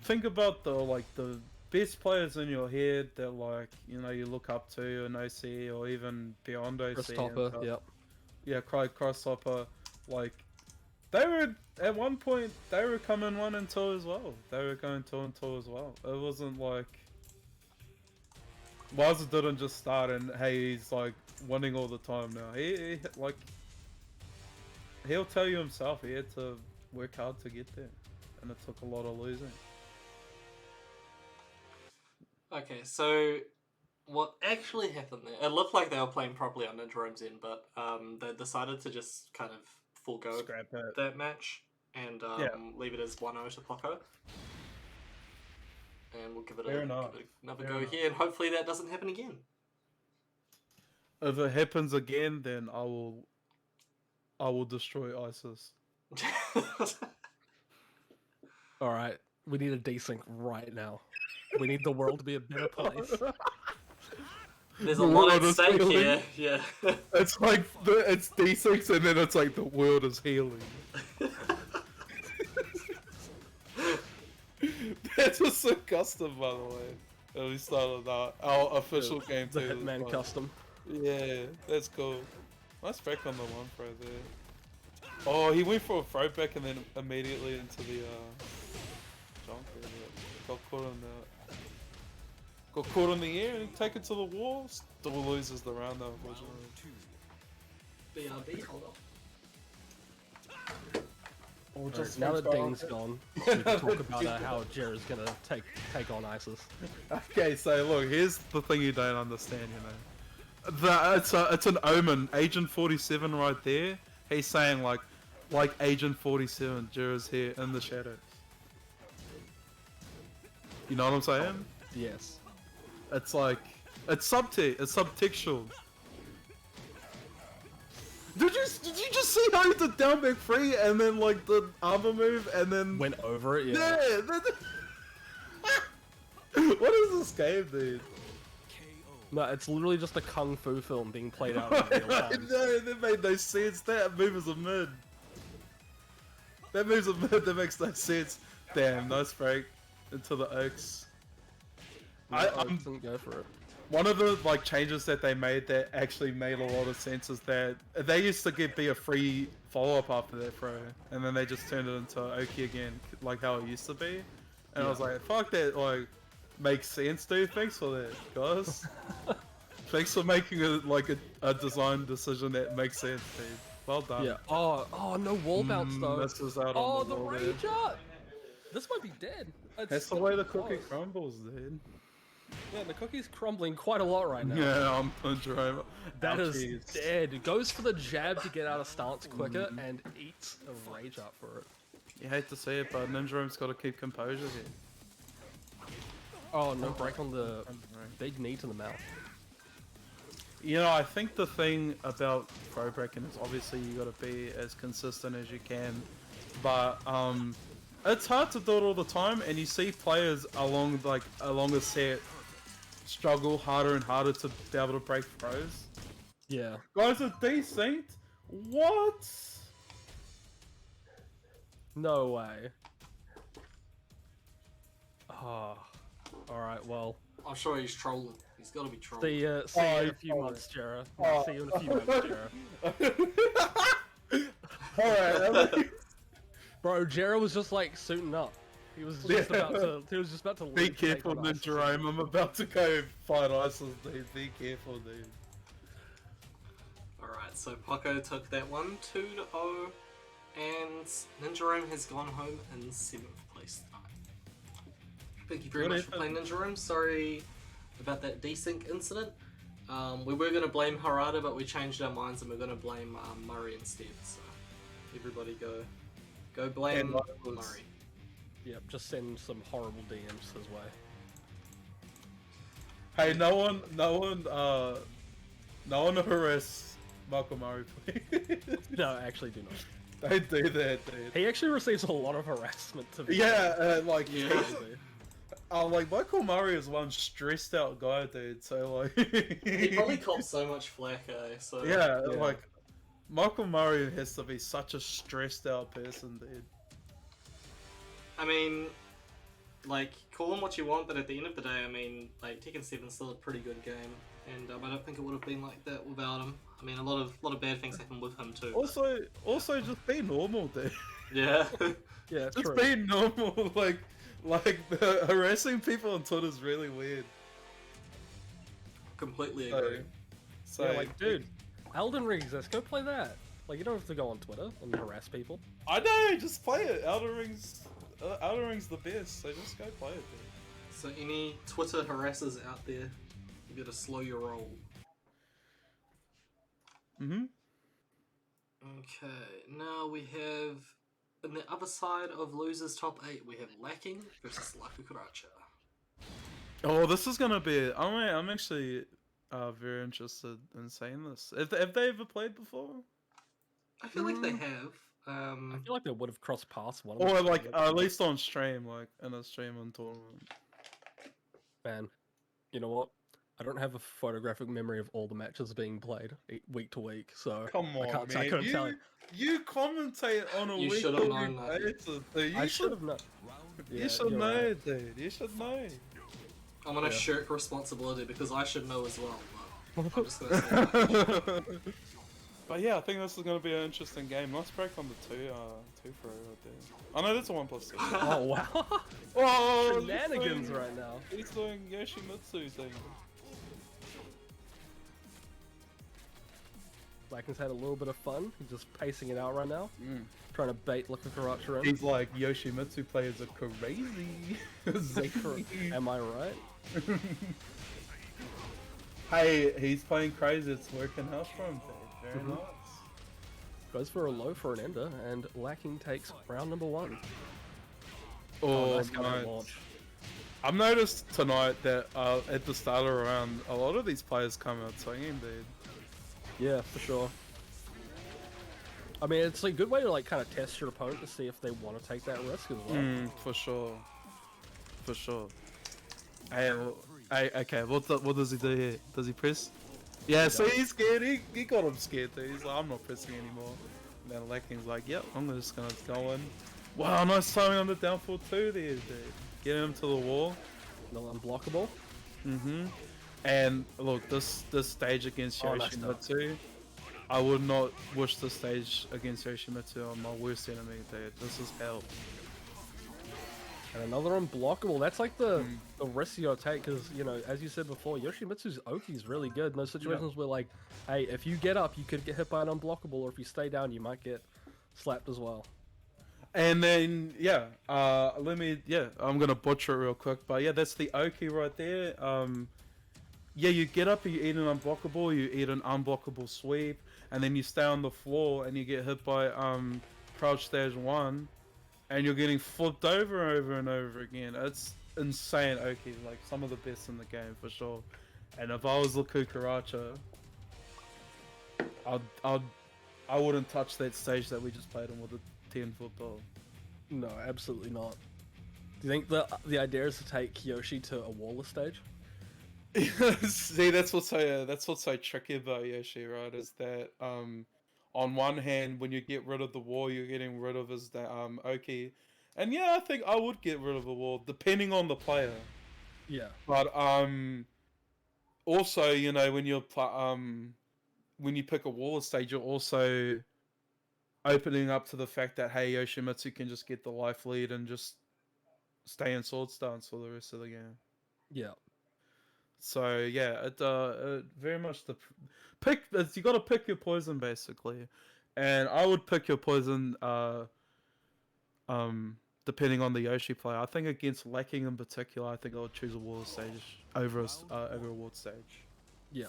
think about the best players in your head that, like, you know, you look up to in OC or even beyond OC. Crosstopper, yep. Yeah, Crosstopper, like, they were at one point they were coming 1 and 2 as well. They were going 2 and 2 as well. It wasn't like Wowzer didn't just start and hey, he's like winning all the time now. He like, he'll tell you himself he had to work hard to get there, and it took a lot of losing. Okay, so what actually happened there? It looked like they were playing properly on ninjarome's end, but they decided to just kind of forego Scrap it. that match and leave it as 1-0 to Poco. And we'll give it another go here, and hopefully that doesn't happen again. If it happens again, then I will destroy ISIS. Alright, we need a desync right now. We need the world to be a better place. There's a lot at stake here. Yeah. It's like it's D6 and then it's like the world is healing. That's a sick custom, by the way. We started our official game too. The Hitman custom. Yeah, that's cool. Nice back on the one throw there. Oh, he went for a throwback and then immediately into the jump. Got caught on the. Got caught in the air and take it to the wall. Still loses the round though, unfortunately. BRB, hold on. Now that Dean's gone, we can talk about how Jera's gonna take on ISIS. Okay, so look, here's the thing you don't understand, you know. It's an omen. Agent 47 right there. He's saying like Agent 47, Jera's here in the shadows. You know what I'm saying? Yes. It's like, it's subtextual. Did you just see how he did down back 3 and then like the armor move and then Went over it, yeah. What is this game, dude? No, it's literally just a kung fu film being played out in real time. No, that made no sense. That move is a mid. That move's a mid. That makes no sense. Damn, nice break into the Oaks. I didn't go for it. One of the like changes that they made that actually made a lot of sense is that they used to be a free follow-up after that throw, and then they just turned it into Oki again, like how it used to be. And I was like, fuck that, like, makes sense, dude. Thanks for that, guys. Thanks for making a design decision that makes sense, dude. Well done. Yeah. Oh, no wall bounce though. Misses out Oh, on the wall there. rage art. This might be dead. That's the way the cookie crumbles, dude. Yeah, the cookie's crumbling quite a lot right now. Yeah, I'm ninjarome. That is dead. Goes for the jab to get out of stance quicker and eats a rage art for it. You hate to see it, but ninjarome's got to keep composure here. Oh, no break on the big knee to the mouth. You know, I think the thing about throw breaking is obviously you got to be as consistent as you can, but it's hard to do it all the time, and you see players along a set struggle harder and harder to be able to break throws. Yeah. Guys are decent. What? No way. Oh. Alright, well. I'm sure he's trolling. He's got to be trolling. See you in a few months, Jera. See you in a few months, Jera. Alright. Bro, Jera was just like suiting up. He was just about to leave. Be careful, ninjarome. I'm about to go fight ISIS, dude. Be careful, dude. Alright, so Poco took that one 2-0, and ninjarome has gone home in 7th place tonight. Thank you very much for playing ninjarome. Sorry about that desync incident. We were going to blame Harada, but we changed our minds and we're going to blame Murray instead. So everybody go blame Murray. Yep, just send some horrible DMs his way. Hey, no one harass Michael Murray, please. No, actually do not. Don't do that, dude. He actually receives a lot of harassment to be like Michael Murray is one stressed out guy, dude. So like, He probably copped so much flack, so yeah, like Michael Murray has to be such a stressed out person, dude. I mean, like, call him what you want, but at the end of the day, I mean, like, Tekken 7's still a pretty good game, and I don't think it would have been like that without him. I mean, a lot of bad things happen with him too. Also, just be normal, dude. Yeah. Yeah, Just true. be normal, like harassing people on Twitter is really weird. Completely agree. So Yeah, like, dude, Elden Ring exists. Go play that. Like, you don't have to go on Twitter and harass people. I know, just play it. Elden Ring's the best, so just go play it, dude. So any Twitter harassers out there, you gotta slow your roll. Okay, now we have, on the other side of losers top 8, we have Lacking versus La Cucaracha. Oh, this is gonna be. I'm actually very interested in saying this. Have they ever played before? I feel like they have. I feel like they would have crossed paths one of them. Or like at least on stream, like in a stream on tournament. Man, you know what? I don't have a photographic memory of all the matches being played week to week, so Come on, I man. couldn't tell you. You commentate on a You week should have known that. basis, dude. I should have known. You should know, dude. You should know. I'm gonna shirk responsibility because I should know as well. But I'm just gonna say that. But yeah, I think this is going to be an interesting game. Nice break on the 2 throw right there. Oh no, that's a 1+2. Oh wow! Oh, Shenanigans right now. He's doing Yoshimitsu thing. Lacking's had a little bit of fun. He's just pacing it out right now. Trying to bait Cucaracha in. He's like, Yoshimitsu players are crazy. Am I right? Hey, he's playing crazy. It's working out for him, dude. Very nice. Goes for a low for an ender, and Lacking takes round number 1. Oh, nice counter nice. launch. I've noticed tonight that at the start of the round, a lot of these players come out swinging, dude. Yeah, for sure. I mean, it's a good way to like kind of test your opponent to see if they want to take that risk as well. For sure. For sure. Okay, what does he do here? Does he press? Yeah, so he's scared. He got him scared too. He's like, I'm not pressing anymore. And then Lacking's like, yep, I'm just gonna go in. Wow, nice timing on the downfall too there, dude. Getting him to the wall. No unblockable. And look, this stage against Yoshimitsu, I would not wish this stage against Yoshimitsu on my worst enemy, dude. This is hell. And another unblockable. That's like the risk you gotta take, because, you know, as you said before, Yoshimitsu's Oki is really good in those situations where, like, hey, if you get up, you could get hit by an unblockable, or if you stay down, you might get slapped as well. And then, I'm gonna butcher it real quick, but yeah, that's the Oki right there. Yeah, you get up, you eat an unblockable, you eat an unblockable sweep, and then you stay on the floor and you get hit by crouch stage 1, and you're getting flipped over and over again. It's insane Oki, like some of the best in the game for sure. And if I was the Cucaracha, I wouldn't touch that stage that we just played on with a 10-foot ball. No, absolutely not. Do you think the idea is to take Yoshi to a wallless stage? See, that's what's so tricky about Yoshi, right? Is that on one hand, when you get rid of the wall, you're getting rid of his Oki, and yeah, I think I would get rid of the wall depending on the player. Yeah. But also, you know, when you pick a wallless stage, you're also opening up to the fact that, hey, Yoshimitsu can just get the life lead and just stay in sword stance for the rest of the game. Yeah. So yeah, it very much you got to pick your poison basically, and I would pick your poison depending on the Yoshi player. I think against Lacking in particular, I think I would choose a wall stage over a ward stage. Yeah.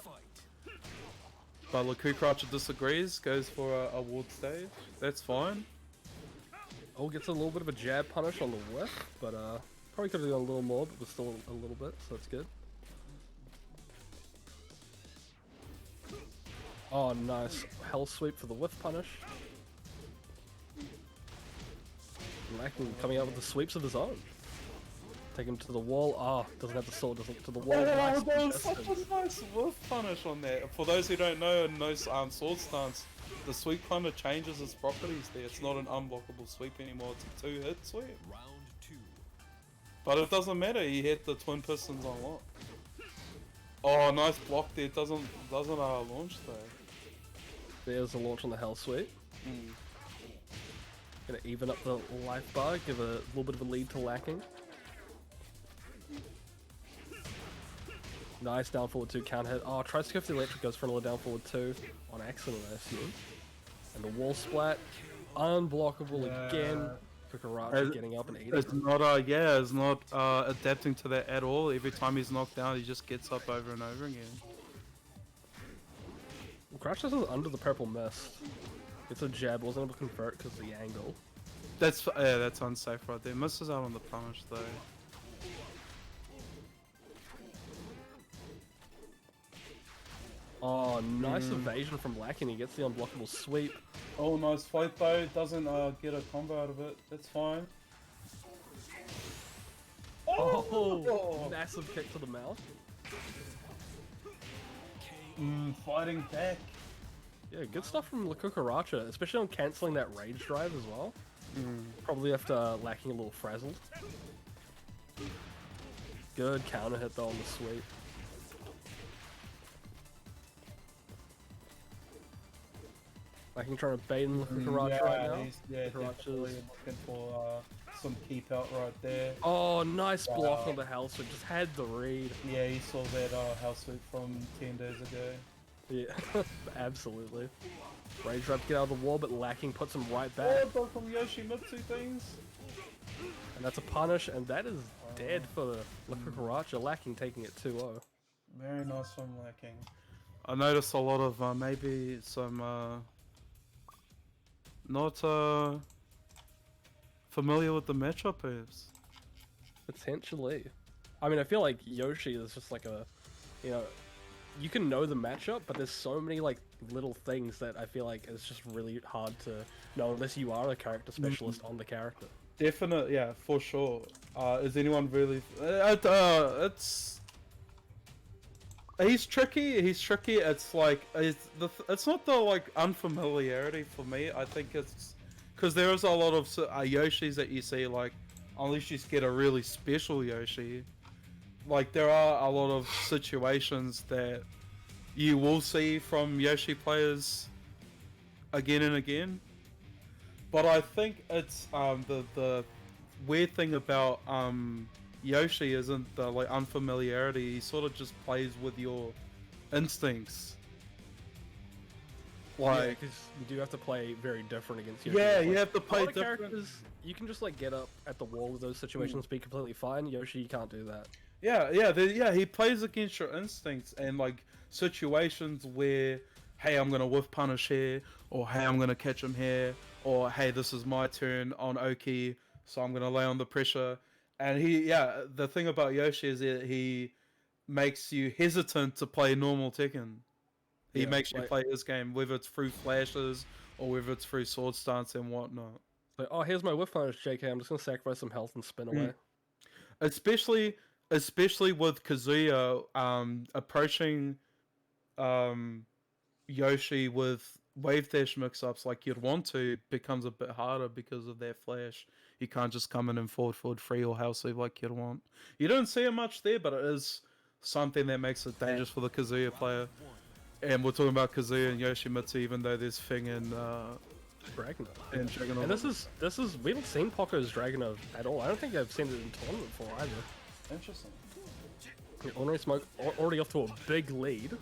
But Cucaracha disagrees, goes for a ward stage. That's fine. Oh, gets a little bit of a jab punish on the whiff, but probably could have done a little more, but was still a little bit, so that's good. Oh, nice. Hell sweep for the whiff punish. Lacking coming out with the sweeps of his own. Take him to the wall. Ah, doesn't have the sword, doesn't get to the wall. Oh, Nice that was such a nice whiff punish on that. For those who don't know and know sword stance, the sweep kind of changes its properties there. It's not an unblockable sweep anymore, it's a 2-hit sweep. Round 2. But it doesn't matter, he hit the twin pistons on lock. Oh, nice block there. It doesn't launch though. There's a launch on the hell sweep. Gonna even up the life bar, give a little bit of a lead to Lacking. Nice down forward 2 count hit. Oh, tries to go for the electric, goes for another down forward 2 on accident, I assume. And the wall splat, unblockable again. Cucaracha getting up and eating. It's not adapting to that at all. Every time he's knocked down, he just gets up over and over again. Crash is under the purple mist. It's a jab, wasn't able to convert because of the angle. That's unsafe right there. Misses out on the punish though. Oh, nice evasion from Lacking. He gets the unblockable sweep. Oh, nice fight though. Doesn't get a combo out of it. That's fine. Oh, massive kick to the mouth. Fighting back. Yeah, good stuff from the Cucaracha, especially on cancelling that rage drive as well. Probably after Lacking a little frazzled. Good counter hit though on the sweep. Lacking trying to bait in the Cucaracha right now. Definitely looking for some keep out right there. Oh, nice block on the hell sweep. Just had the read. Yeah, he saw that hell sweep from 10 days ago. Yeah, absolutely. Rage drive to get out of the wall, but Lacking puts him right back. Oh, from Yoshimitsu things. And that's a punish, and that is dead for the Cucaracha. Lacking taking it 2-0. Very nice from Lacking. I noticed a lot of maybe some not familiar with the matchup moves. Potentially. I mean, I feel like Yoshi is just like a, you know, you can know the matchup, but there's so many like little things that I feel like it's just really hard to know unless you are a character specialist on the character. Definitely, yeah, for sure. Is anyone really? He's tricky. He's tricky. It's like it's not the like unfamiliarity for me. I think it's because there is a lot of Yoshis that you see, like unless you get a really special Yoshi, like there are a lot of situations that you will see from Yoshi players again and again. But I think it's the weird thing about Yoshi isn't the like unfamiliarity. He sort of just plays with your instincts. Like, because you do have to play very different against Yoshi. yeah, Like, you have to a play lot of different. characters. You can just like get up at the wall with those situations, be completely fine. Yoshi, you can't do that. Yeah. He plays against your instincts and like situations where, hey, I'm gonna whiff punish here, or hey, I'm gonna catch him here, or hey, this is my turn on Oki, so I'm gonna lay on the pressure. And the thing about Yoshi is that he makes you hesitant to play normal Tekken. He makes you play his game, whether it's through flashes or whether it's through sword stance and whatnot. So, oh, here's my whiff punish, JK. I'm just gonna sacrifice some health and spin away. Especially with Kazuya approaching Yoshi with wave dash mix-ups like you'd want to becomes a bit harder because of their flash. You can't just come in and forward free or house sweep like you'd want. You don't see it much there, but it is something that makes it dangerous for the Kazuya player. And we're talking about Kazuya and Yoshimitsu, even though there's Feng and Dragunov. And this is we haven't seen Poco's Dragunov at all. I don't think I've seen it in tournament before either. Interesting. Ordinary Smoke already off to a big lead.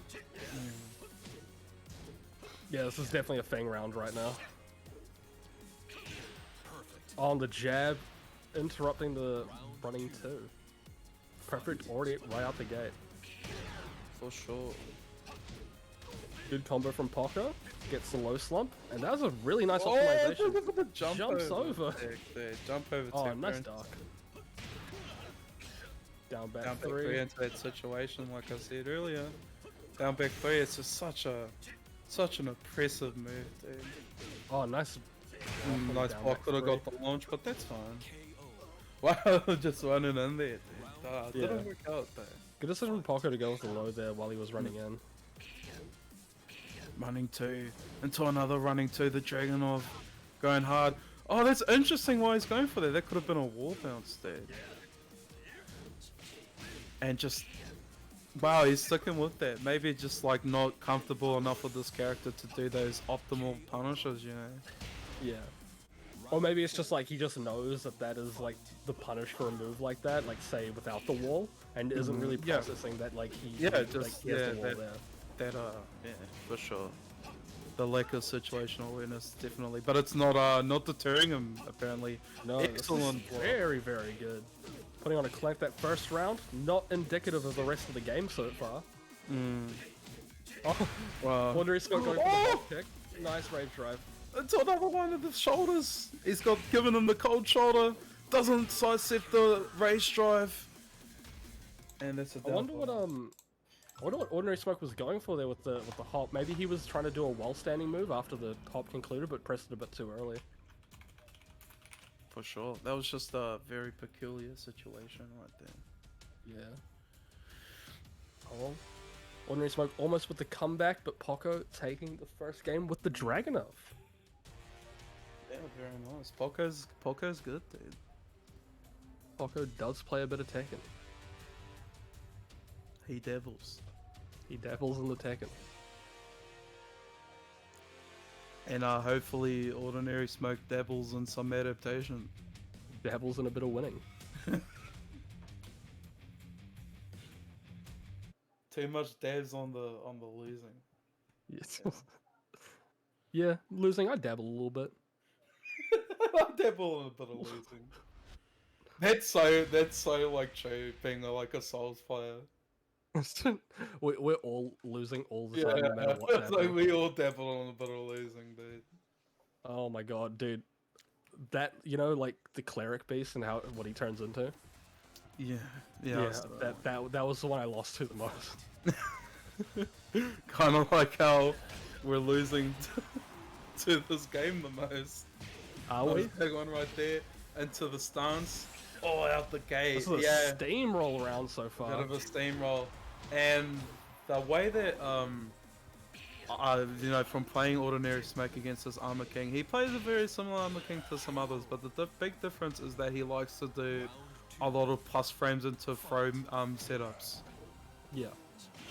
Yeah, this is definitely a Feng round right now. On the jab, interrupting the running two. Perfect already right out the gate. For sure. Good combo from Poco. Gets the low slump, and that was a really nice optimization. Look at the Jumps over. There. Jump over. Oh, nice dark. Down back three into that situation, like I said earlier. Down back three, it's just such an impressive move, dude. Oh, nice. Nice block, could have got the launch, but that's fine. Wow, just running in there, dude. Didn't work out there. Good decision from Poco to go with the low there while he was running in. Running two into another running two, the Dragunov going hard. Oh, that's interesting why he's going for that. That could have been a wall bounce, dude. And just, wow, he's sticking with that. Maybe just like not comfortable enough with this character to do those optimal punishes, you know? Yeah. Or maybe it's just like he just knows that is like the punish for a move like that, like say without the wall, and isn't really processing that like he has the wall there. That yeah, for sure. The lack of situational awareness, definitely, but it's not deterring him apparently. No, excellent, very very good. Putting on a clank that first round, not indicative of the rest of the game so far. Oh, wow. Wonder Smoke going for the hop kick. Nice rage drive. It's another one of the shoulders. He's given him the cold shoulder. Doesn't sidestep the rage drive. And that's a I wonder what Ordinary Smoke was going for there with the hop. Maybe he was trying to do a while standing move after the hop concluded, but pressed it a bit too early. For sure. That was just a very peculiar situation right there. Yeah. Oh. Ordinary Smoke almost with the comeback, but Poco taking the first game with the Dragunov. Yeah, very nice. Poco's good, dude. Poco does play a bit of Tekken. He dabbles. He dabbles in the Tekken. And hopefully Ordinary Smoke dabbles in some adaptation. Dabbles in a bit of winning. Too much dabs on the losing. Yes. Yeah, losing. I dabble a little bit. I dabble in a bit of losing. That's so like true, being like a Souls player. We're all losing all the time, no matter what it's happens. like we all dabble on a bit of losing, dude. Oh my god, dude. That, you know, like the cleric beast and what he turns into? Yeah. That was the one I lost to the most. Kind of like how we're losing to this game the most. Are we? Big one right there into the stance. Oh, out the gate. This is a steamroll round so far. Bit of a steamroll, and the way that you know, from playing Ordinary Smoke against this Armor King, he plays a very similar Armor King to some others, but the big difference is that he likes to do a lot of plus frames into throw setups. Yeah.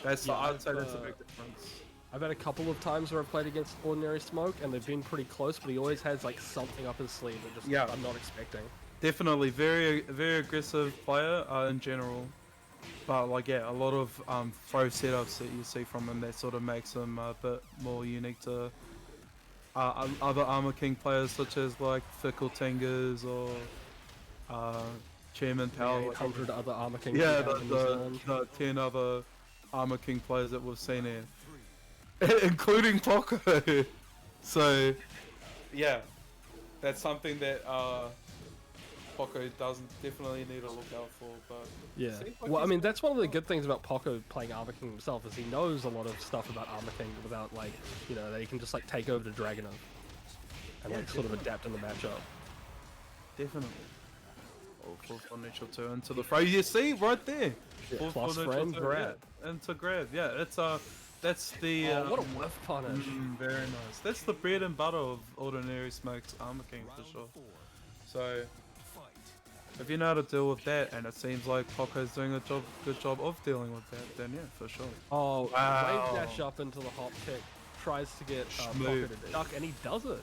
I'd say that's a big difference. I've had a couple of times where I've played against Ordinary Smoke, and they've been pretty close, but he always has like something up his sleeve that just I'm not expecting. Definitely, very aggressive player in general, but like a lot of throw setups that you see from him that sort of makes him a bit more unique to other Armor King players such as like Fickle Tingers or Chairman Power. 800 other Armor King. Yeah, the 10 other Armor King players that we've seen here, including Poco. So, yeah, that's something that Poco doesn't definitely need to look out for. But yeah, well, I mean, that's one of the good things about Poco playing Armor King himself is he knows a lot of stuff about Armor King without like, you know, that he can just like take over to Dragunov and like sort of adapt in the matchup. Definitely. Oh, full neutral 2 into the fray. You see right there. Yeah, plus frame grab. Yeah, into grab. Yeah, that's the. What a whiff punish. Very nice. That's the bread and butter of Ordinary Smoke's Armor King for sure. So, if you know how to deal with that, and it seems like Poco's doing a good job of dealing with that, then yeah, for sure. Oh, wow. Wave dash up into the hop kick. Tries to get Poco to duck, and he does it.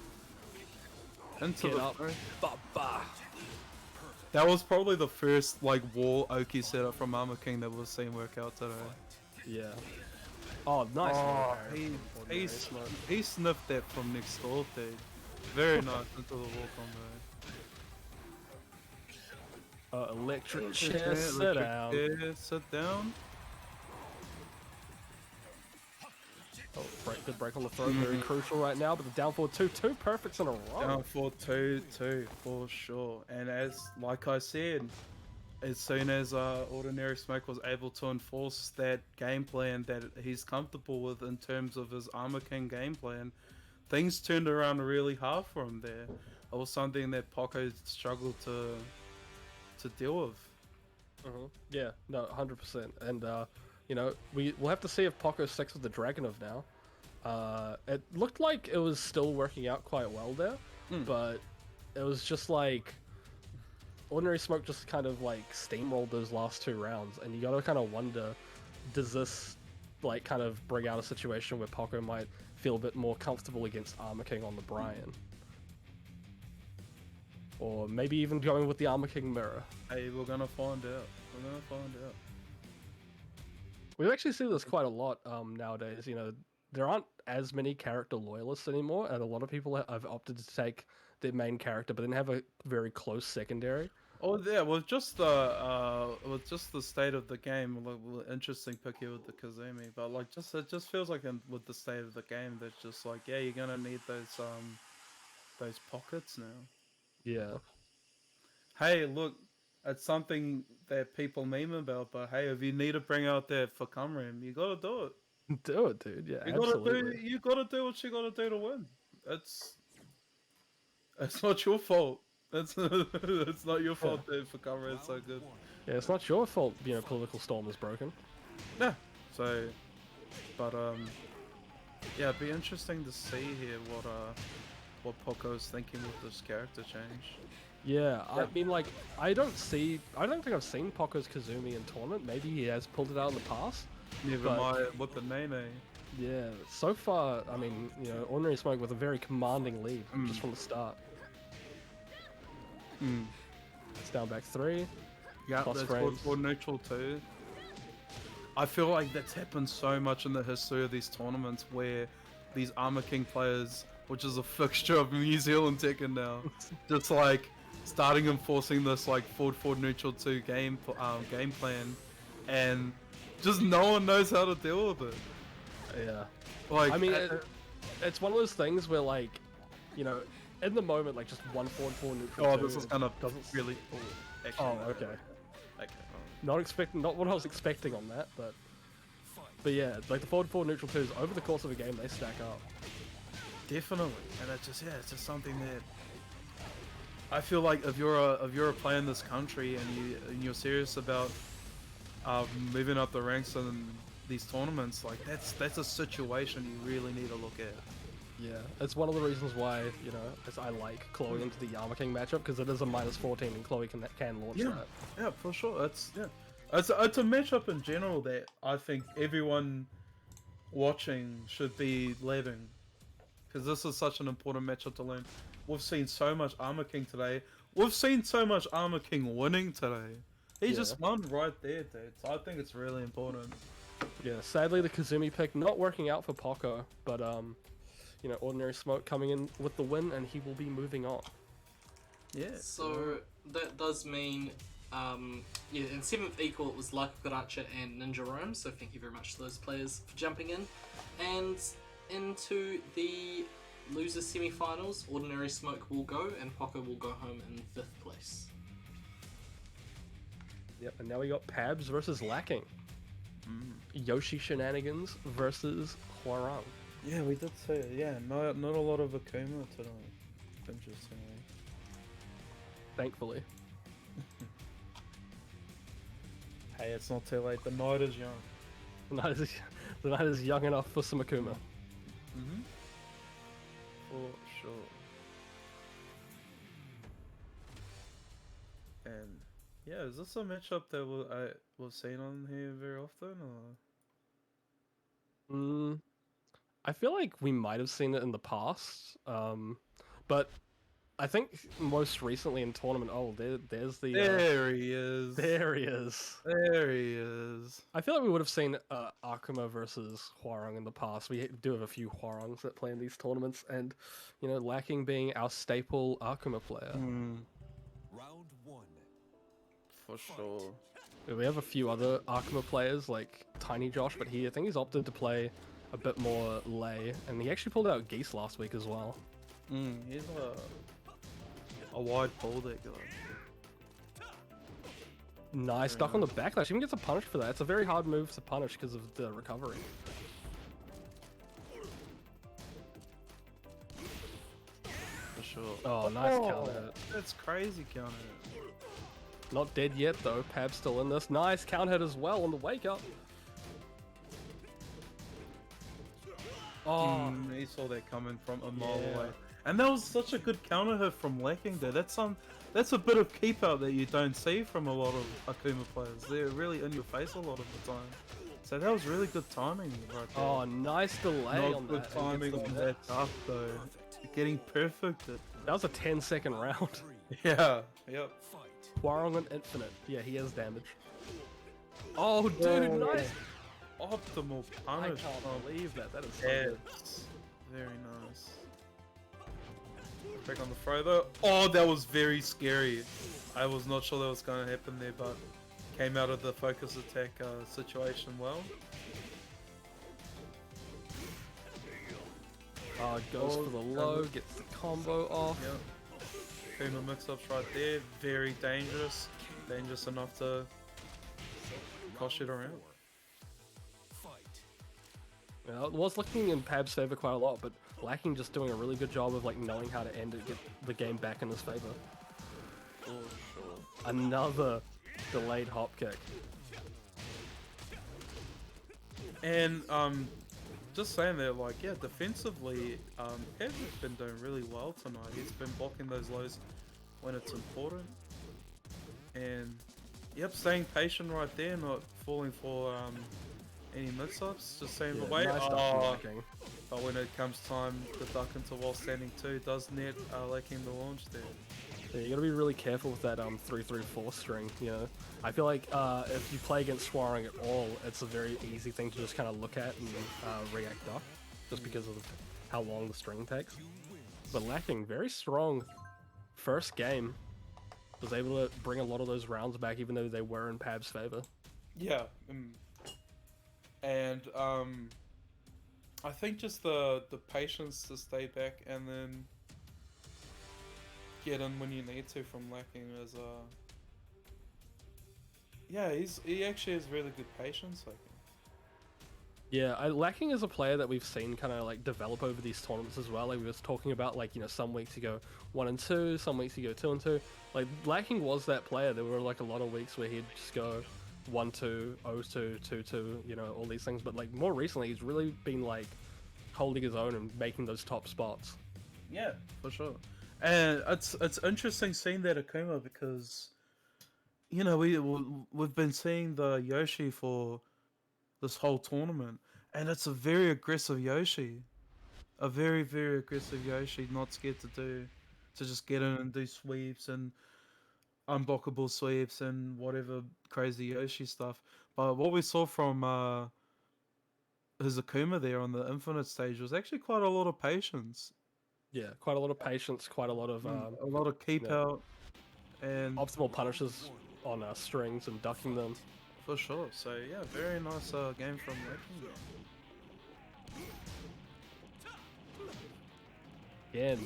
Into get the up. Ba-ba. That was probably the first like wall Oki setup from Armor King that we've seen work out today. Yeah. Oh, nice. Oh, he sniffed that from next door, dude. Very nice into the wall combo. Electric chair, sit down. Sit down. Oh, good break on the throw, very crucial right now, but the down forward 2 perfects in a row. Down forward 2 for sure. And like I said, as soon as Ordinary Smoke was able to enforce that game plan that he's comfortable with in terms of his Armor King game plan, things turned around really hard for him there. It was something that Poco struggled to deal with. Yeah, no, 100%. And you know, we'll have to see if Poco sticks with the Dragunov now. It looked like it was still working out quite well there, but it was just like Ordinary Smoke just kind of like steamrolled those last 2 rounds, and you gotta kind of wonder, does this like kind of bring out a situation where Poco might feel a bit more comfortable against Armor King on the Brian? Or maybe even going with the Armor King mirror. Hey, we're gonna find out. We actually see this quite a lot nowadays. You know, there aren't as many character loyalists anymore, and a lot of people have opted to take their main character, but then have a very close secondary. Oh yeah, with just the state of the game, like, interesting pick here with the Kazumi, but like it just feels like with the state of the game, that's just like, yeah, you're gonna need those pockets now. Yeah. Hey, look, it's something that people meme about, but hey, if you need to bring out that Fukamrim, you gotta do it. Do it, dude. Yeah, you gotta do what you gotta do to win. It's not your fault. It's not your fault that Fukamrim is so good. Yeah, it's not your fault. You know, Political Storm is broken. Yeah. So, but yeah, it'd be interesting to see here what Poco's thinking with this character change. Yeah, I mean, like, I don't think I've seen Poco's Kazumi in tournament. Maybe he has pulled it out in the past. Never mind with the Nene. Yeah, so far, I mean, you know, Ordinary Smoke with a very commanding lead just from the start. It's down back 3. Yeah, that's for neutral 2. I feel like that's happened so much in the history of these tournaments where these Armor King players, which is a fixture of New Zealand Tekken now, just like starting enforcing this like forward neutral 2 game plan, and just no one knows how to deal with it. Yeah, like I mean, it's one of those things where, like, you know, in the moment, like, just one forward neutral. Oh, this is kind of doesn't really. Okay. Not what I was expecting on that, but But yeah, like the forward 4 neutral 2s over the course of a game, they stack up. Definitely, and it's just something that I feel like if you're a player in this country and you're serious about moving up the ranks in these tournaments, like that's a situation you really need to look at. Yeah, it's one of the reasons why, you know, I like Chloe into the Yama King matchup, because it is a -14 and Chloe can launch that. Yeah, for sure. It's a matchup in general that I think everyone watching should be learning, because this is such an important matchup to learn. We've seen so much Armor King today. We've seen so much Armor King winning today. He just won right there, dude. So I think it's really important. Yeah, sadly the Kazumi pick not working out for Poco, but you know, Ordinary Smoke coming in with the win, and he will be moving on. Yeah. So that does mean, yeah, in 7th equal it was like Cucaracha and ninjarome. So thank you very much to those players for jumping in, and into the losers semi-finals, Ordinary Smoke will go, and Poco will go home in 5th place. Yep, and now we got PABZ versus Lacking. Yoshi Shenanigans versus Hwoarang. Yeah, we did say it. Yeah, not a lot of Akuma tonight. Interestingly. Thankfully. Hey, it's not too late. The night is young. The night is young enough for some Akuma. For sure. And yeah, is this a matchup that we've seen on here very often, or? I feel like we might have seen it in the past, but I think most recently in tournament. Oh, there's the. There he is. There he is. There he is. I feel like we would have seen Akuma versus Hwoarang in the past. We do have a few Hwoarangs that play in these tournaments, and you know, Lacking being our staple Akuma player. Round 1. For sure. We have a few other Akuma players like Tiny Josh, but I think he's opted to play a bit more lay, and he actually pulled out Geese last week as well. He's a wide pull that guy. Nice duck on the backlash. Even gets a punish for that. It's a very hard move to punish because of the recovery. For sure. Oh, nice counter hit. That's crazy counter hit. Not dead yet though. Pab's still in this. Nice counter hit as well on the wake up. Oh, he saw that coming from a mile away. And that was such a good counter hit from Lacking there. That's a bit of keep out that you don't see from a lot of Akuma players. They're really in your face a lot of the time. So that was really good timing right there. Oh, nice delay Not on good that. timing on that up though. Getting perfected. That was a 10-second round. Yeah, yep. Hwoarang on infinite. Yeah, he has damage. Oh, dude, nice. Optimal I punish. can't believe that. That is so good. Very nice. Back on the throw though. Oh, that was very scary. I was not sure that was going to happen there, but came out of the focus attack situation well. Goes for the low, gets the combo off. Yep. Kuma mix-ups right there. Very dangerous. Dangerous enough to cost it around. Yeah, it was looking in Pab's favor quite a lot, but Lacking just doing a really good job of like knowing how to end it, get the game back in his favor. For sure. Another delayed hop kick. And just saying that, like, yeah, defensively, Pab's been doing really well tonight. He's been blocking those lows when it's important. And yep, staying patient right there, not falling for any mix-ups, just staying away. Nice Lacking. But when it comes time to duck into while standing too, does net Lacking the launch there. Yeah, you gotta be really careful with that 3-3-4 string, you know. I feel like if you play against Hwoarang at all, it's a very easy thing to just kind of look at and react duck, just because of how long the string takes. But Lacking, very strong first game, was able to bring a lot of those rounds back even though they were in Pab's favor. Yeah, and I think just the patience to stay back and then get in when you need to from Lacking is yeah, he actually has really good patience, I think. Yeah, Lacking is a player that we've seen kind of like develop over these tournaments as well. Like we was talking about, like, you know, some weeks you go 1 and 2, some weeks you go 2 and 2. Like Lacking was that player. There were like a lot of weeks where he'd just go 1-2, 0-2, 2-2, you know, all these things. But like more recently, he's really been like holding his own and making those top spots. Yeah, for sure. And it's interesting seeing that Akuma because, you know, we've been seeing the Yoshi for this whole tournament, and it's a very aggressive Yoshi, a very aggressive Yoshi, not scared to just get in and do sweeps and unblockable sweeps and whatever crazy Yoshi stuff. But what we saw from his Akuma there on the Infinite stage was actually quite a lot of patience. Yeah, quite a lot of patience, quite a lot of keep out, and optimal punishes on strings and ducking them. for sure. So yeah, very nice game from Lacking. Again,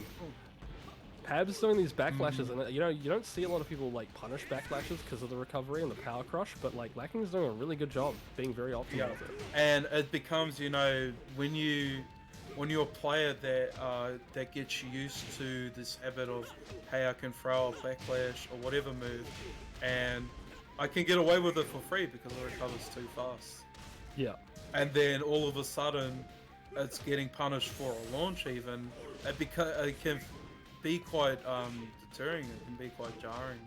PABZ doing these backlashes, and you know, you don't see a lot of people like punish backlashes because of the recovery and the power crush, but like Lacking is doing a really good job being very optimal with it. And it becomes, you know, when you're a player that gets used to this habit of, hey, I can throw a backlash or whatever move, and I can get away with it for free because it recovers too fast. Yeah. And then all of a sudden, it's getting punished for a launch even. It can be quite deterring, it can be quite jarring,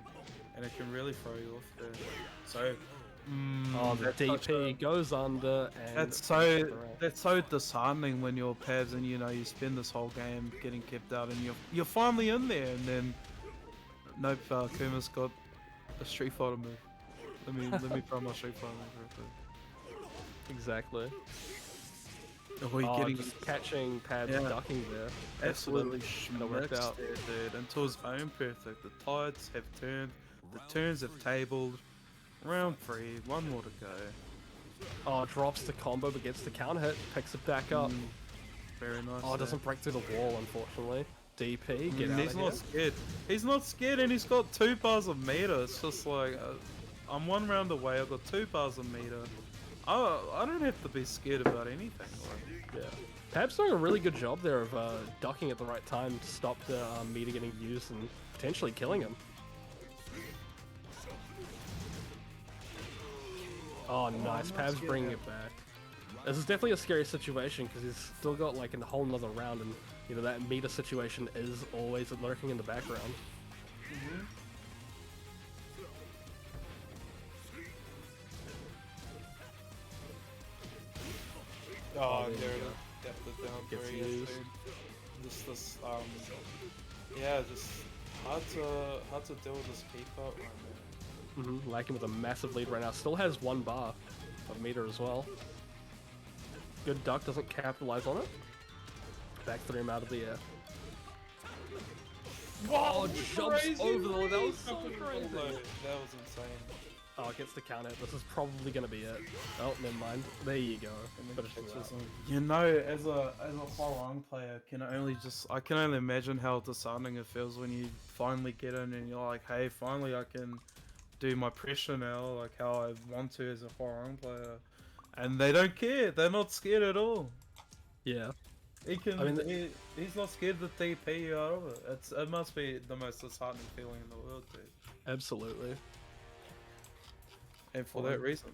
and it can really throw you off there. So, the DP goes under, and that's so disheartening when you're PABZ and, you know, you spend this whole game getting kept out and you're finally in there, and then nope, Kuma's got a Street Fighter move. Let me throw my Street Fighter move real quick. Exactly. Oh, you're getting just catching PABZ ducking there. absolutely worked out. there, dude. Until his own perfect. The tides have turned, the turns have tabled. Round 3, 1 more to go. Oh, drops the combo but gets the counter hit, picks it back up. Very nice. Oh, it doesn't break through the wall, unfortunately. DP, get out He's of not here. scared. He's not scared, and he's got 2 bars of meter. It's just like, I'm 1 round away. I've got 2 bars of meter. I don't have to be scared about anything. Like, Yeah. PABZ doing a really good job there of ducking at the right time to stop the meter getting used and potentially killing him. Oh, nice. PABZ bringing it back. This is definitely a scary situation because he's still got like a whole nother round, and you know that meter situation is always lurking in the background. oh, there there we it go. is. Depth of down Gets 3. used. This yeah, just hard to deal with this keep out right now. Lacking with a massive lead right now. Still has 1 bar of meter as well. Good duck, doesn't capitalize on it. Back 3 him out of the air. Oh, jumps over the wall. That was so crazy. That was insane. Oh, it gets the counter. This is probably going to be it. Oh, never mind. There you go. Finishes it out. You know, as a Hwoarang player, I can only imagine how disheartening it feels when you finally get in and you're like, hey, finally I can do my pressure now, like how I want to as a Hwoarang player. And they don't care. They're not scared at all. Yeah. He can. I mean, he's not scared to TP you out of it. It must be the most disheartening feeling in the world, dude. Absolutely. And for that reason.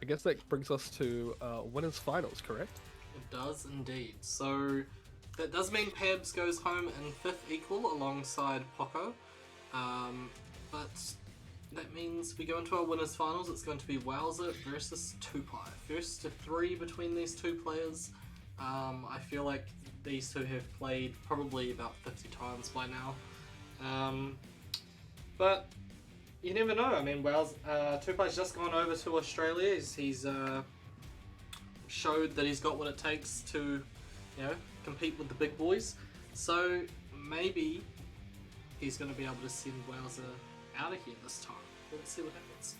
I guess that brings us to winners finals, correct? It does indeed. So that does mean PABZ goes home in 5th equal alongside Poco. But that means we go into our winners finals. It's going to be Wowzer versus Tupai. First to 3 between these 2 players. I feel like these 2 have played probably about 50 times by now. But you never know. I mean, Tupai's just gone over to Australia. He's showed that he's got what it takes to, you know, compete with the big boys. So maybe he's going to be able to send Wowzer out of here this time. Let's see what happens.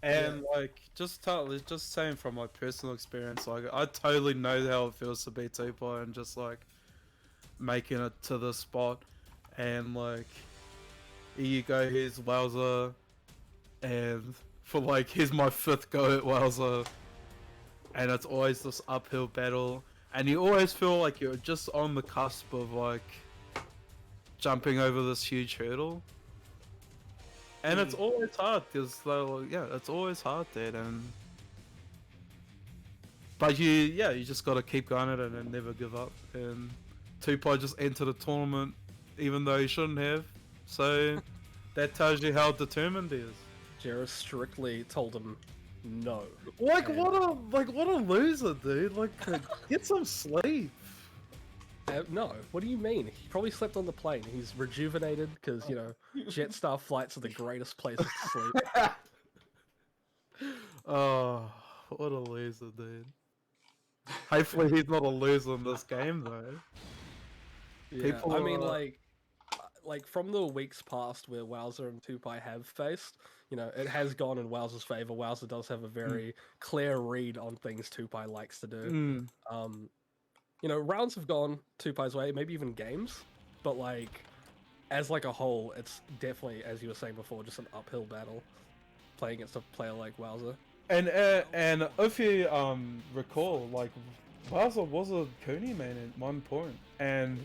And like, just saying from my personal experience, like I totally know how it feels to be Tupai and just like making it to the spot, and like here you go, here's Wowzer, and for like, here's my 5th go at Wowzer, and it's always this uphill battle, and you always feel like you're just on the cusp of like jumping over this huge hurdle, and it's always hard because yeah, it's always hard there, but you just gotta keep going at it and never give up. And Tupai just entered the tournament even though he shouldn't have, so that tells you how determined he is. Jarrah strictly told him no. Like what a loser, dude. Like get some sleep. No, what do you mean? He probably slept on the plane. He's rejuvenated because, you know, Jetstar flights are the greatest places to sleep. Oh, what a loser, dude. Hopefully he's not a loser in this game, though. Yeah, I mean, like from the weeks past where Wowzer and Tupai have faced, you know, it has gone in Wowzer's favor. Wowzer does have a very clear read on things Tupai likes to do. You know, rounds have gone Tupai's way, maybe even games, but like, as like a whole, it's definitely, as you were saying before, just an uphill battle playing against a player like Wowzer. And if you recall, like Wowzer was a Kuni main at one point, and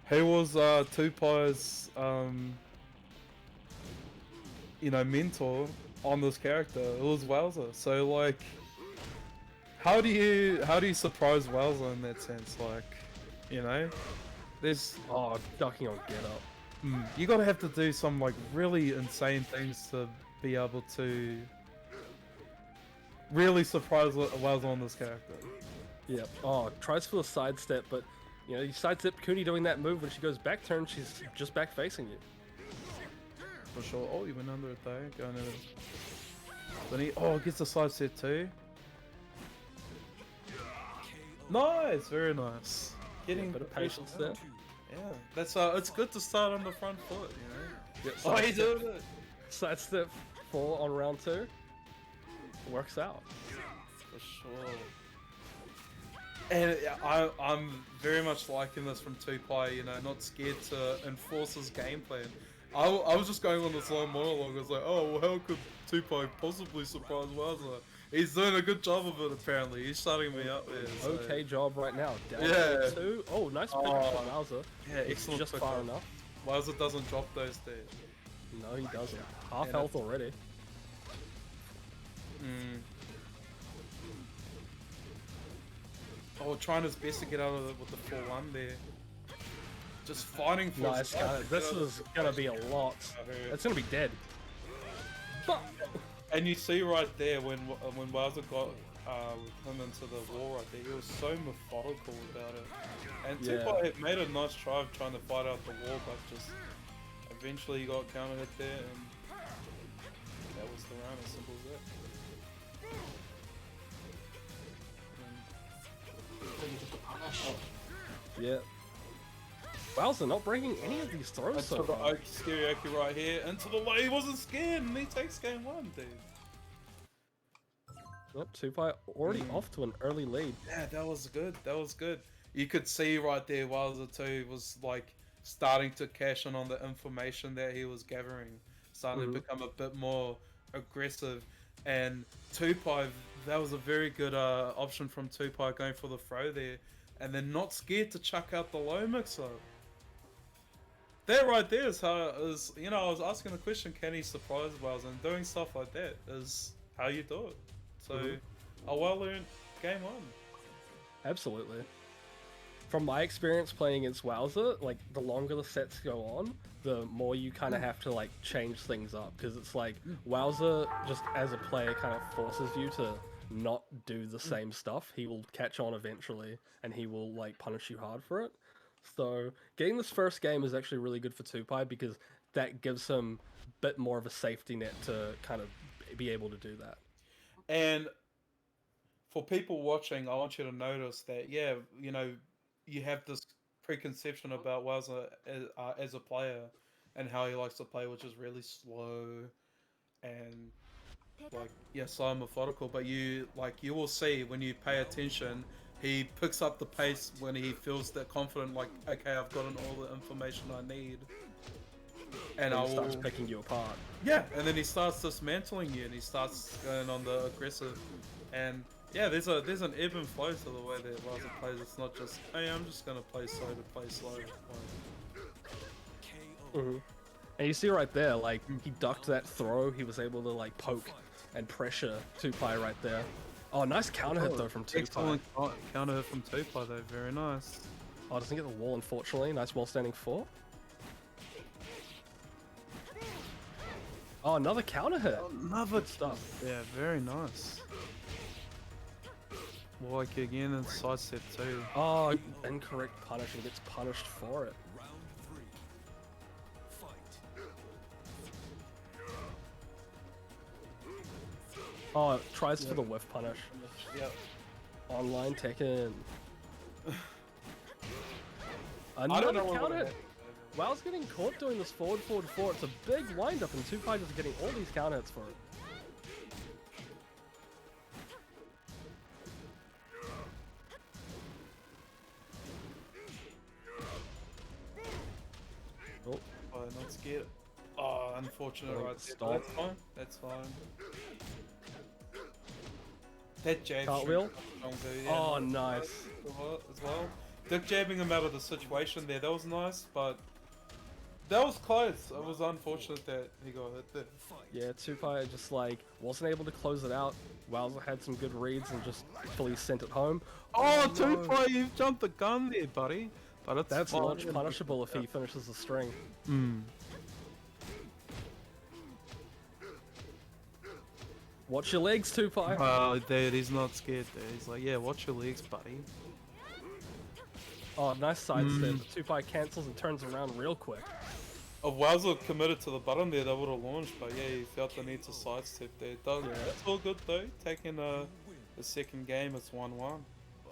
he was Tupai's you know, mentor on this character. It was Wowzer. So like, how do you surprise Wowzer in that sense? Like, you know, there's ducking on get up. You gotta have to do some like really insane things to be able to really surprise Wowzer on this character. Yep. Oh, tries for a sidestep, but you know, you sidestep Kuni doing that move when she goes back turn, she's just back facing you. For sure. Oh, he went under it though. Going in. Then he gets the sidestep too. Nice, very nice. Getting a bit of patience there. Yeah, that's it's good to start on the front foot, you know. Oh, he doing it. Sidestep 4 on round 2. Works out. For sure. And I'm very much liking this from Tupai, you know, not scared to enforce his game plan. I was just going on this long monologue. I was like, oh, well, how could Tupai possibly surprise Wowzer? He's doing a good job of it, apparently. He's shutting me up there. So. Okay job right now. Down 2. Oh, nice pick up from Wowzer. Yeah, excellent. Just far enough. Wowzer doesn't drop those days. No, he doesn't. Half health already. Oh, trying his best to get out of it with the 4-1 there. Just fighting for nice. This is gonna be a lot. It's gonna be dead. And you see right there when Wowzer got him into the wall right there, he was so methodical about it. And Tupai made a nice try of trying to fight out the wall, but just eventually he got counter hit there, and that was the round, as simple as that. Yeah. Wowzer not breaking any of these throws so far. Kiriaki right here, into the lane, he wasn't scared, and he takes game 1, dude. Yep, Tupai already off to an early lead. Yeah, that was good, that was good. You could see right there Wowzer too was like starting to cash in on the information that he was gathering, starting to become a bit more aggressive, and Tupai, that was a very good option from Tupai going for the throw there, and then not scared to chuck out the low mix-up. That right there is how, you know, I was asking the question, can he surprise Wowzer, and doing stuff like that is how you do it. So, a well-learned game 1. Absolutely. From my experience playing against Wowzer, like, the longer the sets go on, the more you kind of have to, like, change things up. Because it's like, Wowzer, just as a player, kind of forces you to not do the same stuff. He will catch on eventually, and he will, like, punish you hard for it. So, getting this first game is actually really good for Tupai, because that gives him a bit more of a safety net to kind of be able to do that. And for people watching, I want you to notice that, yeah, you know, you have this preconception about Wowzer as a player and how he likes to play, which is really slow and like, yeah, slow and methodical. But you will see when you pay attention, he picks up the pace when he feels that confident, like, okay, I've gotten all the information I need. and He starts picking you apart. Yeah, and then he starts dismantling you, and he starts going on the aggressive, and yeah, there's an ebb and flow to the way that Wowzer plays. It's not just, hey, I'm just gonna play slow to play slow. And you see right there, like, he ducked that throw, he was able to, like, poke and pressure Tupai right there. Oh, nice counter hit, though, from Tupai. Excellent counter hit from Tupai, though. Very nice. Oh, doesn't get the wall, unfortunately. Nice wall standing 4. Oh, another counter hit. Another stuff. Yeah, very nice. Like again and sidestep too. Oh, incorrect punish and gets punished for it. Oh, tries for the whiff punish. Yep. Online Tekken. I don't Another know what counter. happened. Wow's getting caught doing this forward 4. It's a big wind up, and Tupai just getting all these counter hits for it. Oh, Oh, not scared. Oh, unfortunate Oh, right there. stop. That's fine. That's fine. That jab Cartwheel? strong too, yeah, Oh, nice. nice. As well. Dick jabbing him out of the situation there, that was nice, but that was close. It was unfortunate that he got hit there. Yeah, Tupai just like wasn't able to close it out. Wowzer had some good reads and just fully sent it home. Oh, Tupai, you've jumped the gun there, buddy. But it's That's fine. launch punishable if he finishes the string. Watch your legs, Tupai. Oh, dude, he's not scared there. He's like, yeah, watch your legs, buddy. Oh, nice sidestep. Tupai cancels and turns around real quick. If Wowzer committed to the button there, they would have launched, but yeah, he felt the need to sidestep there. That's all good though. Taking the second game, it's 1-1.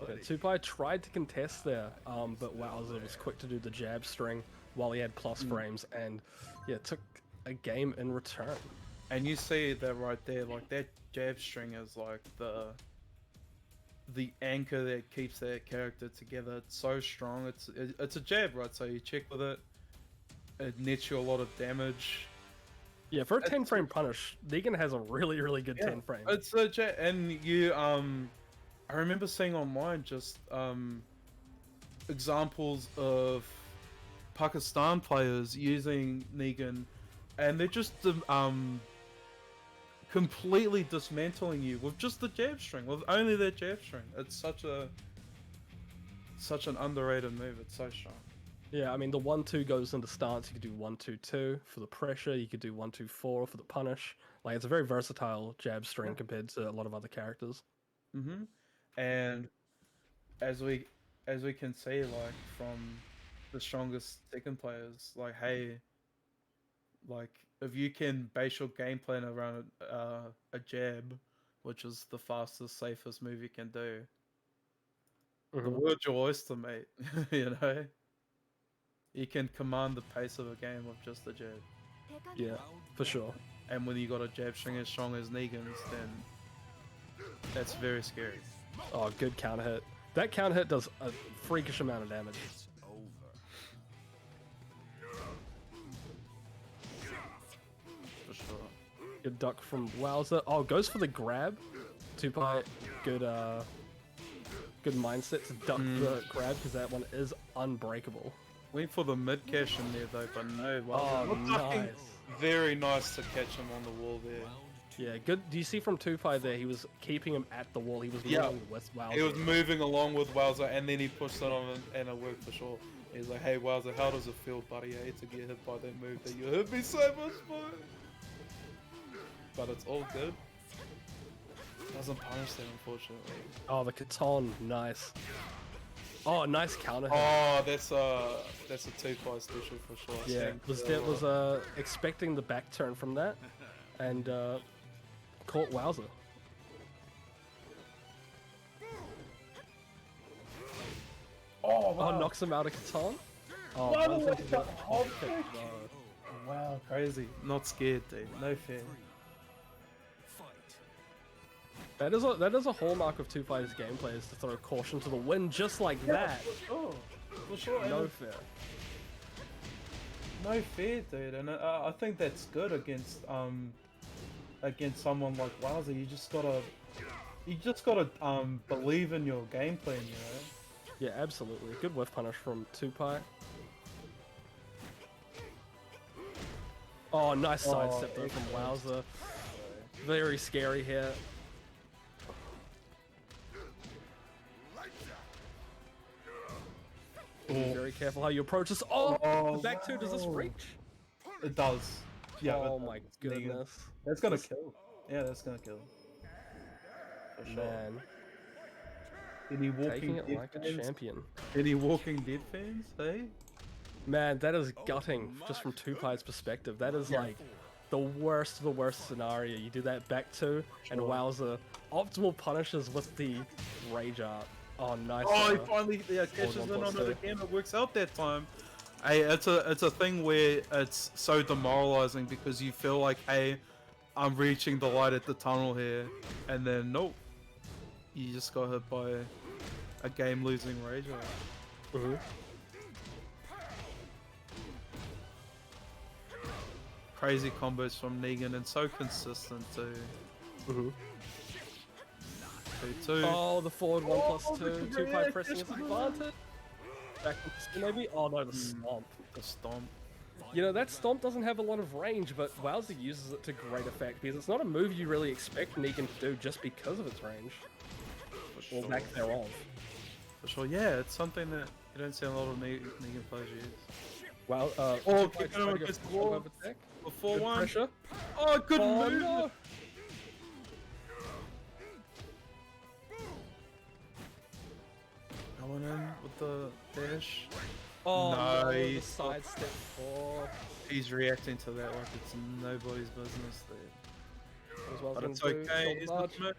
Yeah, Tupai tried to contest there, but Wowzer was quick to do the jab string while he had plus frames, and yeah, took a game in return. And you see that right there, like that jab string is like the anchor that keeps that character together. It's so strong. It's a jab, right? So you check with it. It nets you a lot of damage. Yeah, for a 10 frame punish, Negan has a really, really good 10 frame. It's a jab, and you I remember seeing online just examples of Pakistan players using Negan, and they're just completely dismantling you with just the jab string, with only that jab string. It's such an underrated move. It's so strong. Yeah, I mean, the 1-2 goes into stance. You could do 1-2-2 for the pressure. You could do 1-2-4 for the punish. Like, it's a very versatile jab string compared to a lot of other characters. And as we can see, like, from the strongest Tekken players, like, hey, like, if you can base your game plan around a jab, which is the fastest, safest move you can do, the world's your oyster, mate. You know? You can command the pace of a game with just a jab. Yeah, for sure. And when you got a jab string as strong as Negan's, then that's very scary. Oh, good counter hit. That counter hit does a freakish amount of damage. For sure. Good duck from Wowzer. Oh, goes for the grab. Tupai, good mindset to duck the grab because that one is unbreakable. Went for the mid cash in there though, but no. Oh, nice. Very nice to catch him on the wall there. Yeah, good. Do you see from Tupai there? He was keeping him at the wall. He was moving with Wowzer. He was moving along with Wowzer, and then he pushed it on, and it worked for sure. He's like, "Hey Wowzer, how does it feel, buddy? I hate to get hit by that move that you hit me so much by." But it's all good. Doesn't punish that, unfortunately. Oh, the Katon, nice. Oh, nice counter hit. Oh, that's a Tupai special for sure. Yeah, was expecting the back turn from that, and caught Wowzer. Oh, wow. Oh, knocks him out of Katon. Oh, What? Wowzer did that. Wow, crazy. Not scared, dude. No fear. That is a hallmark of Tupai's gameplay, is to throw caution to the wind just like that. For sure. No fear. no fear, dude, and I think that's good against someone like Wowzer. You just gotta believe in your game plan, you know. Yeah, absolutely. Good whiff punish from Tupai. Oh, nice sidestep though from Wowzer. Very scary here. Be very careful how you approach this. Oh, the back two, does this reach? It does. Yeah. Oh my goodness. That's gonna kill. Yeah, that's gonna kill. For sure. Man. Any walking Taking it dead like a fans? champion. Any walking dead fans? Hey. Man, that is gutting just from Tupai's perspective. That is like the worst of the worst scenario. You do that back two, and Wowzer optimal punishes with the rage art. Oh, nice. Oh, he finally catches in on it again. It works out that time. Hey, it's a thing where it's so demoralizing because you feel like, hey, I'm reaching the light at the tunnel here, and then nope, you just got hit by a game-losing rage art. Crazy combos from Negan and so consistent too. 2-2. Oh, the forward 1+2. Tupai pressing his advantage. Back to maybe. Oh no, the stomp. The stomp. You know, that stomp doesn't have a lot of range, but Wowzer uses it to great effect because it's not a move you really expect Negan to do just because of its range. Or lack thereof. For sure, yeah, it's something that you don't see a lot of Negan players use. Wow, keep going against the wall. Before one. Pressure. Oh, good move! No. Going in with the dash. Oh, no, the nice. sidestep. Oh. He's reacting to that like it's nobody's business there. As well But as it's gonna do okay, shoulder he's barge. not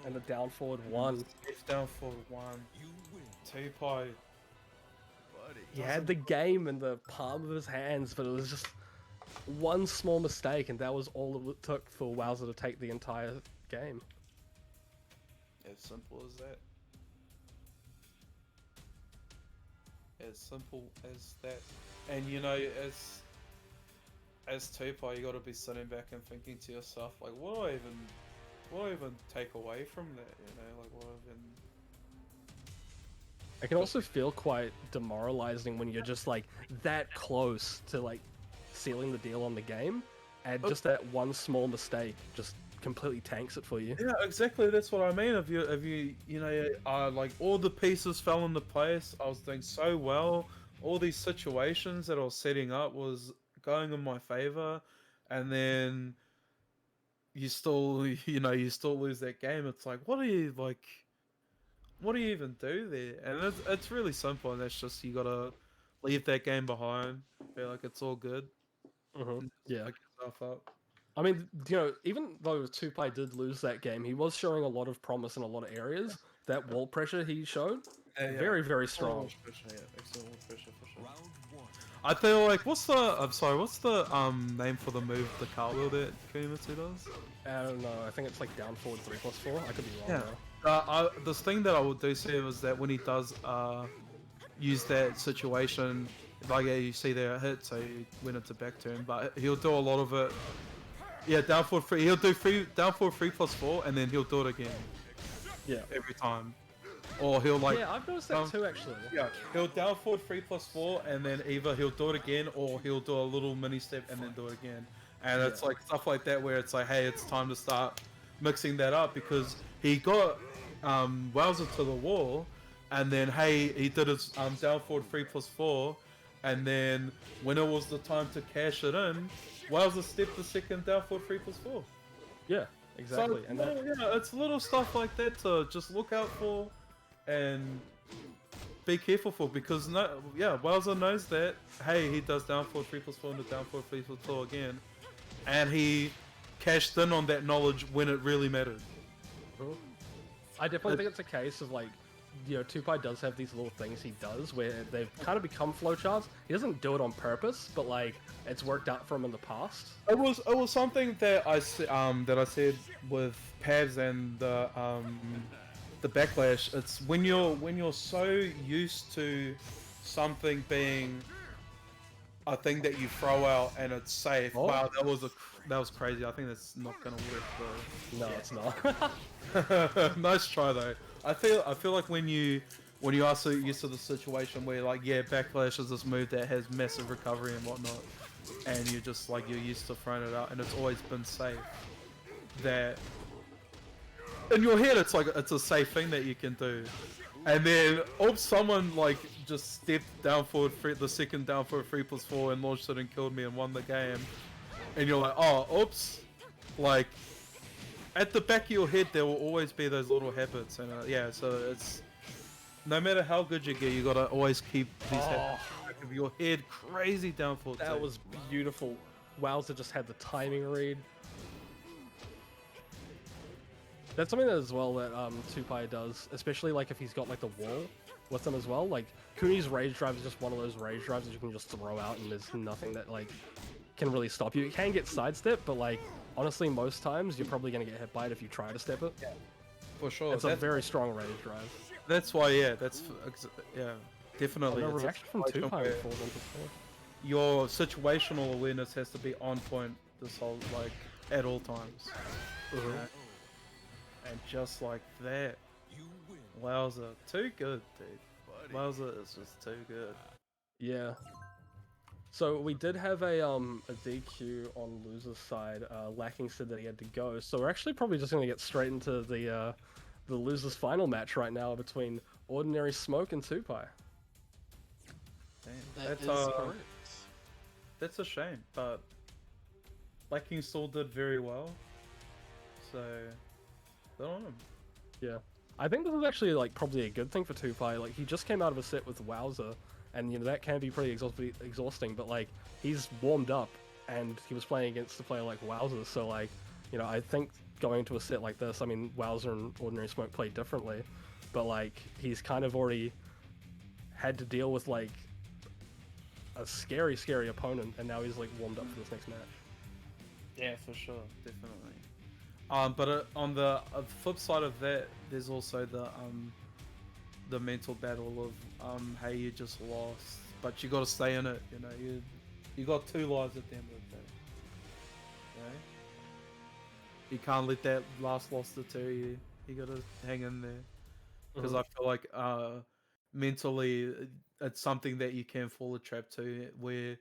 And the down forward 1. If down for 1. Tupai. He had the game in the palm of his hands, but it was just one small mistake, and that was all it took for Wowzer to take the entire game. As simple as that. As simple as that. And you know, as Tupai, you gotta be sitting back and thinking to yourself, like, what do I even take away from that? You know, like, what even. It can also feel quite demoralizing when you're just like that close to like sealing the deal on the game, and just that one small mistake just completely tanks it for you. Yeah, exactly. That's what I mean. If you know, like all the pieces fell into place. I was doing so well. All these situations that I was setting up was going in my favor, and then you still lose that game. It's like, what do you even do there? And it's really simple, and that's just you gotta leave that game behind. Feel like it's all good. Yeah. Pick yourself up. I mean, you know, even though Tupai did lose that game, he was showing a lot of promise in a lot of areas. That wall pressure he showed, very, very strong. Excellent wall pressure for sure. I feel like what's the name for the move, the cartwheel that Kunimitsu does? I don't know. I think it's like down forward 3+4. I could be wrong though. The thing that I would do see was that when he does use that situation, like you see there a hit, so he went into back turn, but he'll do a lot of it. Yeah, down forward 3. He'll do down forward 3+4, and then he'll do it again. Yeah. Every time. Or he'll like. Yeah, I've noticed that too actually. Yeah, he'll down forward 3+4, and then either he'll do it again, or he'll do a little mini step and then do it again. And it's like stuff like that where it's like, hey, it's time to start mixing that up, because he got Wowzer to the wall, and then hey, he did his down forward 3+4, and then when it was the time to cash it in, Wowzer stepped the second down forward 3+4. Yeah, exactly. So, it's little stuff like that to just look out for and be careful for, because Wowzer knows that, hey, he does down forward 3+4 and the down forward 3+4 again, and he cashed in on that knowledge when it really mattered. I definitely think it's a case of like, you know, Tupai does have these little things he does where they've kind of become flowcharts. He doesn't do it on purpose, but like it's worked out for him in the past. It was something that I said with PABZ and the backlash. It's when you're so used to something being a thing that you throw out and it's safe. Oh. Wow, that was crazy. I think that's not gonna work though. No, it's not. Nice try though. I feel like when you are so used to the situation where like backlash is this move that has massive recovery and whatnot, and you're just like you're used to throwing it out and it's always been safe. That in your head it's like it's a safe thing that you can do, and then oops, someone like just stepped down forward the second down forward 3+4 and launched it and killed me and won the game, and you're like, oh oops, like at the back of your head there will always be those little habits, and yeah, so it's no matter how good you get, you gotta always keep these habits in the back of your head. Crazy down forward. That was beautiful. Wowza just had the timing read. That's something that as well that Tupai does, especially like if he's got like the wall with him as well. Like Kuni's rage drive is just one of those rage drives that you can just throw out and there's nothing that like can really stop you. It can get sidestepped, but like honestly most times you're probably gonna get hit by it if you try to step it. Yeah, for sure. It's a very strong rage drive. That's why, yeah, definitely. No It's a reaction from situation Tupai where before them before. your situational awareness has to be on point this whole like at all times. You know? And just like that, Wowza, too good, dude. Wowza is just too good. Yeah. So we did have a DQ on loser's side. Lacking said that he had to go, so we're actually probably just gonna get straight into the loser's final match right now between Ordinary Smoke and Tupai. Damn. That's a shame, but Lacking still did very well. So good on him. Yeah, I think this is actually like probably a good thing for Tupai. Like he just came out of a set with Wowza, and you know that can be pretty exhausting. But like he's warmed up, and he was playing against a player like Wowza. So like, you know, I think going to a set like this, I mean, Wowza and Ordinary Smoke play differently, but like he's kind of already had to deal with like a scary opponent, and now he's like warmed up for this next match. Yeah, for sure, definitely. But on the flip side of that, there's also the mental battle of hey, you just lost, but you got to stay in it. You know, you got 2 lives at the end of the day. Okay? You can't let that last loss deter you. You got to hang in there, because I feel like mentally it's something that you can fall a trap to, where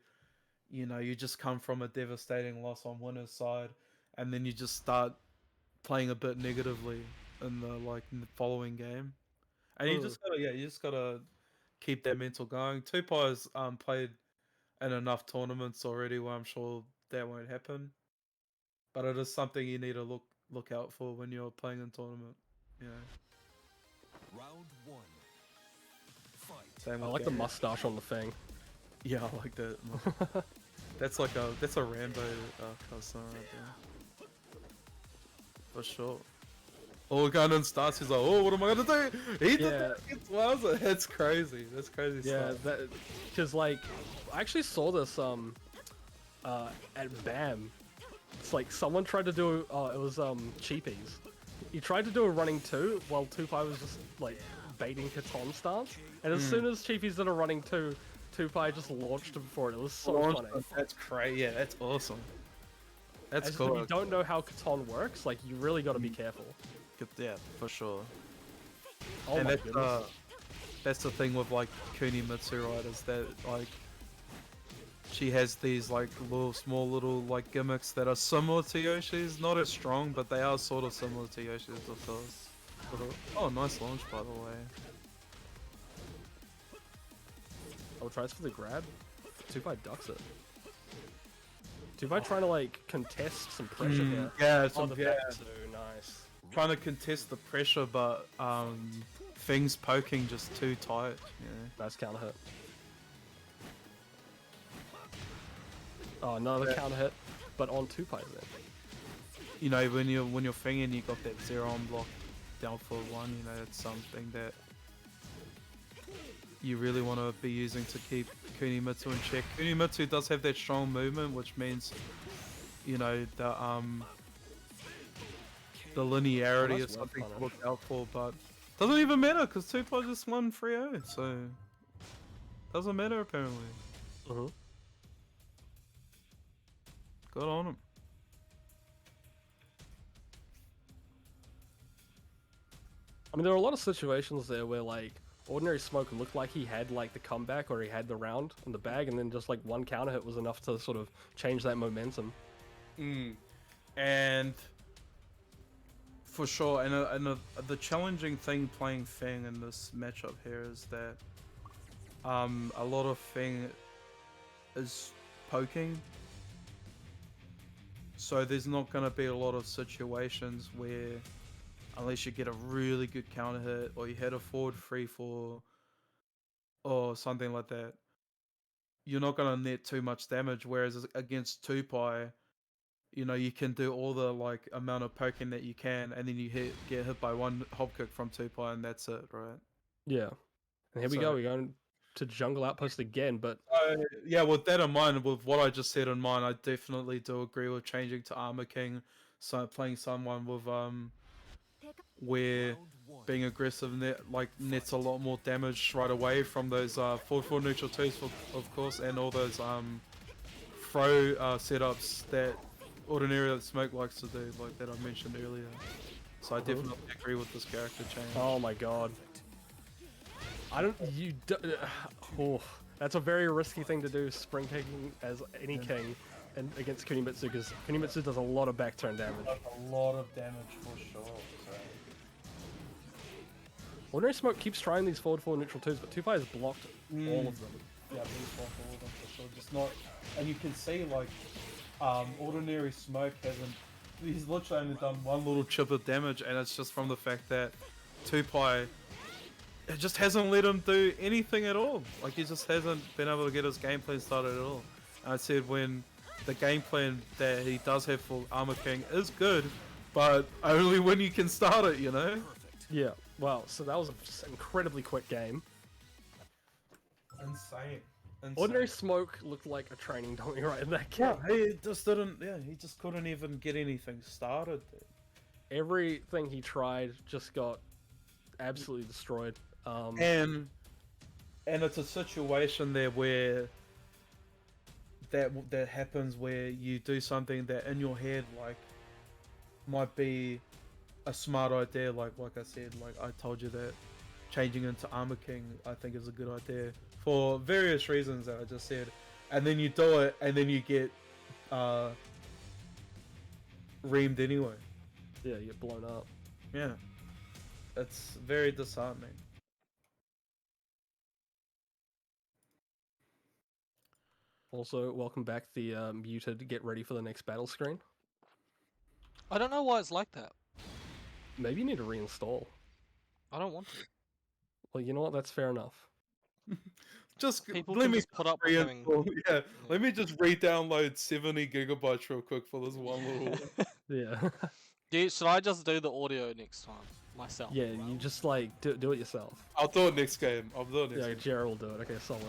you know you just come from a devastating loss on winner's side, and then you just start playing a bit negatively in the following game, and you just gotta keep that mental going. Tupai's played in enough tournaments already where I'm sure that won't happen, but it is something you need to look out for when you're playing in tournament. You know. Round 1. Fight. Same I with like the Gary. mustache on the Feng. Yeah, I like that. That's a Rambo custom right there. For sure. All Gunnan starts, he's like, oh, what am I gonna do? He did that against Wowza. That's crazy. That's crazy stuff. Yeah, because like I actually saw this at BAM. It's like someone tried to do it was Cheapies. He tried to do a running 2 while Tupai was just like baiting Katon stance, and as soon as Cheapies did a running 2, Tupai just launched him for it. It was so funny. That's crazy. Yeah, that's awesome. That's If cool. you don't know how Katon works, like you really got to be careful. Yeah, for sure. Oh And my goodness. that's the thing with like Kunimitsu, right? Is that like she has these like small little like gimmicks that are similar to Yoshi's, not as strong, but they are sort of similar to Yoshi's with those. Oh, nice launch by the way. Oh, tries for the grab. Tupai ducks it. Tupai trying to like contest some pressure here. Yeah, Oh, the yeah. back two, nice. Trying to contest the pressure, but Feng's poking just too tight. Yeah. Nice counter hit. Oh, another counter hit, but on Tupai then. You know, when you're Fenging, you got that 0 on block down for 1. You know, it's something that you really want to be using to keep Kunimitsu in check. Kunimitsu does have that strong movement, which means, you know, the linearity is something to look out for, but doesn't even matter because Tupai just won 3-0, so Doesn't matter apparently. Mhm. Good on him. I mean, there are a lot of situations there where like Ordinary Smoke looked like he had like the comeback or he had the round in the bag, and then just like one counter hit was enough to sort of change that momentum. And for sure, and the challenging thing playing Feng in this matchup here is that a lot of Feng is poking, so there's not going to be a lot of situations where, unless you get a really good counter hit or you hit a forward 3-4 or something like that, you're not going to net too much damage. Whereas against Tupai, you know, you can do all the like amount of poking that you can, and then you get hit by one hop kick from Tupai, and that's it, right? Yeah. And here we go. We're going to jungle outpost again, but Yeah, with that in mind, with what I just said in mind, I definitely do agree with changing to Armor King, so playing someone with where being aggressive nets a lot more damage right away from those 4-4 neutral twos, of course, and all those throw setups that Ordinary Smoke likes to do, like that I mentioned earlier. So I definitely agree with this character change. oh my god. Oh, that's a very risky thing to do, spring kicking as any king and against Kunimitsu, because Kunimitsu does a lot of back turn damage. A lot of damage for sure. Ordinary Smoke keeps trying these forward 4 neutral twos, but Tupai has blocked all of them. Yeah, he's blocked all of them for sure. Just not, and you can see like Ordinary Smoke he's literally only done one little chip of damage, and it's just from the fact that Tupai, it just hasn't let him do anything at all. Like, he just hasn't been able to get his game plan started at all. And I said when the game plan that he does have for Armor King is good, but only when you can start it, you know? Yeah, well, so that was an incredibly quick game. Insane. Ordinary Smoke looked like a training dummy right in that game. Yeah, he just didn't, he just couldn't even get anything started. Everything he tried just got absolutely destroyed. And it's a situation there where that happens where you do something that in your head like might be a smart idea, like I said, like I told you that changing into Armor King I think is a good idea for various reasons that I just said, and then you do it and then you get reamed anyway. Yeah, you get blown up. Yeah, it's very disheartening. Also, welcome back the muted get ready for the next battle screen. I don't know why it's like that. Maybe you need to reinstall. I don't want to. Well, you know what? That's fair enough. Just People let can me just put up with having... yeah, let me just re-download 70 gigabytes real quick for this one little. Yeah. Should I just do the audio next time myself? Yeah, you just like do it yourself. I'll do it next game. I'll do it next Yeah, game. Jared will do it. Okay, solid.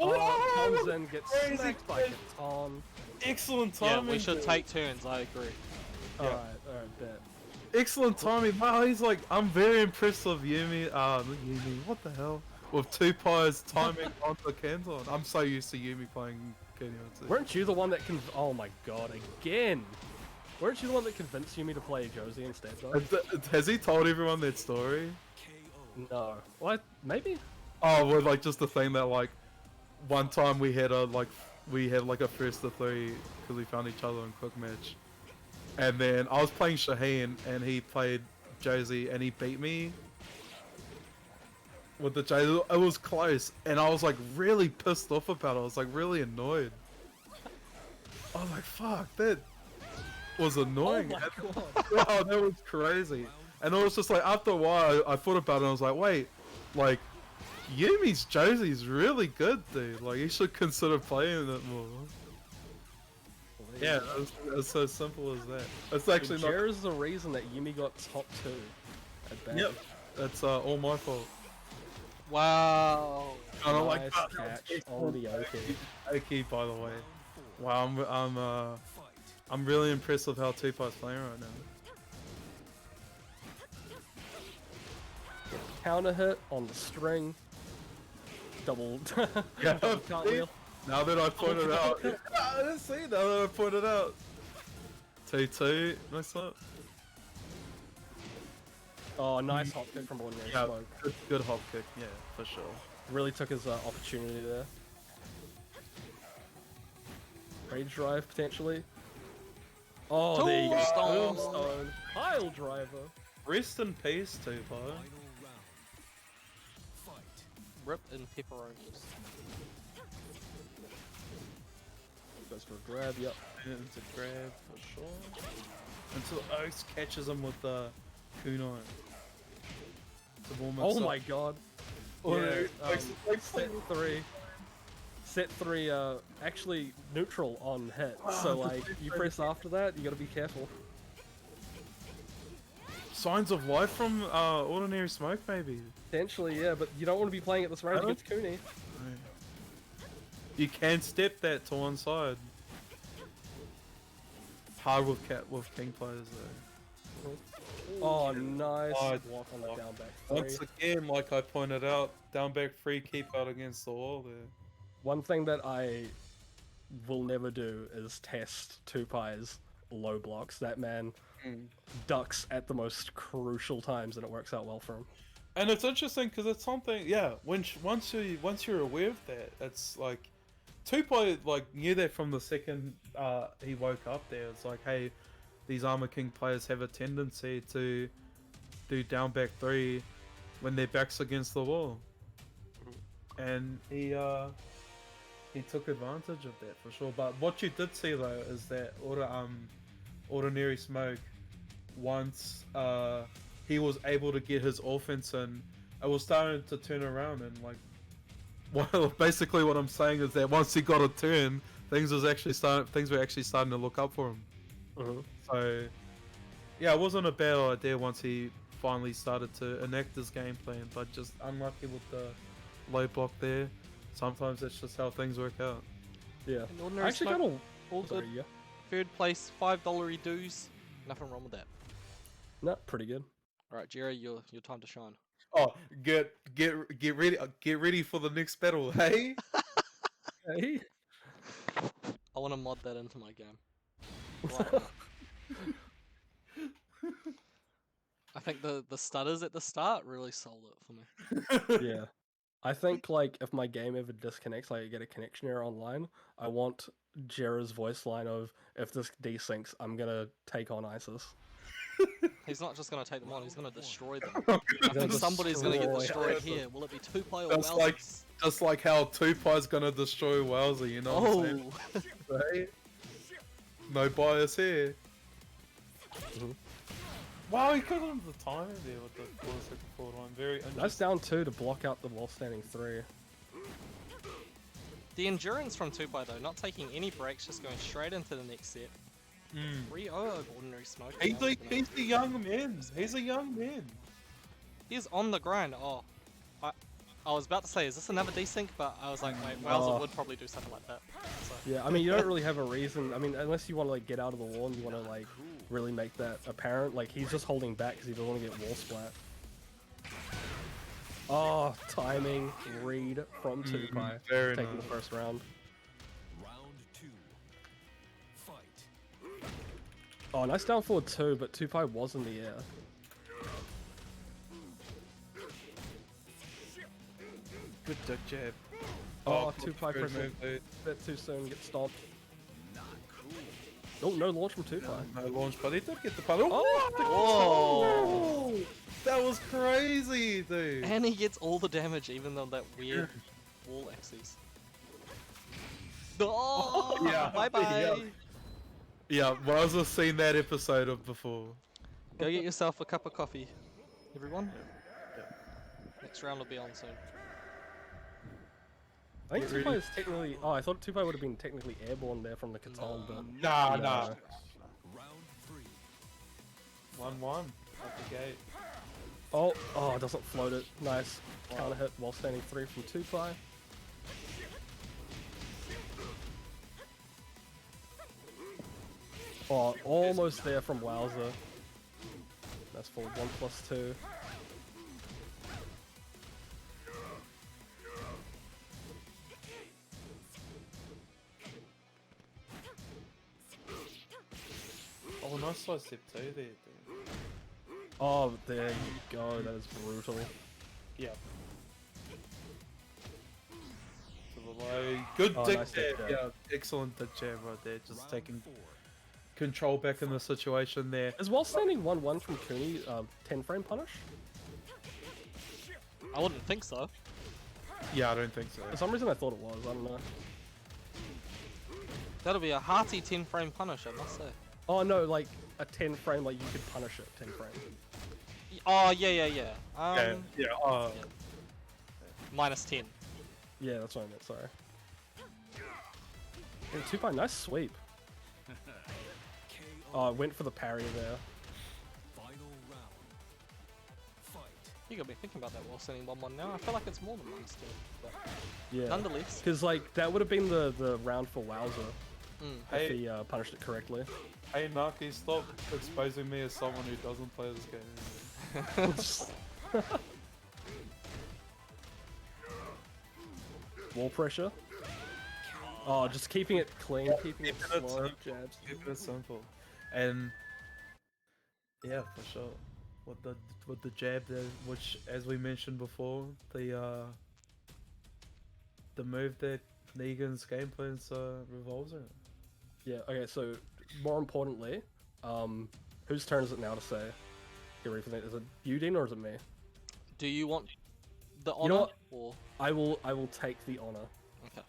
Oh, comes in, gets smacked by Katon. Excellent Yeah, timing. we should take turns. I agree. Alright, bet. Excellent timing. Wow, he's like, I'm very impressed with Yumi. Yumi, what the hell? With Tupai's timing on the Canton. I'm so used to Yumi playing Kunimitsu. Weren't you the one that oh my god, again! Weren't you the one that convinced Yumi to play Josie instead, though? Has he told everyone that story? No. What? Maybe? Oh, well, like just the thing that like, one time we had a first to three because we found each other in quick match, and then I was playing Shaheen and he played Josie and he beat me with the Josie. It was close and I was like really pissed off about it. I was like really annoyed. I was like, fuck, that was annoying. Oh my god. Wow, that was crazy. And it was just like after a while I thought about it and I was like, wait, like Yumi's Josie's really good, dude. Like, you should consider playing it more. Yeah, it's so simple as that. It's actually not... Jared's the reason that Yumi got top 2 at band. Yep, that's all my fault. Wow. I don't Nice like catch on the Oki. Oki, by the way. Wow, I'm really impressed with how Tupai's playing right now. Counter hit on the string. double. Yeah, double cartwheel. now that I pointed out. See, now that I pointed out. 2-2, nice up. Oh, nice hop kick from Ordinary Yeah, Smoke. good hop kick, yeah, for sure. Really took his opportunity there. Rage drive potentially. Oh, there you go. Tombstone. Tombstone. Pile driver. Rest in peace, Tupai. Rip and pepperonis. Goes for a grab. Yep. And it's a grab for sure. Until Oaks catches him with the kunai. To warm us Oh up. my god. Yeah, Set 3 actually neutral on hit, so like you press after that, you gotta be careful. Signs of life from Ordinary Smoke, maybe. Potentially, yeah, but you don't want to be playing at this range against Kuni. You can step that to one side. Hard with King players though. Oh, nice Oh, block on the down back Once 3. again, like I pointed out, down back 3 keep out against the wall there. One thing that I will never do is test Tupai's low blocks. That man ducks at the most crucial times, and it works out well for him. And it's interesting because it's something, yeah. Once you're aware of that, it's like Tupai like knew that from the second he woke up there. It's like, hey, these Armor King players have a tendency to do down back 3 when their back's against the wall, and he took advantage of that for sure. But what you did see though is that Ordinary Smoke, once he was able to get his offense in, it was starting to turn around, and like, well, basically what I'm saying is that once he got a turn, things were actually starting to look up for him. So yeah, it wasn't a bad idea once he finally started to enact his game plan, but just unlucky with the low block there. Sometimes that's just how things work out. Yeah. And I Ordinary actually Smoke, got all sorry, good. yeah. Third place, $5 dues. Nothing wrong with that. No, pretty good. Alright, Jerry, your time to shine. Oh, get ready for the next battle, hey? Hey. I want to mod that into my game. Right now. I think the stutters at the start really sold it for me. Yeah. I think like if my game ever disconnects, like I get a connection error online, I want Jera's voice line of, if this desyncs, I'm gonna take on ISIS. He's not just going to take them on, he's going to destroy them. I think somebody's going to get destroyed here. Will it be Tupai or Wowzers? Just like how Tupai's gonna destroy Wowzer, you know what I'm saying? Right? No bias here. Wow, he got him the timer there with the 4-second forward line. Very interesting. That's down 2 to block out the wall standing 3. The endurance from Tupai though, not taking any breaks, just going straight into the next set. 3-0 over Ordinary Smoke. He's a young man. He's a young man. He's on the grind. Oh, I was about to say, is this another desync? But I was like, wait, Wowzer would probably do something like that. So. Yeah, I mean, you don't really have a reason. I mean, unless you want to like get out of the wall and you want to like really make that apparent. Like he's just holding back because he doesn't want to get wall splat. Oh, timing read from Tupai, very taking nice. the first round. Oh, nice down forward 2, but Tupai was in the air. Good duck jab. Oh, Tupai good pressing move, a bit too soon, get stomped. Oh, no launch from Tupai. No launch, but he did get the puddle. Oh! Whoa! That was crazy, dude. And he gets all the damage, even though that weird wall axis. Oh! Yeah. Bye bye! Yeah, well, I was just seen that episode of before. Go get yourself a cup of coffee, everyone. Next round will be on soon. I think Tupai is technically. Oh, I thought Tupai would have been technically airborne there from the Katon, but. Nah. Round 3. 1-1 at the gate. Oh, it doesn't float it. Nice. Counter hit while standing 3 from Tupai. Oh, almost there from Wowzer. That's for 1+2. Oh, nice side step too there, dude. Oh, there you go. That is brutal. Yeah. To the low. Good Oh, dick nice jab. dick jab. Yeah, excellent dick jab right there. Just taking control back in the situation there. Is while standing 1-1 from Kuni 10 frame punish? I wouldn't think so. Yeah, I don't think so. For some reason I thought it was. I don't know. That'll be a hearty 10 frame punish, I must say. Oh no, like a 10 frame, like you could punish it 10 frame. Oh, yeah. Yeah. Minus 10. Yeah, that's what I meant. Sorry. And Tupai, nice sweep. Oh, I went for the parry there. You got me thinking about that while sending 1-1 now. I feel like it's more than minus 10. But Yeah. nonetheless. Because like that would have been the round for Wowzer Hey, if he punished it correctly. hey, Naki, stop exposing me as someone who doesn't play this game. Wall pressure. Oh, just keeping it clean, keeping it keeping it slow, simple. jabs. Keep it simple. And yeah, for sure. With the jab there, which as we mentioned before, the move that Negan's game plans revolves around. Yeah. Okay. So more importantly, whose turn is it now to say? Get ready for that. Is it you, Dean, or is it me? Do you want the honor? You know what? Or... I will take the honor. Okay.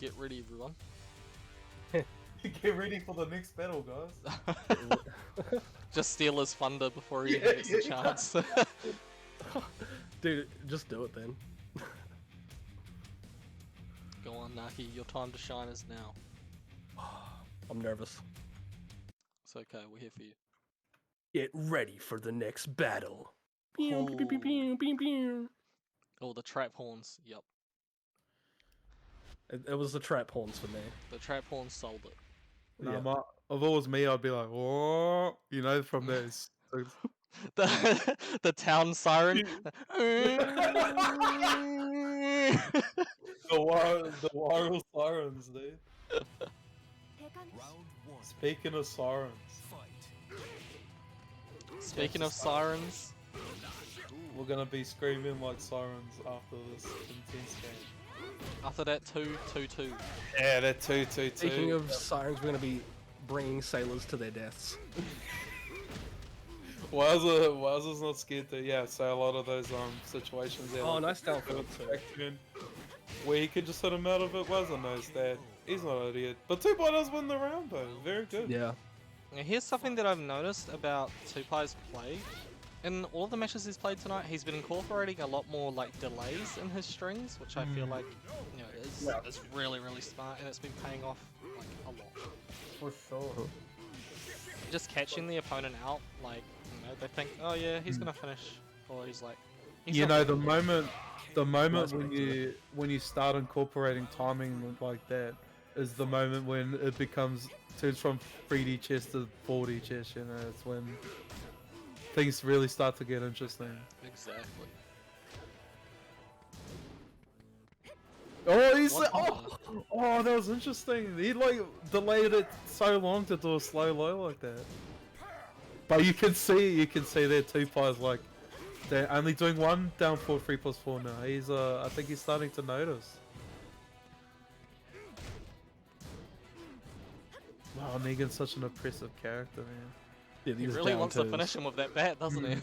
Get ready, everyone. Get ready for the next battle, guys. Just steal his thunder before he even gets the chance. Dude, just do it then. Go on, Naki. Your time to shine is now. I'm nervous. It's okay. We're here for you. Get ready for the next battle. Oh. Pew, pew, pew, pew, pew, pew. Oh, the trap horns. Yep. It was the trap horns for me. The trap horns sold it. Nah, if it was me, I'd be like, oh, you know, from this. The town siren. The viral sirens, dude. Speaking of sirens. Speaking of sirens, We're gonna be screaming like sirens after this intense game. after that 2-2-2. Yeah, that 2-2-2. Speaking of sirens, we're gonna be bringing sailors to their deaths. Wowzer's not scared to, yeah, so a lot of those situations there. Oh, like nice down forward too. action, where he could just hit him out of it. Wowzer knows that. He's not an idiot. But Tupai does win the round though. Very good. Yeah. Now, here's something that I've noticed about Tupai's play. In all of the matches he's played tonight, he's been incorporating a lot more like delays in his strings, which I feel like is really, really smart, and it's been paying off like a lot. For sure. Just catching the opponent out, like they think, oh yeah, he's gonna finish, or he's like, he's You not know, gonna the moment Nice when you start incorporating timing like that is the moment when it turns from 3D chess to 4D chess. You know, it's when things really start to get interesting. Exactly. Oh, he's What oh, that was interesting. He like delayed it so long to do a slow low like that. But you can see there Tupai's like they're only doing one down 4-3+4 now. He's I think he's starting to notice. Wow, Negan's such an oppressive character, man. Yeah, He really wants to finish him with that bat, doesn't he?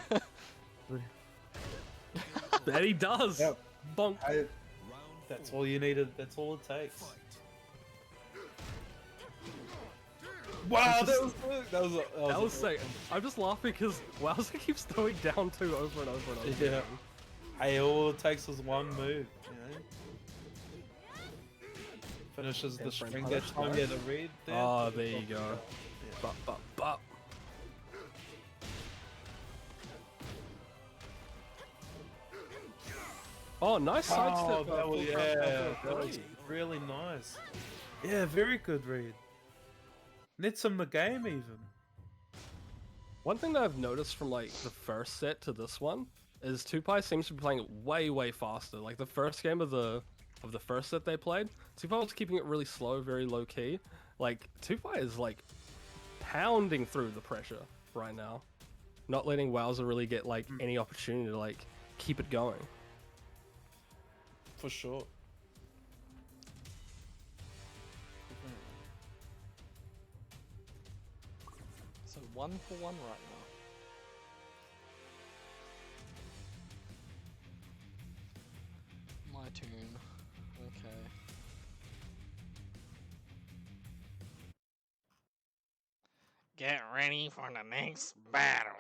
That he does. Yep. Bonk. That's all you needed. That's all it takes. Wow, that was sick. I'm just laughing because Wowzer keeps throwing down 2 over and over and over. Yeah. Hey, all it takes is one move, you know? Finishes the string that time, yeah, the read there. Oh, there you go. Bop. Oh, nice sidestep. That was really nice. Yeah, very good read. Nets him the game even. One thing that I've noticed from like the first set to this one is Tupai seems to be playing it way faster. Like the first game of the first set they played, Tupai was keeping it really slow, very low key. Like Tupai is like pounding through the pressure right now, not letting Wowzer really get like any opportunity to like keep it going. For sure. So 1 for 1 right now. My turn. Okay. Get ready for the next battle.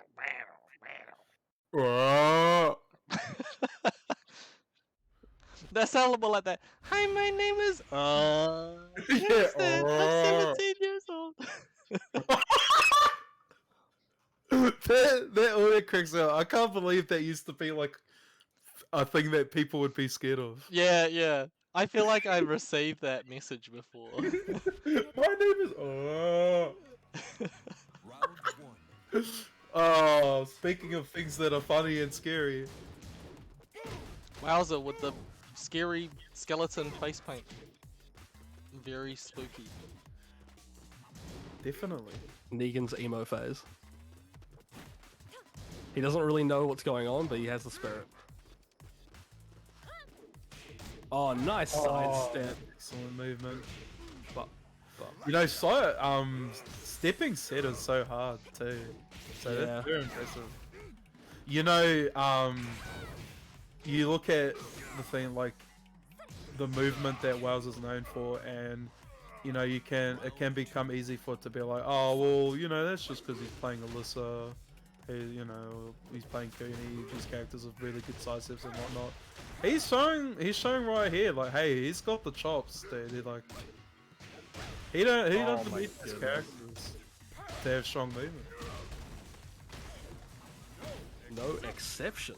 That sounded more like that. Hi, my name is. I'm 17 years old. that audio cracks out. I can't believe that used to be like a thing that people would be scared of. Yeah, yeah. I feel like I received that message before. My name is. Oh, speaking of things that are funny and scary. Wowzer with the scary skeleton face paint. Very spooky. Definitely. Negan's emo phase. He doesn't really know what's going on, but he has the spirit. Oh, nice sidestep. Excellent movement. But you know, stepping set is so hard too. So that's very impressive. You know, you look at the thing like the movement that Wells is known for, and you know, it can become easy for it to be like, oh well, you know, that's just because he's playing Alyssa. You know, he's playing Kuni. These characters have really good sidesteps and whatnot. He's showing right here, like, hey, he's got the chops, dude. Like, he doesn't need these characters to have strong movement. no exceptions.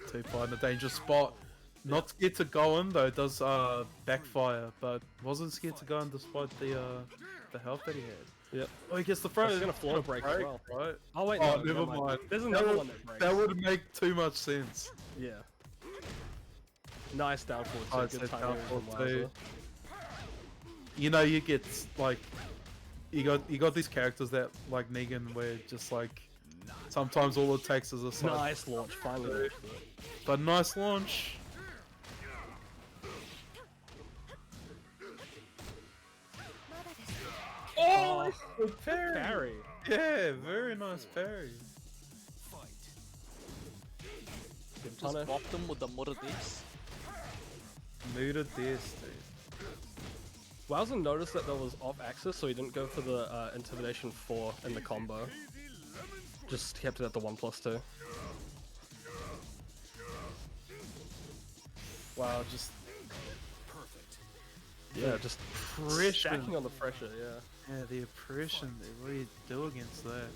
Tupai in a dangerous spot. Not scared to go in though, it does backfire, but wasn't scared to go in despite the health that he had. Yep. Oh, he gets the front. He's gonna floor break as well. Right? Oh wait, Oh, no, never mind. There's another one that breaks. That would make too much sense. Yeah. Nice down forward. Oh, Good down timing forward from Wowzer. too. You know, you get like, you got these characters that like Negan, where just like sometimes all it takes is a side. Nice launch, finally launched it. But nice launch. Oh, parry. Parry. Yeah, very nice parry. Good Just punish. bopped him with the HoneyDipz. Muted this, dude. Wowzer noticed that that was off axis, so he didn't go for the Intimidation 4 in the combo. Just kept it at the 1+2. Wow, just Yeah, just stacking on the pressure, yeah. yeah, the oppression. What do you do against that?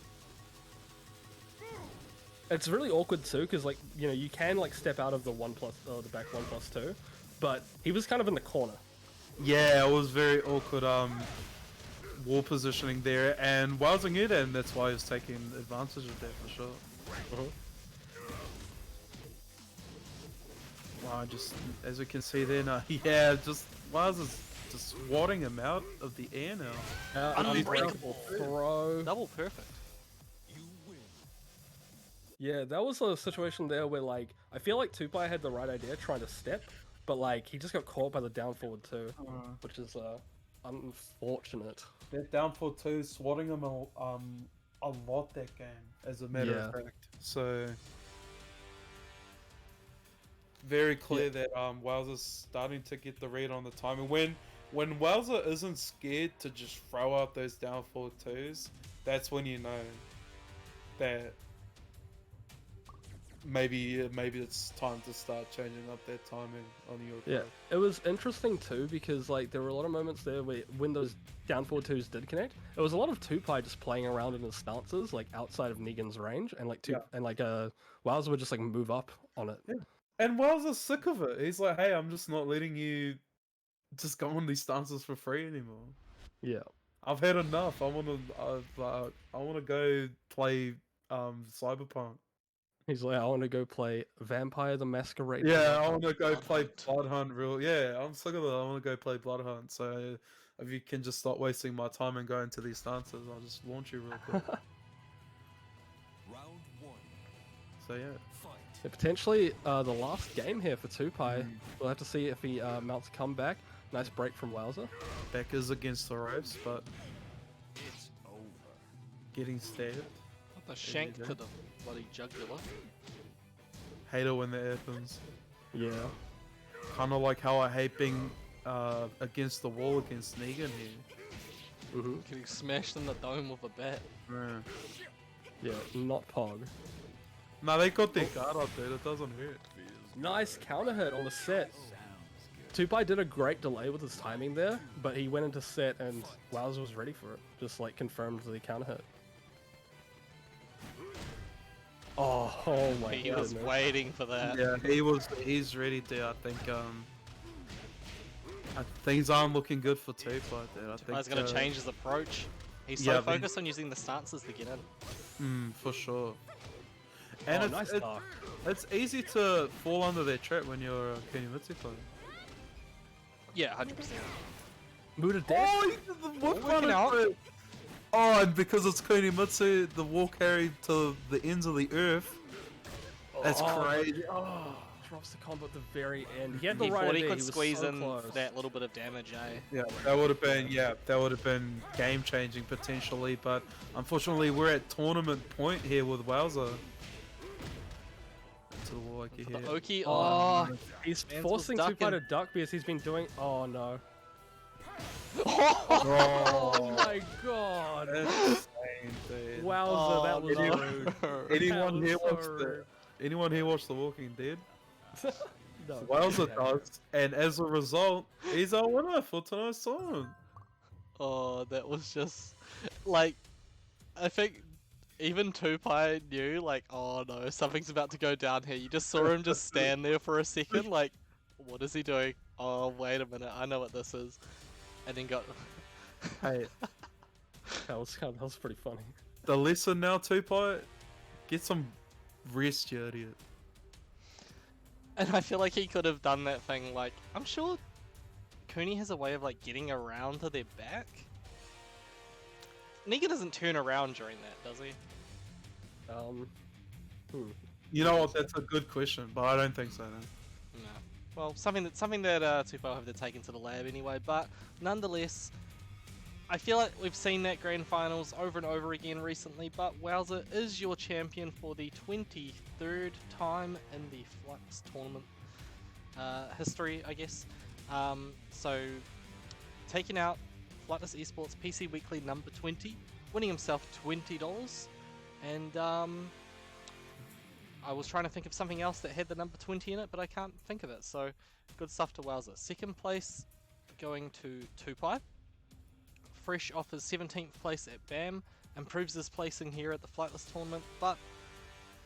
It's really awkward too, because like, you know, you can like step out of the the back 1+2, but he was kind of in the corner. Yeah, it was very awkward wall positioning there, and Wowzer knew that, and that's why he was taking advantage of that for sure. Wow, just as we can see there now, yeah, just Wowzer's just swatting him out of the air now. Unbreakable throw. Double perfect. Yeah, that was a situation there where like, I feel like Tupai had the right idea trying to step, but like, he just got caught by the down forward too, which is unfortunate. That down for two, swatting him a lot that game, as a matter of fact. So very clear that Wowzer's starting to get the read on the timing. When Wowzer isn't scared to just throw out those down forward twos, that's when you know that maybe it's time to start changing up that timing on your Yeah, it was interesting too, because like there were a lot of moments there where when those down forward twos did connect, it was a lot of Tupai just playing around in his stances like outside of Negan's range, and like Wowzer would just like move up on it. Yeah. And Wowzer's sick of it. He's like, hey, I'm just not letting you just go on these stances for free anymore. Yeah. I've had enough. I want to go play Cyberpunk. He's like, I want to go play Vampire the Masquerade. Yeah, I want to go Blood play Hunt. Blood Hunt. Yeah, I'm sick of it. I want to go play Blood Hunt. So if you can just stop wasting my time and go into these stances, I'll just launch you real quick. Round 1. So yeah. Fight. Yeah, potentially the last game here for Tupai. We'll have to see if he mounts a comeback. Nice break from Wowzer. Becca's against the ropes, but It's over. getting stabbed. What the shank to the bloody jugular. Hate it when that happens. Yeah. Kind of like how I hate being against the wall against Negan here. Getting smashed in the dome with a bat. Yeah. Yeah, not Pog. No, they got their guard up, dude. It doesn't hurt. Nice counter hit on the set. Tupai did a great delay with his timing there, but he went into set and Wowzer was ready for it. Just like confirmed the counter hit. Oh my god. He was waiting for that. Yeah, he's ready there. I think things aren't looking good for Tupai there. I think He's going to change his approach. He's yeah, so focused on using the stances to get in. for sure. And Oh, nice dark. it's easy to fall under their trap when you're a Kunimitsu player. Yeah, 100%. Muda dead. Oh, he did the whip working run out. into it. Oh, and because it's Kunimitsu, the wall carried to the ends of the earth. That's crazy. Oh, drops the combo at the very end. He had the He right thought he idea. could He was squeeze so in close. that little bit of damage, eh? Yeah, that would have been game changing potentially, but unfortunately we're at tournament point here with Wowzer. To the wall, I can For the hear. Oki, Oh, oh. he's Mans forcing was Tupai to duck because he's been doing. Oh no. Oh, Oh my god. That's insane, dude. Wowzer, that was no. rude. Anyone That here was watched so the Anyone here watched The Walking Dead? No, Wowzer yeah. does, and as a result, he's our winner for tonight's tournament. Oh, that was just like, I think even Tupai knew, like, oh no, something's about to go down here. You just saw him just stand there for a second, like, what is he doing? Oh, wait a minute, I know what this is. And then got. Hey, That was pretty funny. the lesson now, Tupai, get some rest, you idiot. And I feel like he could have done that thing, like, I'm sure Kuni has a way of, like, getting around to their back. Negan doesn't turn around during that, does he? You know what? That's a good question, but I don't think so. No. No. Well, something that Tupai will have to take into the lab anyway. But nonetheless, I feel like we've seen that grand finals over and over again recently. But Wowzer is your champion for the 23rd time in the Flightless tournament history, I guess. So taking out Flightless Esports PC Weekly number 20, winning himself $20, and I was trying to think of something else that had the number 20 in it, but I can't think of it, so good stuff to Wowzer. Second place going to Tupai, fresh off his 17th place at BAM, improves his placing here at the Flightless tournament, but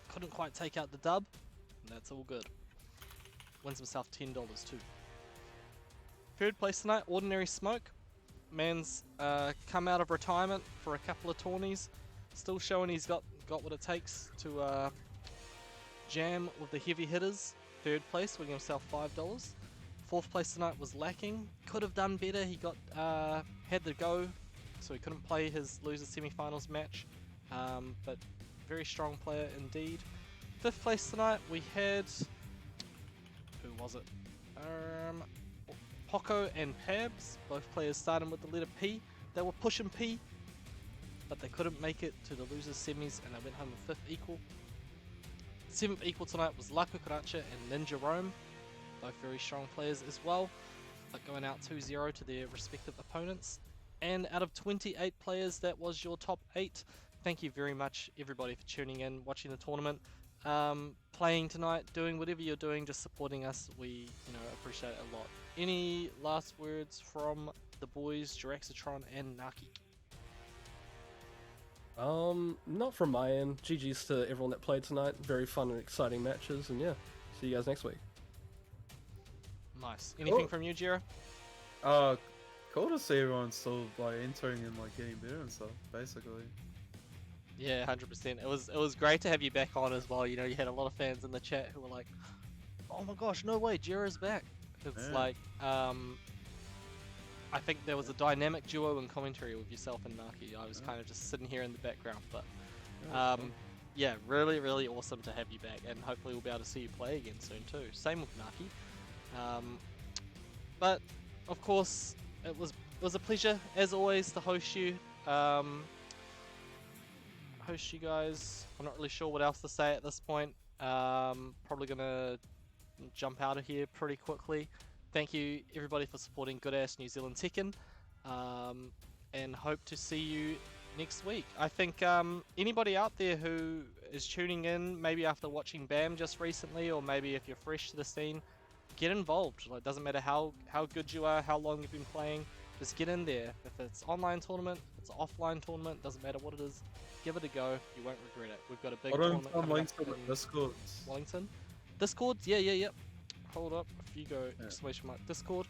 couldn't quite take out the dub, and that's all good. Wins himself $10 too. Third place tonight, Ordinary Smoke. Man's come out of retirement for a couple of tourneys, still showing he's got what it takes to jam with the heavy hitters. Third place, winning himself $5. Fourth place tonight was lacking. Could have done better. He got had the go, so he couldn't play his losers semi-finals match. But very strong player indeed. Fifth place tonight we had, who was it? Poco and PABZ. Both players starting with the letter P. They were pushing P, but they couldn't make it to the losers semis, and they went home with fifth equal. Seventh equal tonight was Cucaracha and ninjarome, both very strong players as well, but going out 2-0 to their respective opponents. And out of 28 players, that was your top 8. Thank you very much everybody for tuning in, watching the tournament, playing tonight, doing whatever you're doing, just supporting us. We appreciate it a lot. Any last words from the boys, Jiraxatron and Naki? Not from my end. GG's to everyone that played tonight. Very fun and exciting matches, and yeah, see you guys next week. Nice. Anything from you, Jira? Cool to see everyone still like entering and like getting better and stuff, basically. Yeah, 100%. It was great to have you back on as well. You know, you had a lot of fans in the chat who were like, "Oh my gosh, no way, Jira's back." It's like, I think there was a dynamic duo in commentary with yourself and Naki. I was kind of just sitting here in the background, but yeah, really, really awesome to have you back, and hopefully we'll be able to see you play again soon too. Same with Naki. But of course, it was a pleasure as always to host you. Host you guys. I'm not really sure what else to say at this point. Probably gonna jump out of here pretty quickly. Thank you everybody for supporting Good Ass New Zealand Tekken, and hope to see you next week. I think anybody out there who is tuning in, maybe after watching BAM just recently, or maybe if you're fresh to the scene, get involved. Like, it doesn't matter how good you are, how long you've been playing, just get in there. If it's online tournament, if it's an offline tournament, doesn't matter what it is, give it a go. You won't regret it. We've got a big tournament coming up in Discord. Wellington. Discord, yeah. Hold up, if you go exclamation mark Discord,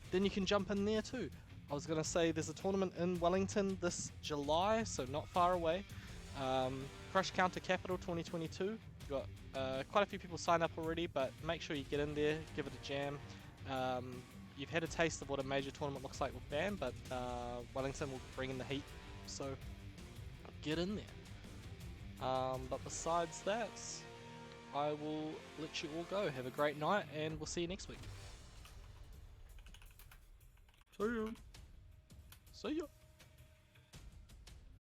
then you can jump in there too. I was gonna say there's a tournament in Wellington this July, so not far away. Crush Counter Capital 2022. We've got quite a few people signed up already, but make sure you get in there, give it a jam. You've had a taste of what a major tournament looks like with BAM, but Wellington will bring in the heat, so get in there. But besides that, I will let you all go. Have a great night, and we'll see you next week. See ya. See ya.